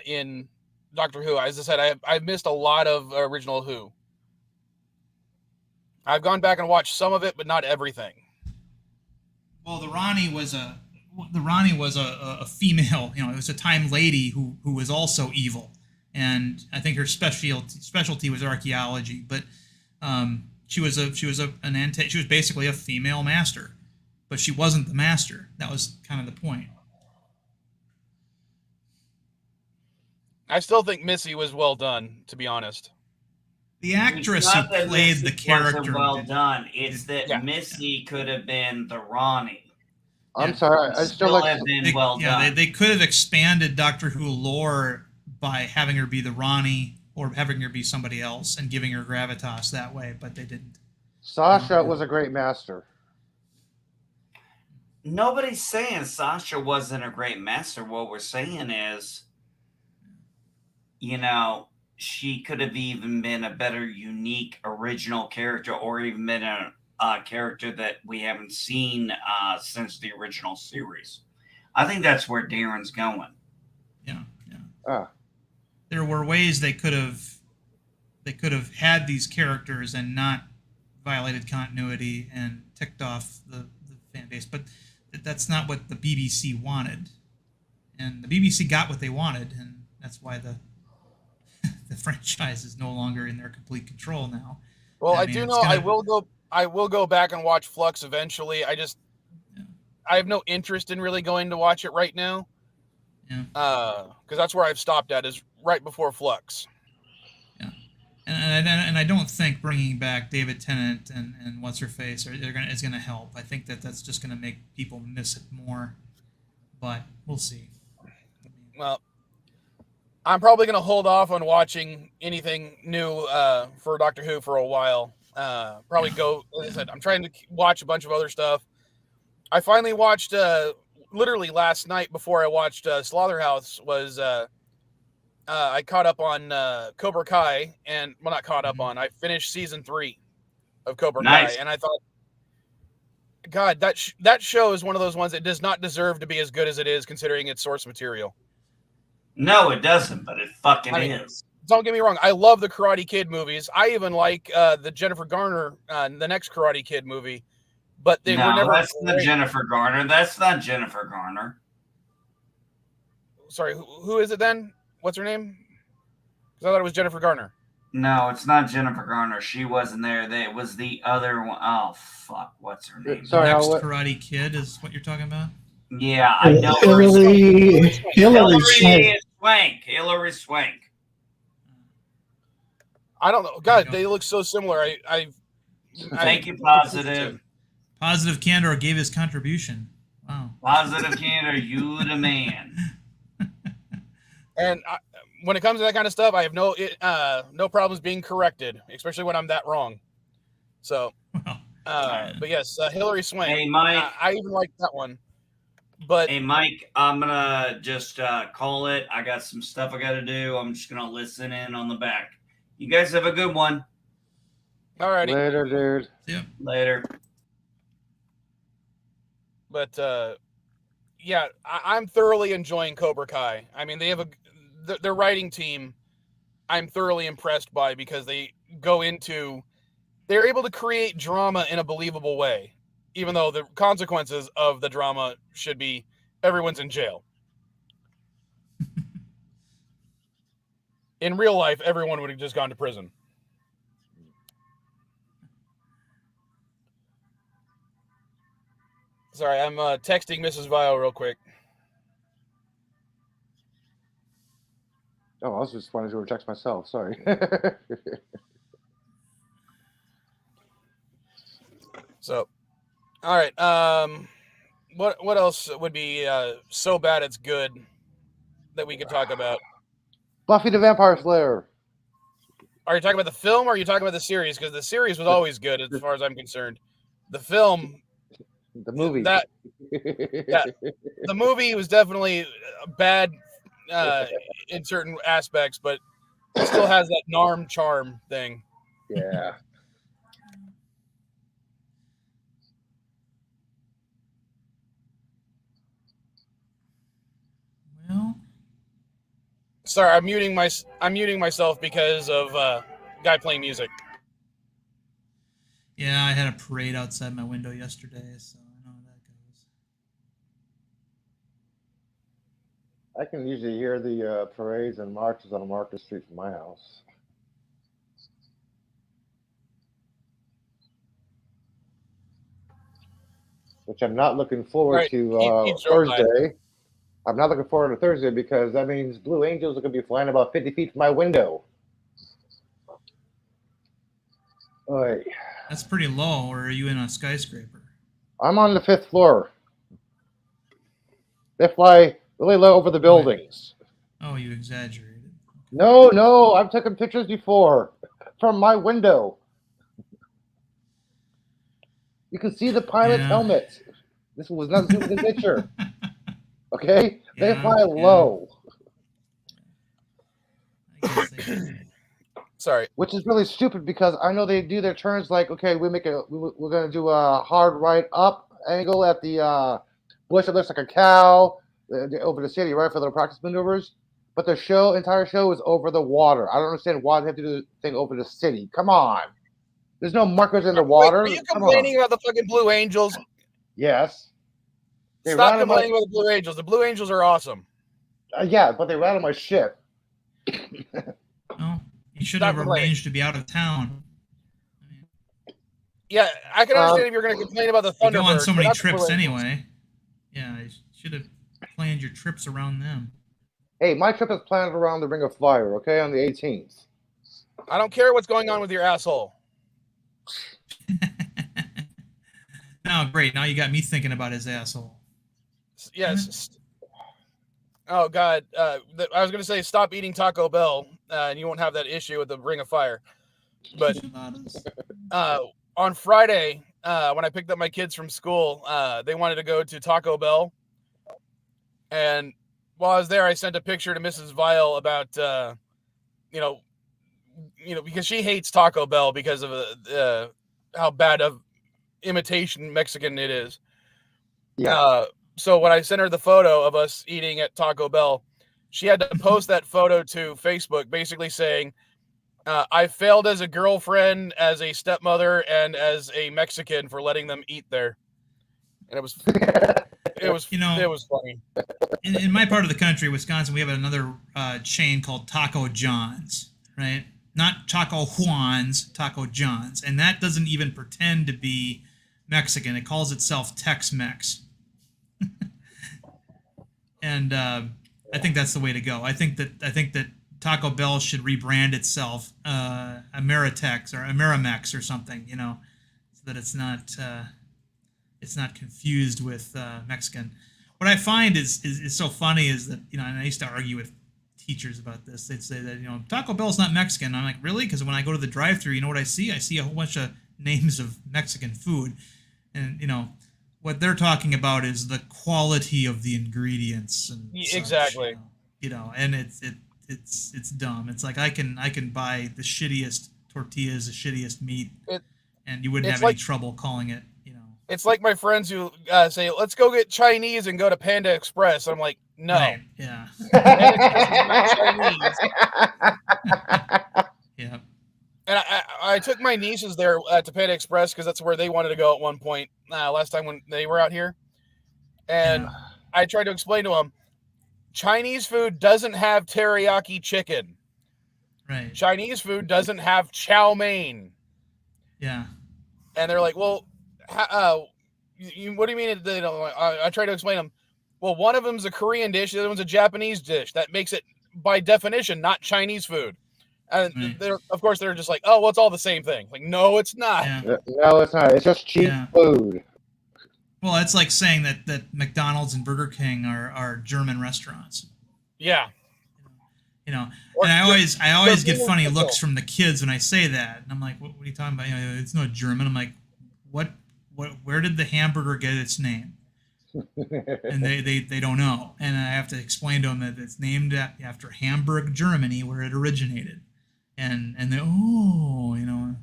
in Doctor Who. As I said, I've missed a lot of original Who. I've gone back and watched some of it, but not everything. Well, the Ronnie was a female. It was a Time Lady who was also evil, and I think her specialty was archaeology. But she was basically a female Master, but she wasn't the Master. That was kind of the point. I still think Missy was well done, to be honest. The actress who played the character well done. It's that Missy could have been the Ronnie. I'm sorry. I still like have been well done. They could have expanded Doctor Who lore by having her be the Ronnie or having her be somebody else and giving her gravitas that way, but they didn't. Sasha was a great Master. Nobody's saying Sasha wasn't a great Master. What we're saying is, she could have even been a better, unique, original character, or even been a character that we haven't seen since the original series. I think that's where Darren's going. Yeah. There were ways they could have had these characters and not violated continuity and ticked off the fan base, but that's not what the BBC wanted. And the BBC got what they wanted, and that's why the franchise is no longer in their complete control now. Well, I do know I will go back and watch Flux eventually. I have no interest in really going to watch it right now. Yeah. Because that's where I've stopped at, is right before Flux. Yeah. And I don't think bringing back David Tennant and what's her face is gonna help. I think that's just gonna make people miss it more. But we'll see. Well, I'm probably going to hold off on watching anything new for Doctor Who for a while. Probably go, like I said, I'm trying to watch a bunch of other stuff. I finally watched, literally last night before I watched Slaughterhouse, was I caught up on Cobra Kai, and, well, not caught up on, I finished season 3 of Cobra Nice. Kai, and I thought, God, that show is one of those ones that does not deserve to be as good as it is, considering its source material. No, it doesn't, but it fucking is. Don't get me wrong. I love the Karate Kid movies. I even like the Jennifer Garner, the next Karate Kid movie, but they were never. That's not Jennifer Garner. That's not Jennifer Garner. Sorry, who is it then? What's her name? Because I thought it was Jennifer Garner. No, it's not Jennifer Garner. She wasn't there. It was the other one. Oh, fuck. What's her name? Sorry, Next I'll let- Karate Kid is what you're talking about? Yeah, I know. Hillary Swank. Hillary Swank. I don't know. God, they look so similar. Thank you, Positive. Positive Candor gave his contribution. Wow. Positive Candor, you the man. And when it comes to that kind of stuff, I have no problems being corrected, especially when I'm that wrong. So, Well, but yes, Hillary Swank. Hey, Mike. I even like that one. But Hey, Mike, I'm going to just call it. I got some stuff I got to do. I'm just going to listen in on the back. You guys have a good one. alrighty. Later, dude. yeah. Later. But yeah, I'm thoroughly enjoying Cobra Kai. I mean, they have their writing team. I'm thoroughly impressed by, because they're able to create drama in a believable way, even though the consequences of the drama should be everyone's in jail. In real life, everyone would have just gone to prison. Sorry, I'm texting Mrs. Vile real quick. Oh, I was just wanting to text myself. Sorry. So, all right. What else would be so bad it's good that we could talk about? Buffy the Vampire Slayer. Are you talking about the film, or are you talking about the series? Because the series was always good, as far as I'm concerned. The film, The movie. the movie was definitely bad in certain aspects, but it still has that Narm charm thing. Yeah. Well, Sorry, I'm muting myself because of guy playing music. yeah, I had a parade outside my window yesterday, so I know how that goes. I can usually hear the parades and marches on Market Street from my house. Which I'm not looking forward Right, to keep your eye. Thursday. I'm not looking forward to Thursday because that means Blue Angels are going to be flying about 50 feet from my window. Oy. That's pretty low, or are you in a skyscraper? I'm on the 5th floor. They fly really low over the buildings. Oh, you exaggerated. No, I've taken pictures before from my window. You can see the pilot's Yeah. helmet. This was not a stupid picture. Okay? They Yeah, fly yeah. low, I guess they- Sorry. which is really stupid because I know they do their turns like, okay, we're going to do a hard right up angle at the bush that looks like a cow over the city, right, for their practice maneuvers. But the entire show is over the water. I don't understand why they have to do the thing over the city. Come on. There's no markers in the water. Wait, are you Come complaining on. about the fucking Blue Angels? Yes. They Stop rattle my, complaining about the Blue Angels. The Blue Angels are awesome. yeah, but they rattle my shit. Oh, you should Stop have complaining. arranged to be out of town. Yeah, I can understand if you're going to complain about the You go on Thunderbirds. so but many not the trips Blue Angels. anyway. Should have planned your trips around them. Hey, my trip is planned around the Ring of Fire, okay, on the 18th. I don't care what's going on with your asshole. Now, great. Now you got me thinking about his asshole. Yes. Oh God, I was gonna say stop eating Taco Bell, and you won't have that issue with the Ring of Fire. But on Friday, when I picked up my kids from school, they wanted to go to Taco Bell, and while I was there, I sent a picture to Mrs. Vile about, because she hates Taco Bell because of how bad of imitation Mexican it is. Yeah. So when I sent her the photo of us eating at Taco Bell, she had to post that photo to Facebook, basically saying, I failed as a girlfriend, as a stepmother, and as a Mexican for letting them eat there. And it was funny. In my part of the country, Wisconsin, we have another chain called Taco John's, right? Not Taco Juan's, Taco John's. And that doesn't even pretend to be Mexican. It calls itself Tex-Mex. And I think that's the way to go. I think that Taco Bell should rebrand itself Ameritex or Amerimex or something, so that it's not confused with Mexican. What I find is so funny is that, and I used to argue with teachers about this. They'd say that, Taco Bell's not Mexican. I'm like, really? Because when I go to the drive-thru, you know what I see? I see a whole bunch of names of Mexican food. And, what they're talking about is the quality of the ingredients and exactly. Such, and it's dumb. It's like I can buy the shittiest tortillas, the shittiest meat, and you wouldn't have any trouble calling it. It's like my friends who say, "Let's go get Chinese and go to Panda Express." I'm like, no. Right. Yeah. Chinese. Yeah. And I took my nieces there to Panda Express because that's where they wanted to go at one point last time when they were out here. And I tried to explain to them, Chinese food doesn't have teriyaki chicken. Right. Chinese food doesn't have chow mein. Yeah. And they're like, well, what do you mean they don't? I try to explain to them, well, one of them's a Korean dish, the other one's a Japanese dish. That makes it, by definition, not Chinese food. And of course, they're just like, oh, well, it's all the same thing. Like, no, it's not. Yeah. No, it's not. It's just cheap food. Well, it's like saying that McDonald's and Burger King are German restaurants. Yeah. And I always get funny looks from the kids when I say that. And I'm like, what are you talking about? It's not German. I'm like, where did the hamburger get its name? And they don't know. And I have to explain to them that it's named after Hamburg, Germany, where it originated. And they, And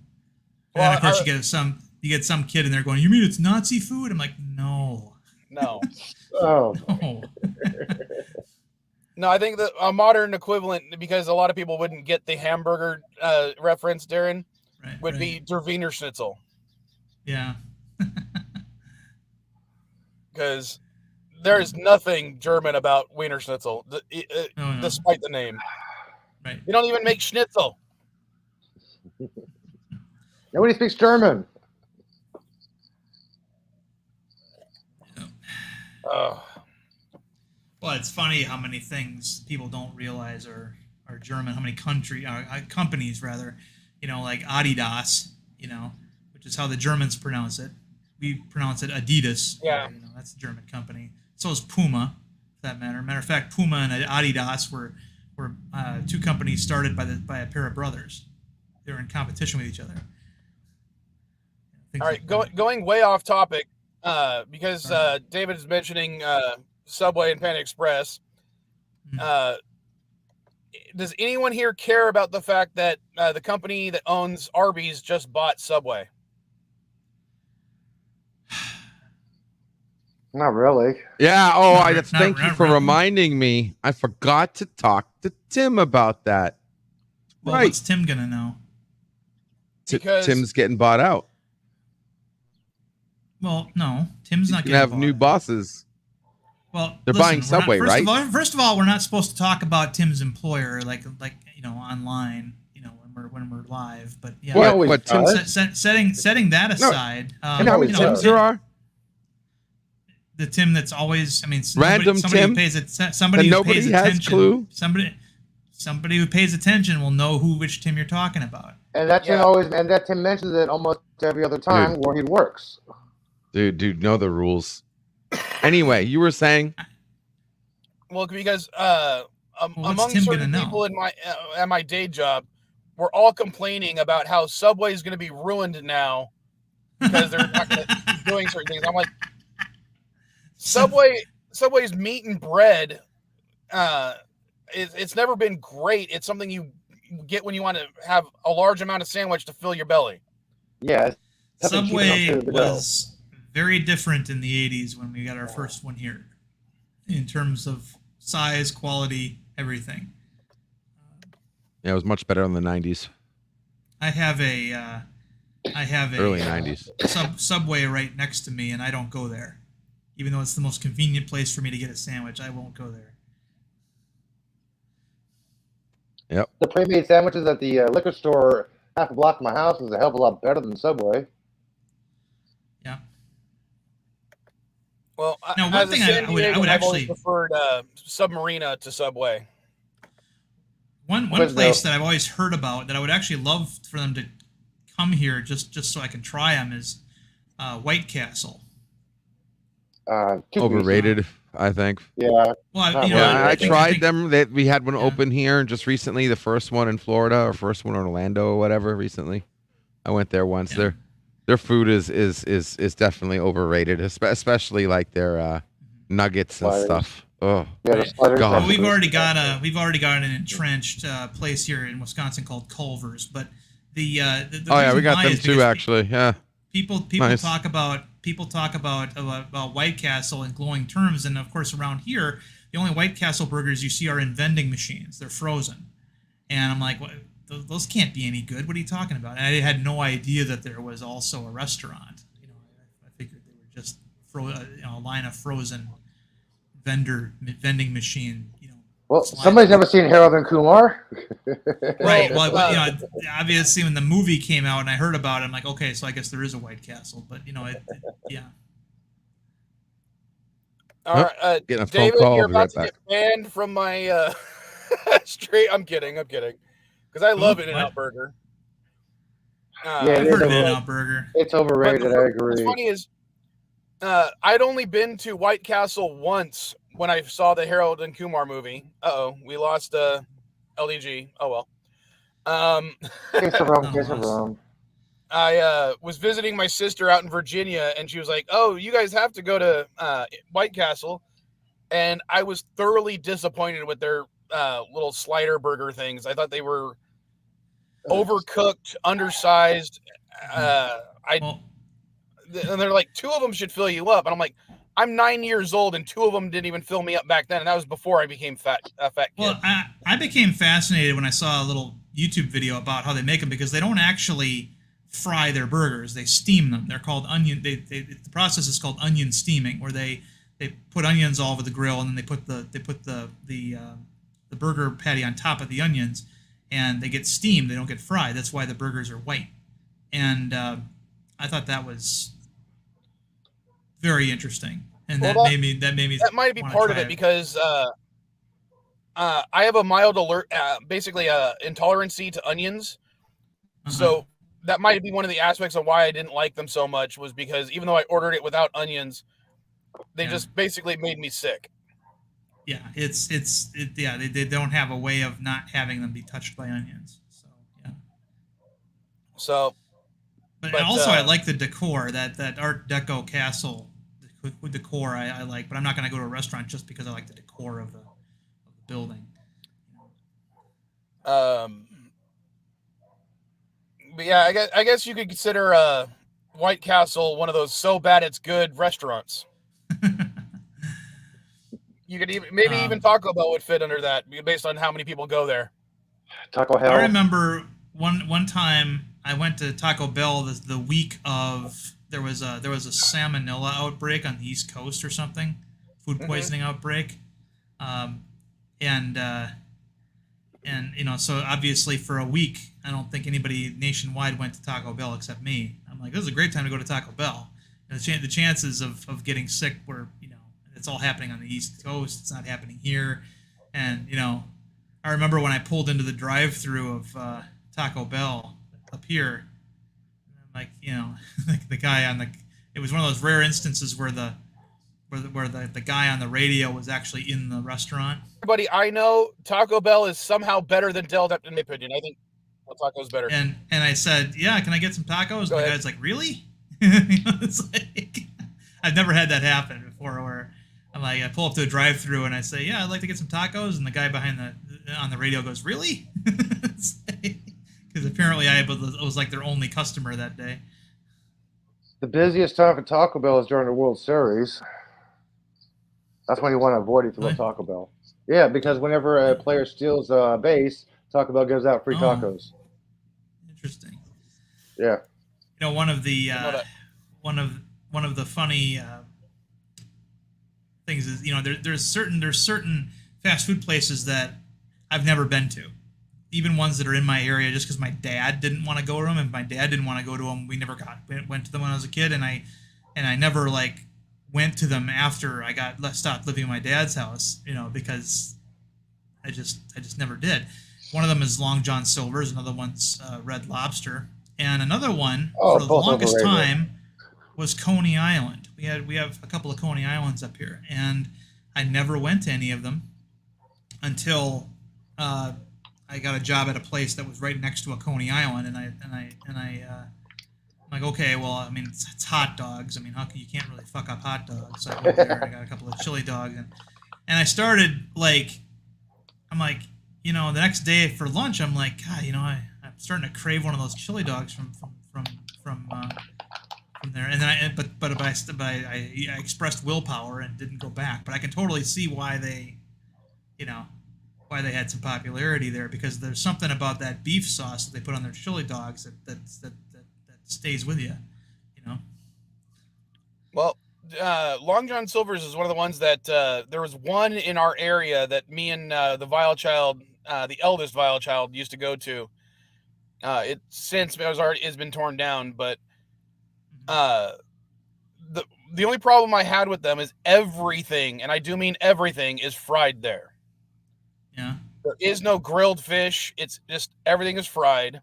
then of course you get some kid in there going, you mean it's Nazi food? I'm like, no. Oh. No. No, I think that a modern equivalent, because a lot of people wouldn't get the hamburger reference, Darren, would be Der Wiener Schnitzel. Yeah. Because there's nothing German about Wiener Schnitzel, despite the name. Right. They don't even make schnitzel. Nobody speaks German. Well, it's funny how many things people don't realize are German. How many companies rather, like Adidas, which is how the Germans pronounce it. We pronounce it Adidas. Yeah. That's a German company. So is Puma, for that matter. Matter of fact, Puma and Adidas were two companies started by a pair of brothers. They were in competition with each other. All right, going way off topic, because David is mentioning Subway and Panda Express. Does anyone here care about the fact that the company that owns Arby's just bought Subway? Not really. Yeah. Oh, thank you for reminding me. I forgot to talk to Tim about that. Well, right. What's Tim gonna know? Because Tim's getting bought out. Well, no, Tim's not going gonna to have new bosses. Well, they're buying Subway, right? First of all, we're not supposed to talk about Tim's employer like online, when we're live. But yeah, what Tim setting that aside. how many Tims there are? the Tim that's always, I mean, Random somebody Tim? who pays somebody That who nobody pays has attention. clue? Somebody who pays attention will know which Tim you're talking about. And that Tim Yeah. mentions it almost every other time where he works. Dude, know the rules. Anyway, you were saying? Well, because what's among Tim certain gonna people know? in my at my day job, we're all complaining about how Subway is going to be ruined now because they're not going to keep doing certain things. I'm like, Subway's meat and bread. It's never been great. It's something you get when you want to have a large amount of sandwich to fill your belly. Yeah. Subway was very different in the 80s when we got our first one here in terms of size, quality, everything. Yeah, it was much better in the 90s. I have a Early 90s. Subway right next to me, and I don't go there. Even though it's the most convenient place for me to get a sandwich, I won't go there. Yep. The pre-made sandwiches at the liquor store half a block from my house is a hell of a lot better than Subway. Yeah. Well, Now, one as a thing San I would Diegan, I've always actually preferred Submarina to Subway. one Quiznos. place that I've always heard about that I would actually love for them to come here just so I can try them is White Castle. Too Overrated, I think. greasy. Yeah. Well, you know, Yeah, I think- tried think- them. We had one Yeah. open here just recently. The first one in Florida or first one in Orlando or whatever. Recently, I went there once. Yeah. Their food is definitely overrated, especially like their nuggets and Sliders. stuff. Oh, Yeah, the sliders God. are Well, we've greasy. already got an entrenched place here in Wisconsin called Culver's, but the oh yeah, reason we got why them is too. because Actually, yeah. people Nice. talk about White Castle in glowing terms, and of course around here the only White Castle burgers you see are in vending machines. They're frozen, and I'm like, what? Those can't be any good. What are you talking about? And I had no idea that there was also a restaurant. You know, I figured they were just a line of frozen vending machine. You know, Well, sliders. somebody's never seen Harold and Kumar. Right. Well, Well, you know, obviously when the movie came out and I heard about it, I'm like, okay, so I guess there is a White Castle. But you know, yeah. All right, Getting a phone David, call. you're I'll be about right to back. get banned from my straight. I'm kidding, because I love What? In-N-Out Burger. Yeah, I've it heard of is. In-N-Out Burger. It's overrated. I What's agree. funny is, I'd only been to White Castle once when I saw the Harold and Kumar movie. We lost LDG. Oh well. Case of rum, Oh, case of nice. rum. I was visiting my sister out in Virginia, and she was like, "Oh, you guys have to go to White Castle," and I was thoroughly disappointed with their little slider burger things. I thought they were overcooked, undersized. Well, And they're like, 2 of them should fill you up, and I'm like, I'm 9 years old, and 2 of them didn't even fill me up back then, and that was before I became a fat kid. well, I became fascinated when I saw a little YouTube video about how they make them because they don't actually fry their burgers; they steam them. They're called onion. The process is called onion steaming, where they put onions all over the grill and then they put the burger patty on top of the onions, and they get steamed. They don't get fried. That's why the burgers are white. And I thought that was very interesting, and Well, that made me that might be wanna part of try it because I have a mild alert, basically intolerancy to onions. Uh-huh. So that might be one of the aspects of why I didn't like them so much, was because even though I ordered it without onions, they Yeah. just basically made me sick. Yeah, they don't have a way of not having them be touched by onions. So yeah. So But But, also, I like the decor, that Art Deco castle decor. I like, but I'm not going to go to a restaurant just because I like the decor of the building. but yeah, I guess you could consider White Castle one of those so bad it's good restaurants. You could even Taco Bell would fit under that based on how many people go there. Taco Hell. I remember one time I went to Taco Bell the week of there was a salmonella outbreak on the East Coast or something, food poisoning outbreak, and you know, so obviously for a week I don't think anybody nationwide went to Taco Bell except me. I'm like, this is a great time to go to Taco Bell. And the chances of getting sick were, you know, it's all happening on the East Coast. It's not happening here. And, you know, I remember when I pulled into the drive-through of Taco Bell up here, like, you know, like the guy on the, it was one of those rare instances where the guy on the radio was actually in the restaurant. Everybody I know, Taco Bell is somehow better than Del, in my opinion. I think Del Taco's better. And I said, yeah, can I get some tacos? Go And the ahead. guy's like, really? You know, it's like, I've never had that happen before where I'm like, I pull up to a drive-through and I say, yeah, I'd like to get some tacos. And the guy behind on the radio goes, really? Because apparently I was like their only customer that day. The busiest time for Taco Bell is during the World Series. That's when you want to avoid it to Really? Taco Bell. Yeah, because whenever a player steals a base, Taco Bell gives out free Oh. tacos. Interesting. Yeah. You know, one of the know that. one of the funny things is, you know, there's certain fast food places that I've never been to, even ones that are in my area, just because my dad didn't want to go to them. If my dad didn't want to go to them, we never went to them when I was a kid, and I never like went to them after I stopped living in my dad's house, you know, because I just never did. One of them is Long John Silver's, another one's Red Lobster, and another one for the both longest overrated. time was Coney Island. We have a couple of Coney Islands up here, and I never went to any of them until I got a job at a place that was right next to a Coney Island, and I'm like, okay, well, I mean, it's hot dogs. I mean, you can't really fuck up hot dogs. So I went there and I got a couple of chili dogs, and I started like, I'm like, you know, the next day for lunch, I'm like, God, you know, I'm starting to crave one of those chili dogs from there, and then I expressed willpower and didn't go back. But I can totally see why they had some popularity there, because there's something about that beef sauce that they put on their chili dogs that stays with you, you know. Well, Long John Silver's is one of the ones that there was one in our area that me and the Vile Child, the eldest Vile Child, used to go to. It since it's been torn down, but the only problem I had with them is everything, and I do mean everything, is fried there. Yeah. There is no grilled fish. It's just everything is fried.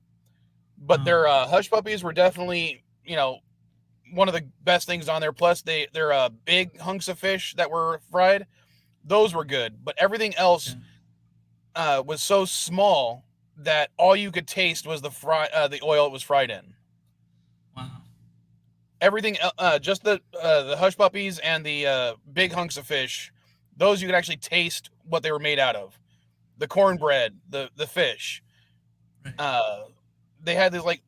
But their hush puppies were definitely, you know, one of the best things on there. Plus, they're big hunks of fish that were fried. Those were good. But everything else was so small that all you could taste was the oil it was fried in. Wow. Everything, just the hush puppies and the big hunks of fish, those you could actually taste what they were made out of. The cornbread, the fish. Right. They had this like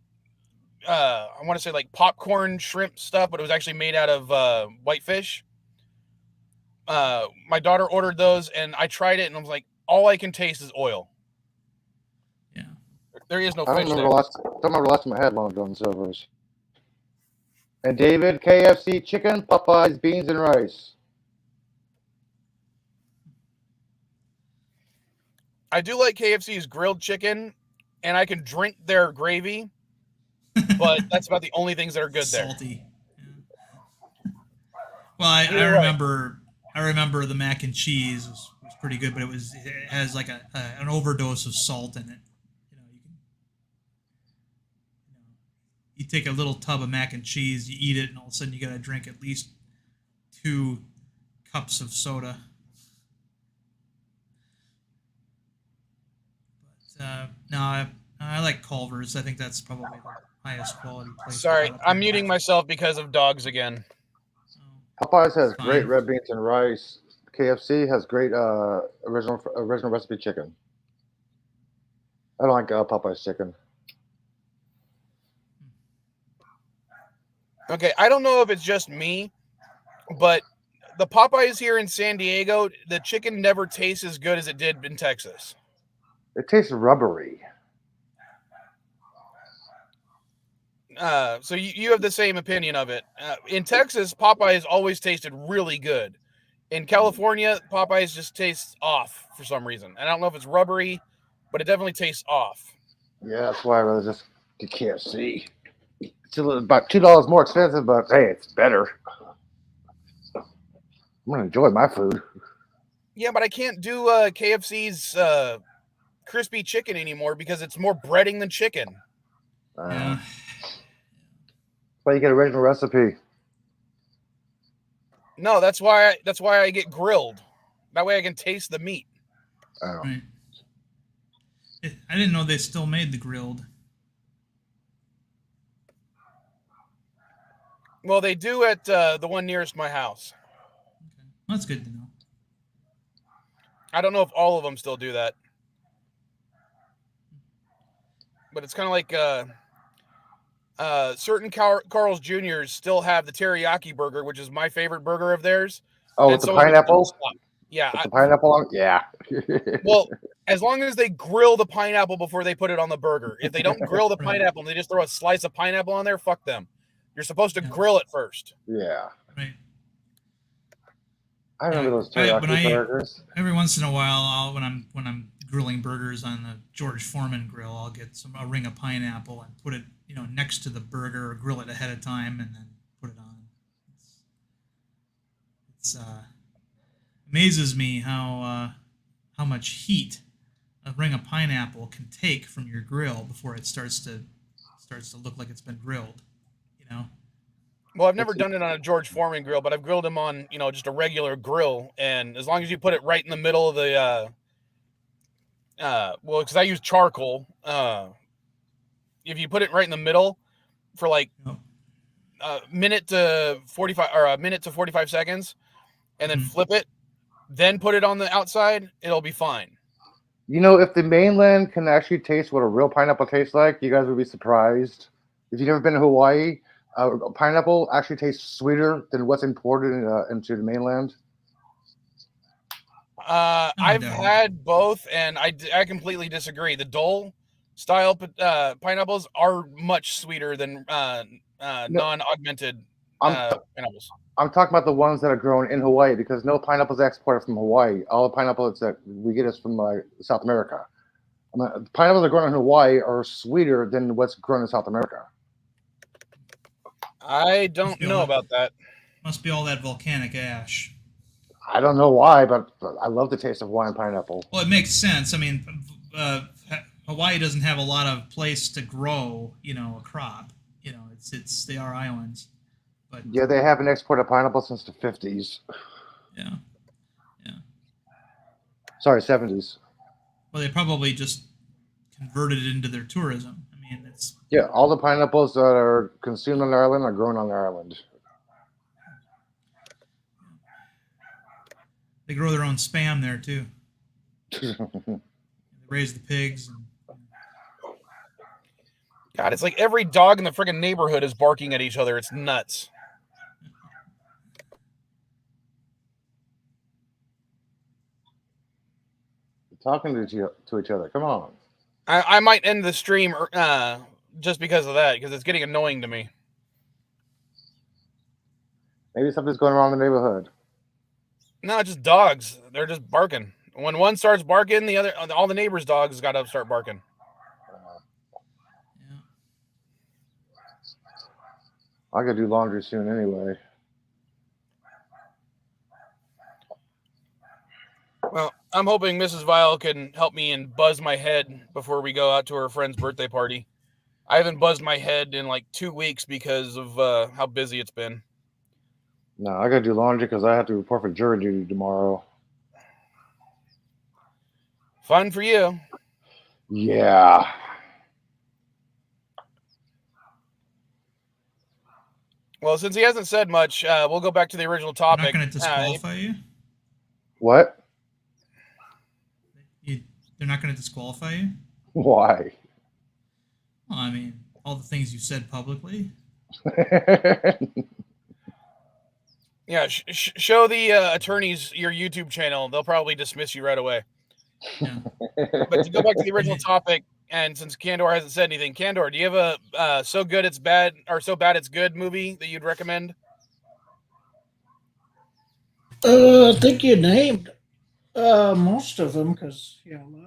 I want to say like popcorn shrimp stuff, but it was actually made out of whitefish. My daughter ordered those, and I tried it, and I was like, all I can taste is oil. Yeah. There is no I don't fish remember, there. don't remember the last time I had Long John Silver's. And David, KFC chicken, Popeyes beans and rice. I do like KFC's grilled chicken, and I can drink their gravy, but that's about the only things that are good there. Salty. Yeah. Well, I You're right. remember the mac and cheese was pretty good, but it has like an overdose of salt in it. You know, you take a little tub of mac and cheese, you eat it, and all of a sudden you got to drink at least 2 cups of soda. But no, I like Culver's. I think that's probably the highest quality place. Sorry, I'm muting myself because of dogs again. Popeyes has Fine. great red beans and rice. KFC has great original recipe chicken. I don't like Popeyes chicken. Okay, I don't know if it's just me, but the Popeyes here in San Diego, the chicken never tastes as good as it did in Texas. It tastes rubbery. So you have the same opinion of it. In Texas, Popeyes always tasted really good. In California, Popeyes just tastes off for some reason. I don't know if it's rubbery, but it definitely tastes off. Yeah, that's why I rather just get KFC. It's about $2 more expensive, but hey, it's better. I'm gonna enjoy my food. Yeah, but I can't do KFC's crispy chicken anymore because it's more breading than chicken. Yeah. But you get original recipe. No, that's why I get grilled. That way I can taste the meat. Oh. Right. I didn't know they still made the grilled. Well, they do at the one nearest my house. Okay. That's good to know. I don't know if all of them still do that. But it's kind of like certain Carl's Jr.'s still have the teriyaki burger, which is my favorite burger of theirs. Oh, And with the so is pineapple? Stop. Yeah. With the pineapple on? Yeah. Well, as long as they grill the pineapple before they put it on the burger. If they don't grill the pineapple and they just throw a slice of pineapple on there, fuck them. You're supposed to grill it first. Yeah. Right. I remember those teriyaki burgers. Every once in a while, when I'm grilling burgers on the George Foreman grill, I'll get a ring of pineapple and put it, next to the burger, or grill it ahead of time and then put it on. It's amazes me how much heat a ring of pineapple can take from your grill before it starts to look like it's been grilled. Well, I've never done it on a George Foreman grill, but I've grilled them on, just a regular grill. And as long as you put it right in the middle of the, because I use charcoal. If you put it right in the middle for like a minute to 45 seconds, and then flip it, then put it on the outside, it'll be fine. If the mainland can actually taste what a real pineapple tastes like, you guys would be surprised. If you've never been to Hawaii, pineapple actually tastes sweeter than what's imported into the mainland. I've had both, and I completely disagree. The Dole style pineapples are much sweeter than non-augmented pineapples. I'm talking about the ones that are grown in Hawaii, because no pineapples exported from Hawaii. All the pineapples that we get is from South America. Pineapples that are grown in Hawaii are sweeter than what's grown in South America. I don't know about that. Must be all that volcanic ash. I don't know why, but I love the taste of Hawaiian pineapple. Well, it makes sense. I mean, Hawaii doesn't have a lot of place to grow, a crop. They are islands. But yeah, they haven't exported pineapple since the 50s. Yeah. Sorry, 70s. Well, they probably just converted it into their tourism. I mean, all the pineapples that are consumed on the island are grown on the island. They grow their own spam there too. They raise the pigs. God, it's like every dog in the friggin' neighborhood is barking at each other. It's nuts. Talking to each other. Come on. I might end the stream just because of that, because it's getting annoying to me. Maybe something's going wrong in the neighborhood. No, just dogs. They're just barking. When one starts barking, all the neighbors' dogs got to start barking. Yeah. I gotta do laundry soon anyway. Well, I'm hoping Mrs. Vile can help me and buzz my head before we go out to her friend's birthday party. I haven't buzzed my head in like 2 weeks because of how busy it's been. No, I gotta do laundry because I have to report for jury duty tomorrow. Fun for you. Yeah. Well, since he hasn't said much, we'll go back to the original topic. They're not going to disqualify you? What? They're not going to disqualify you? Why? Well, I mean, all the things you said publicly. Yeah, show the attorneys your YouTube channel. They'll probably dismiss you right away. Yeah. But to go back to the original topic, and since Candor hasn't said anything, Candor, do you have a so good it's bad or so bad it's good movie that you'd recommend? I think you named most of them, because I love the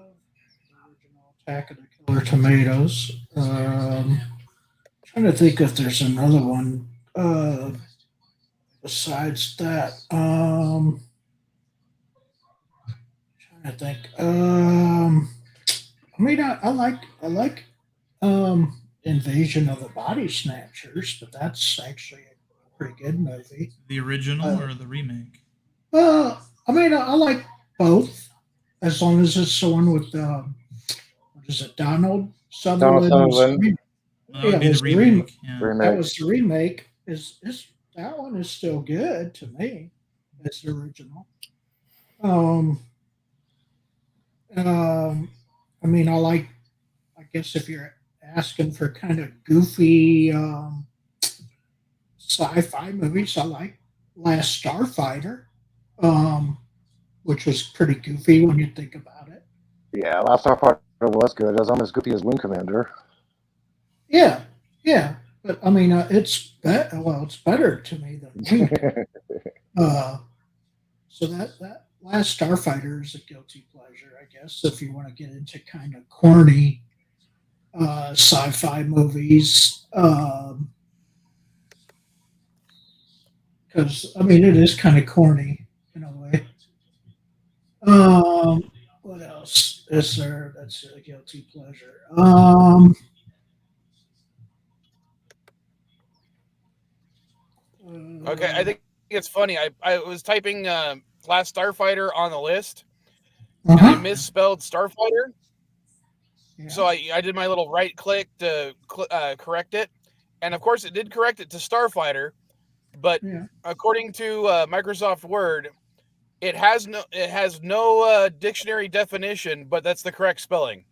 original Attack of the Killer Tomatoes. Trying to think if there's another one. I besides that, trying to think. I mean, I like Invasion of the Body Snatchers, but that's actually a pretty good movie. The original Uh, or the remake? I mean, I like both, as long as it's the one with what is it, Donald Donald Sutherland's Sutherland. That would Yeah, be it the was the remake. Yeah. that Remake. was the remake. Is that one is still good to me? That's the original. Um, um, I mean, I like. I guess if you're asking for kind of goofy sci-fi movies, I like Last Starfighter, um, which was pretty goofy when you think about it. Yeah, Last Starfighter was good. It was almost as goofy as Wing Commander. Yeah, yeah, but I mean, it's better to me than Wing. So that Last Starfighter is a guilty pleasure, I guess, if you want to get into kind of corny sci-fi movies. Because I mean, it is kind of corny in a way. What else is there that's a guilty pleasure? Okay, I think it's funny. I was typing Last Starfighter on the list, and I uh-huh. misspelled Starfighter. Yeah. So I did my little right click to correct it, and of course it did correct it to Starfighter. But Yeah. according to Microsoft Word, it has no dictionary definition, but that's the correct spelling.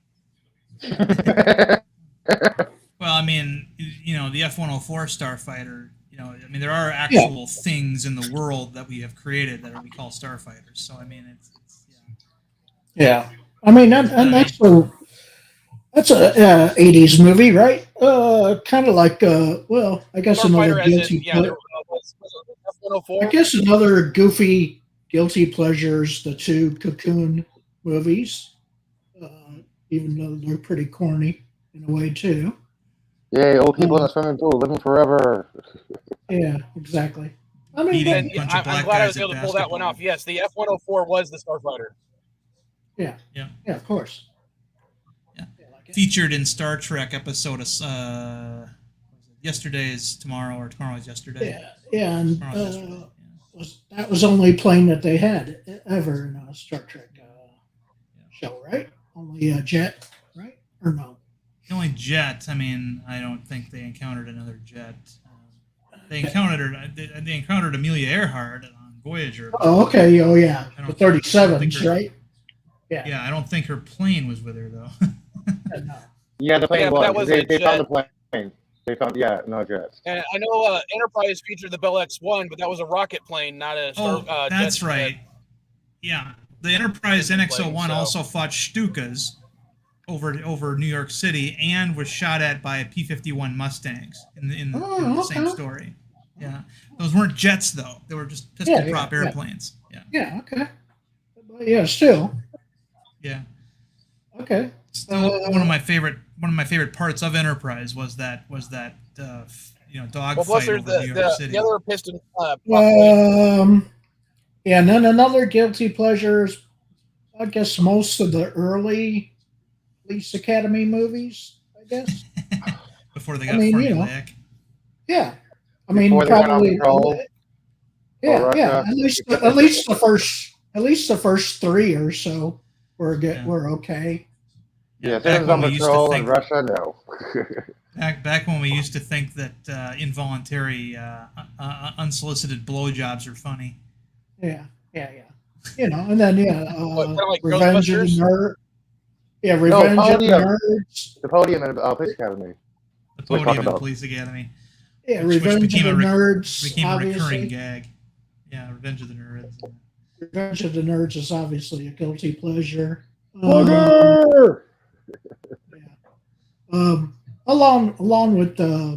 Well, I mean, the F-104 starfighter. I mean, there are actual things in the world that we have created that we call starfighters. So, I mean, it's Yeah. I mean, and that's a 80s movie, right? Kind of like well, I guess another Starfighter, as in guilty. there was F-104. I guess another goofy guilty pleasures, the two Cocoon movies, even though they're pretty corny in a way too. Yay, old people in the swimming pool living forever. Yeah, exactly. I mean, Beating but, And bunch of I'm black glad I guys was at able to pull that one basketball. off. Yes, the F-104 was the Starfighter. yeah, Yeah. yeah, of course. Yeah. Like it. Featured in Star Trek episode of Yesterday is Tomorrow, or Tomorrow is Yesterday. Yeah, and Tomorrow is Yesterday. Yeah. that was the only plane that they had ever in a Star Trek show, right? Only a jet, right? Or no? The only jet. I mean, I don't think they encountered another jet. They encountered Amelia Earhart on Voyager. Oh, okay. Oh, yeah. I The don't- I don't 37s, think her- right? Yeah. Yeah, I don't think her plane was with her though. No. Yeah, the plane Yeah, but that was. was a They found jet. the plane. They found, no jets. And I know Enterprise featured the Bell X-1, but that was a rocket plane, not a star. That's jet. right. Yeah, the Enterprise Plane, NX-01 so- also fought Stukas over New York City and was shot at by P-51 Mustangs in the same okay. story. Yeah, those weren't jets though; they were just pistol prop airplanes. Yeah, Yeah, okay. But yeah, still. yeah. Okay. Still, one of my favorite parts of Enterprise was that dogfight Well, plus over there's New York City. the other piston. Prop plane. Yeah, and then another guilty pleasures, I guess most of the early Police Academy movies, I guess. Before they got mean, formulaic. Yeah. I mean, Before they went on probably. patrol. Yeah, Or yeah. Russia. At least the first three or so were good. Yeah. Were okay. Yeah, back things when on we used to patrol in think Russia, no. back when we used to think that involuntary, unsolicited blowjobs are funny. Yeah. And then What, kinda like Revenge of the Ghostbusters? Nerd. Yeah, Revenge of the Podium. Nerds. The podium in Police Academy. The We're podium talking in the about- Police Academy Yeah, Which Revenge became of a the Nerds. became a recurring obviously. gag. Yeah, Revenge of the Nerds. Revenge of the Nerds is obviously a guilty pleasure. Booger! Along with gosh,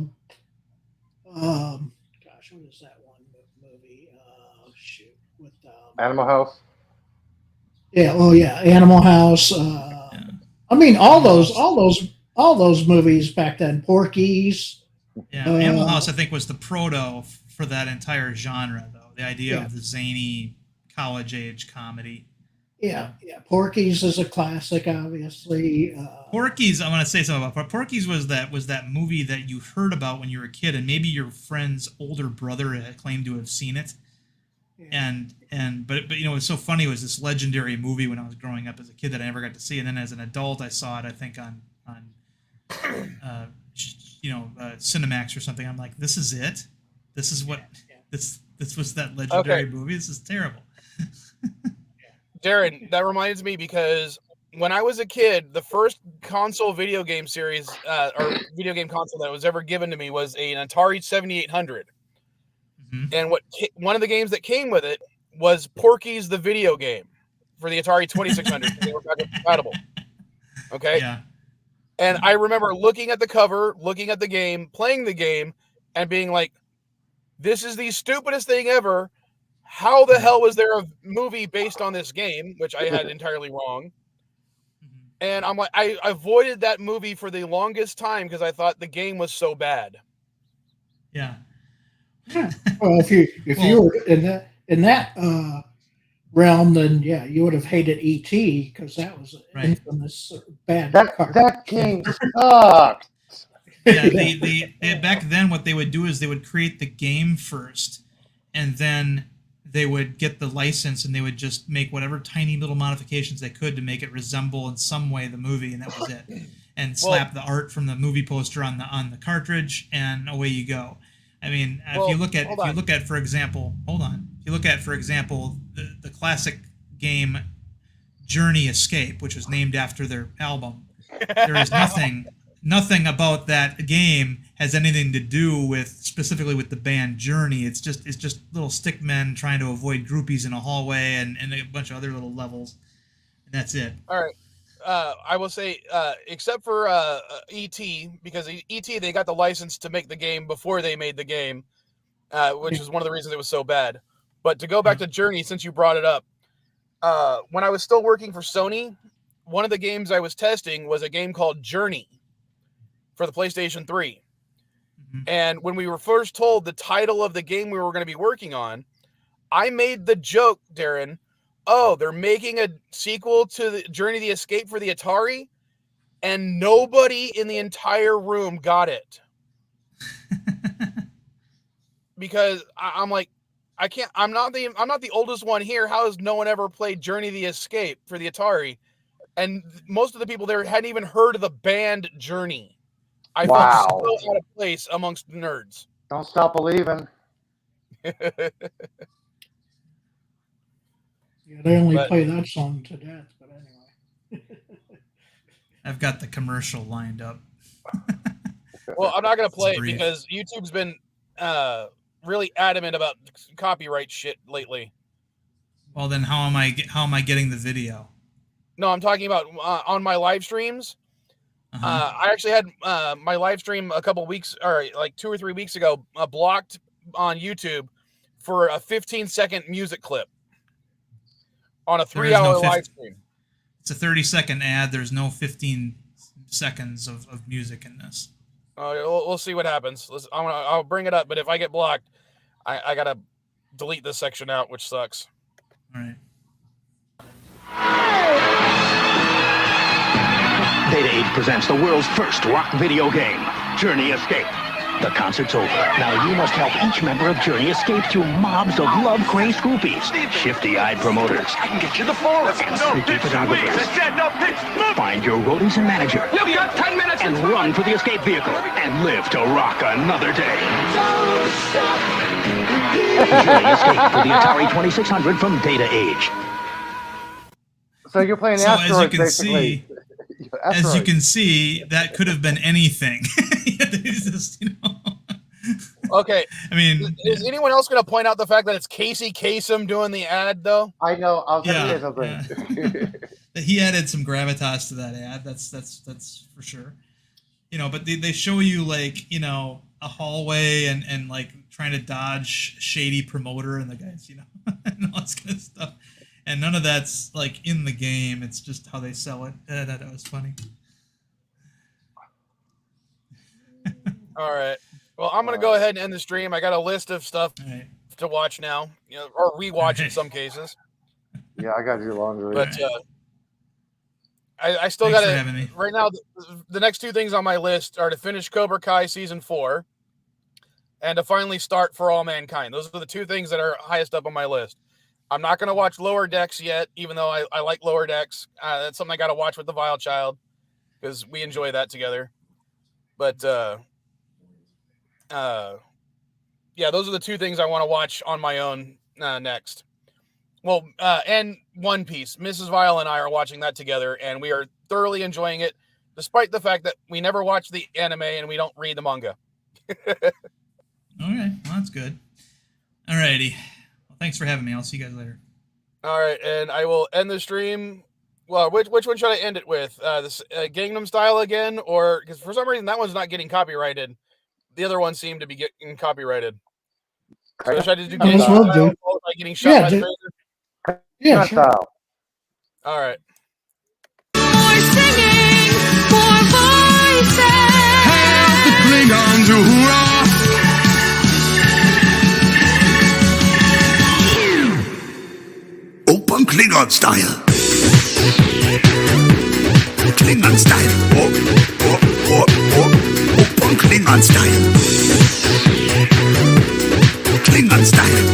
what is that one movie? Shoot, with Animal House. yeah, oh yeah, Animal House. I mean, all those movies back then. Porky's. Yeah, Animal House, I think, was the proto for that entire genre, though. The idea Yeah. of the zany college-age comedy. Yeah. Porky's is a classic, obviously. Porky's, I want to say something about Porky's was that movie that you heard about when you were a kid, and maybe your friend's older brother had claimed to have seen it. Yeah. But you know, what's so funny was this legendary movie when I was growing up as a kid that I never got to see, and then as an adult I saw it, I think on Cinemax or something. I'm like, this is it. This is what this was that legendary movie. This is terrible. Darren, that reminds me because when I was a kid, the first console video game series or video game console that was ever given to me was an Atari 7800. Mm-hmm. And one of the games that came with it was Porky's the video game for the Atari 2600. They were backwards compatible. Okay. Yeah. And I remember looking at the cover, looking at the game, playing the game, and being like, "This is the stupidest thing ever. How the hell was there a movie based on this game?" Which I had entirely wrong. And I'm like, I avoided that movie for the longest time because I thought the game was so bad. Yeah. Well, if you were in that realm, then yeah, you would have hated E.T. because that was an infamous bad. That game sucked. Yeah, they back then what they would do is they would create the game first, and then they would get the license and they would just make whatever tiny little modifications they could to make it resemble in some way the movie, and that was it. And slap the art from the movie poster on the cartridge, and away you go. I mean, if you look at for example, the classic game Journey Escape, which was named after their album, there is nothing about that game has anything to do with specifically with the band Journey. It's just little stick men trying to avoid groupies in a hallway and a bunch of other little levels, and that's it. All right. I will say, except for E.T., because E.T., they got the license to make the game before they made the game, which is one of the reasons it was so bad. But to go back to Journey, since you brought it up, when I was still working for Sony, one of the games I was testing was a game called Journey for the PlayStation 3. Mm-hmm. And when we were first told the title of the game we were going to be working on, I made the joke, Darren, "Oh, they're making a sequel to the Journey the Escape for the Atari," and nobody in the entire room got it. Because I'm like, I'm not the oldest one here. How has no one ever played Journey the Escape for the Atari? And most of the people there hadn't even heard of the band Journey. I felt so out of place amongst nerds. Don't stop believing. Yeah, they only play that song to death, but anyway. I've got the commercial lined up. Well, I'm not going to play it because YouTube's been really adamant about copyright shit lately. Well, then how am I getting the video? No, I'm talking about on my live streams. I actually had my live stream a couple weeks, or like 2 or 3 weeks ago, blocked on YouTube for a 15-second music clip on a 3-hour live stream. It's a 30-second ad. There's no 15 seconds of music in this. We'll see what happens. I'll bring it up, but if I get blocked, I gotta delete this section out, which sucks. All right. Data Age presents the world's first rock video game, Journey Escape. The concert's over. Now you must help each member of Journey escape through mobs of love-crazed groupies, shifty-eyed promoters, I can get you the forest. and sneaky photographers. Find your roadies and manager. You've got 10 minutes. And run for the escape vehicle and live to rock another day. Journey Escape for the Atari 2600 from Data Age. So you're playing So asteroids, basically. as you can see, that could have been anything. Just, Okay. I mean, is anyone else going to point out the fact that it's Casey Kasem doing the ad, though? I know. I was going to say something. he added some gravitas to that ad. That's for sure. But they show you like a hallway and like trying to dodge shady promoter and the guys and all this kind of stuff. And none of that's like in the game. It's just how they sell it. That was funny. All right. Well, I'm gonna go ahead and end the stream. I got a list of stuff All right. to watch now, or rewatch in Right. some cases. Yeah, I got to do laundry. But I still Thanks got for to. having me. Right now, the next two things on my list are to finish Cobra Kai season 4, and to finally start For All Mankind. Those are the two things that are highest up on my list. I'm not gonna watch Lower Decks yet, even though I like Lower Decks. That's something I got to watch with the Vile Child because we enjoy that together. But yeah, those are the two things I want to watch on my own next. Well, and One Piece. Mrs. Vile and I are watching that together, and we are thoroughly enjoying it, despite the fact that we never watch the anime and we don't read the manga. Okay, well, that's good. All righty. Well, thanks for having me. I'll see you guys later. All right, and I will end the stream. Well, which one should I end it with? This Gangnam Style again, or because for some reason that one's not getting copyrighted. The other one seemed to be getting copyrighted. So should I just do Might Gangnam as well Style do. by getting shot Yeah, by the do- razor? Yeah, Not sure. style. All right. More singing, more voices. The Klingons hoorah! Open Klingon style. Klingon style. Open Klingon style. Klingon style.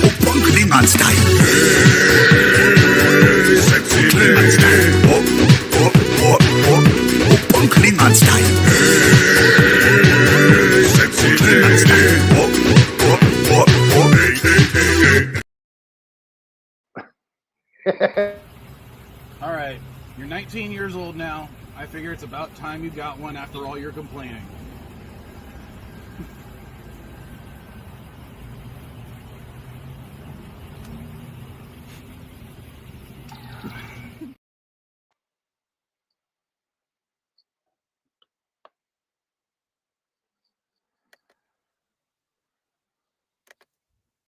Open Klingon style. Hey, sexy Klingon style. Open Klingon style. Hey, sexy Klingon style. All right, you're 19 years old now. I figure it's about time you got one after all your complaining.